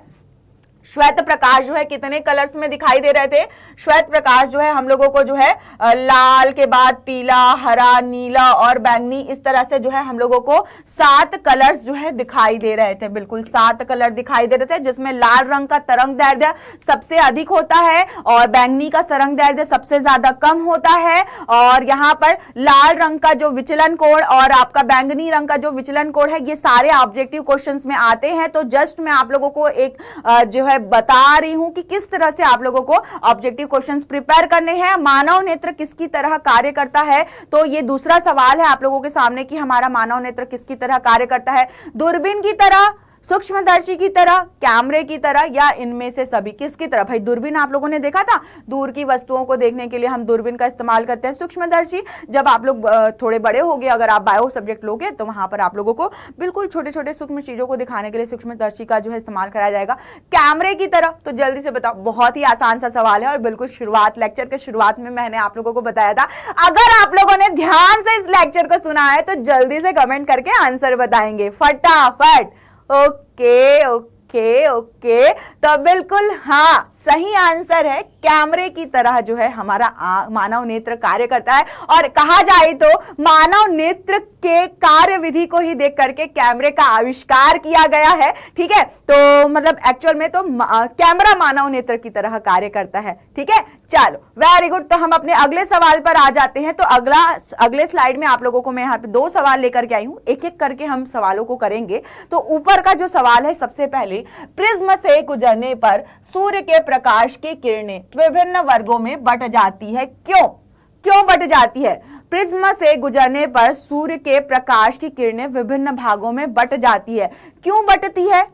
श्वेत प्रकाश जो है कितने कलर्स में दिखाई दे रहे थे? श्वेत प्रकाश जो है हम लोगों को जो है लाल के बाद पीला, हरा, नीला और बैंगनी, इस तरह से जो है हम लोगों को 7 कलर्स जो है दिखाई दे रहे थे। बिल्कुल 7 कलर दिखाई दे रहे थे, जिसमें लाल रंग का तरंग दैर्ध्य सबसे अधिक होता है और बैंगनी का तरंग दैर्ध्य सबसे ज्यादा कम होता है। और यहाँ पर लाल रंग का जो विचलन कोण और आपका बैंगनी रंग का जो विचलन कोण है, ये सारे ऑब्जेक्टिव क्वेश्चंस में आते हैं। तो जस्ट मैं आप लोगों को एक जो है बता रही हूं कि किस तरह से आप लोगों को ऑब्जेक्टिव क्वेश्चंस प्रिपेयर करने हैं। मानव नेत्र किसकी तरह कार्य करता है? तो ये दूसरा सवाल है आप लोगों के सामने कि हमारा मानव नेत्र किसकी तरह कार्य करता है? दूरबीन की तरह, सूक्ष्मदर्शी की तरह, कैमरे की तरह, या इनमें से सभी? किसकी तरह? भाई दूरबीन आप लोगों ने देखा था, दूर की वस्तुओं को देखने के लिए हम दूरबीन का इस्तेमाल करते हैं। सूक्ष्मदर्शी जब आप लोग थोड़े बड़े हो गए, अगर आप बायो सब्जेक्ट लोगे तो वहां पर आप लोगों को बिल्कुल छोटे छोटे सूक्ष्म चीजों को दिखाने के लिए सूक्ष्मदर्शी का जो है इस्तेमाल कराया जाएगा। कैमरे की तरह, तो जल्दी से बताओ, बहुत ही आसान सा सवाल है और बिल्कुल शुरुआत, लेक्चर के शुरुआत में मैंने आप लोगों को बताया था। अगर आप लोगों ने ध्यान से इस लेक्चर को सुना है तो जल्दी से कमेंट करके आंसर बताएंगे फटाफट। ओके ओके ओके, तो बिल्कुल हाँ, सही आंसर है कैमरे की तरह जो है हमारा मानव नेत्र कार्य करता है। और कहा जाए तो मानव नेत्र के कार्य विधि को ही देख करके कैमरे का आविष्कार किया गया है। ठीक है, तो मतलब एक्चुअल में तो कैमरा मानव नेत्र की तरह कार्य करता है। ठीक है, चलो वेरी गुड। तो हम अपने अगले सवाल पर आ जाते हैं। तो अगले स्लाइड में आप लोगों को मैं यहाँ पे 2 सवाल लेकर के आई हूं, एक एक करके हम सवालों को करेंगे। तो ऊपर का जो सवाल है, सबसे पहले प्रिज्म से गुजरने पर सूर्य के प्रकाश की किरणें विभिन्न वर्गों में बट जाती है। क्यों बट जाती है? प्रिज्म से गुजरने पर सूर्य के प्रकाश की किरणें विभिन्न भागों में बट जाती है, क्यों बटती है?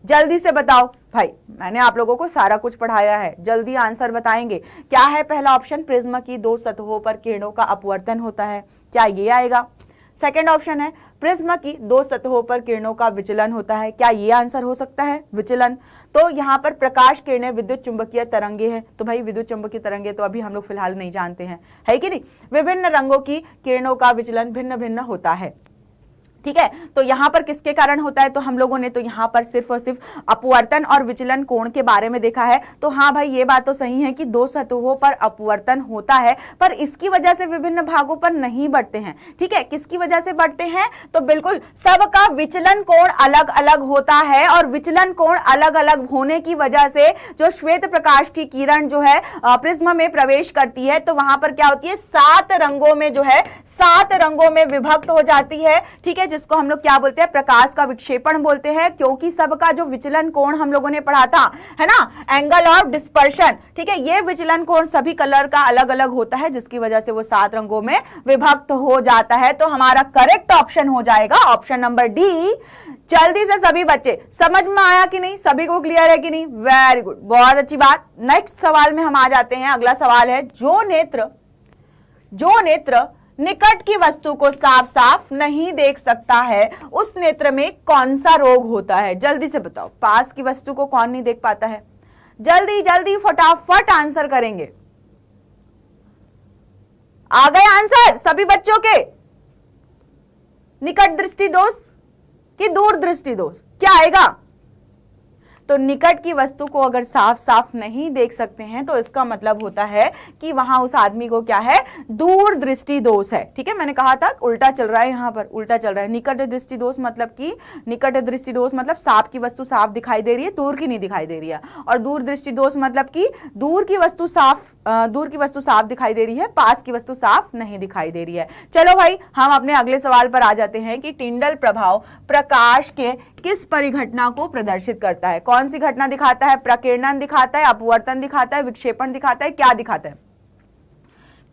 जल्दी से बताओ भाई, मैंने आप लोगों को सारा कुछ पढ़ाया है, जल्दी आंसर बताएंगे। क्या है पहला ऑप्शन? प्रिज्म की 2 सतहों पर किरणों का अपवर्तन होता है, क्या ये आएगा? सेकंड ऑप्शन है प्रिज्म की 2 सतहों पर किरणों का विचलन होता है, क्या ये आंसर हो सकता है? विचलन। तो यहाँ पर प्रकाश किरणें विद्युत चुंबकीय तरंगे हैं, तो भाई विद्युत चुंबकीय तरंगे तो अभी हम लोग फिलहाल नहीं जानते हैं, है कि नहीं? विभिन्न रंगों की किरणों का विचलन भिन्न भिन्न होता है। ठीक है, तो यहां पर किसके कारण होता है? तो हम लोगों ने तो यहां पर सिर्फ और सिर्फ अपवर्तन और विचलन कोण के बारे में देखा है। तो हाँ भाई, ये बात तो सही है कि 2 सतहों पर अपवर्तन होता है, पर इसकी वजह से विभिन्न भागों पर नहीं बढ़ते हैं। ठीक है, किसकी वजह से बढ़ते हैं? तो बिल्कुल सबका विचलन कोण अलग अलग होता है, और विचलन कोण अलग अलग होने की वजह से जो श्वेत प्रकाश की किरण जो है प्रिज्म में प्रवेश करती है, तो वहां पर क्या होती है? 7 रंगों में जो है 7 रंगों में विभक्त हो जाती है। ठीक है, जिसको हम लोग क्या बोलते हैं? प्रकाश का विक्षेपण बोलते हैं, क्योंकि सबका जो विचलन कोण हम लोगों ने पढ़ा था, है ना, एंगल ऑफ डिस्पर्शन। ठीक है, ये विचलन कोण सभी कलर का अलग अलग होता है, जिसकी वजह से वो 7 रंगों में विभक्त हो जाता है। तो हमारा करेक्ट ऑप्शन हो जाएगा ऑप्शन नंबर डी। जल्दी से सभी बच्चे, समझ में आया कि नहीं? सभी को क्लियर है कि नहीं? वेरी गुड, बहुत अच्छी बात। नेक्स्ट सवाल में हम आ जाते हैं। अगला सवाल है, जो नेत्र निकट की वस्तु को साफ साफ नहीं देख सकता है, उस नेत्र में कौन सा रोग होता है? जल्दी से बताओ, पास की वस्तु को कौन नहीं देख पाता है? जल्दी जल्दी फटाफट आंसर करेंगे। आ गए आंसर सभी बच्चों के? निकट दृष्टि दोष कि दूर दृष्टि दोष, क्या आएगा? तो निकट की वस्तु को अगर साफ साफ नहीं देख सकते हैं तो इसका मतलब होता है कि वहां उस आदमी को क्या है, दूर दृष्टि दोष है। ठीक है, मैंने कहा था उल्टा चल रहा है, यहां पर उल्टा चल रहा है। निकट दृष्टि दोष मतलब कि निकट दृष्टि दोष मतलब साफ की वस्तु साफ दिखाई दे रही है, दूर की नहीं दिखाई दे रही है। और दूर दृष्टि दोष मतलब कि दूर की वस्तु साफ दिखाई दे रही है, पास की वस्तु साफ नहीं दिखाई दे रही है। चलो भाई, हम अपने अगले सवाल पर आ जाते हैं कि टिंडल प्रभाव प्रकाश के किस परिघटना को प्रदर्शित करता है। कौन सी घटना दिखाता है? प्रकीर्णन दिखाता है, अपवर्तन दिखाता है, विक्षेपण दिखाता है, क्या दिखाता है?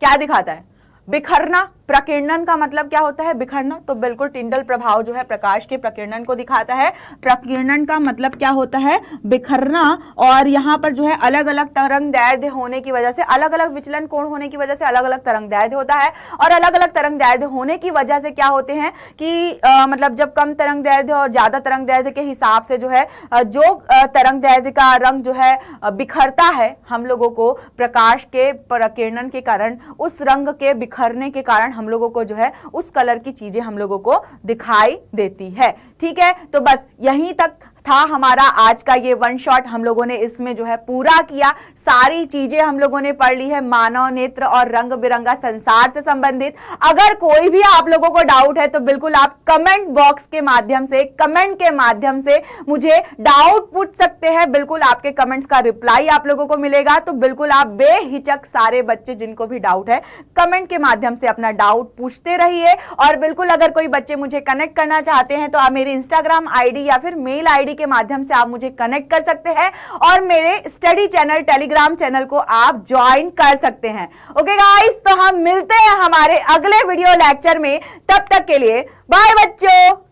क्या दिखाता है? बिखरना। प्रकीर्णन का मतलब क्या होता है? बिखरना। तो बिल्कुल टिंडल प्रभाव जो है प्रकाश के प्रकीर्णन को दिखाता है। प्रकीर्णन का मतलब क्या होता है? बिखरना। और यहाँ पर जो है अलग अलग तरंग दैर्ध्य होने की वजह से, अलग अलग विचलन कोण होने की वजह से अलग अलग तरंग दैर्ध्य होता है। और अलग अलग तरंग दैर्ध्य होने की वजह से क्या होते हैं कि मतलब जब कम तरंग दैर्ध्य और ज्यादा तरंग दैर्ध्य के हिसाब से जो है जो तरंग दैर्ध्य का रंग जो है बिखरता है, हम लोगों को प्रकाश के प्रकीर्णन के कारण, उस रंग के बिखरने के कारण हम लोगों को जो है उस कलर की चीजें हम लोगों को दिखाई देती है। ठीक है, तो बस यहीं तक था हमारा आज का ये वन शॉट। हम लोगों ने इसमें जो है पूरा किया, सारी चीजें हम लोगों ने पढ़ ली है मानव नेत्र और रंग बिरंगा संसार से संबंधित। अगर कोई भी आप लोगों को डाउट है तो बिल्कुल आप कमेंट बॉक्स के माध्यम से, कमेंट के माध्यम से मुझे डाउट पूछ सकते हैं। बिल्कुल आपके कमेंट्स का रिप्लाई आप लोगों को मिलेगा। तो बिल्कुल आप बेहिचक सारे बच्चे जिनको भी डाउट है कमेंट के माध्यम से अपना डाउट पूछते रहिए। और बिल्कुल अगर कोई बच्चे मुझे कनेक्ट करना चाहते हैं तो आप मेरे इंस्टाग्राम आईडी या फिर मेल आईडी के माध्यम से आप मुझे कनेक्ट कर सकते हैं और मेरे स्टडी चैनल टेलीग्राम चैनल को आप ज्वाइन कर सकते हैं। ओके गाइस, तो हम मिलते हैं हमारे अगले वीडियो लेक्चर में। तब तक के लिए बाय बच्चों।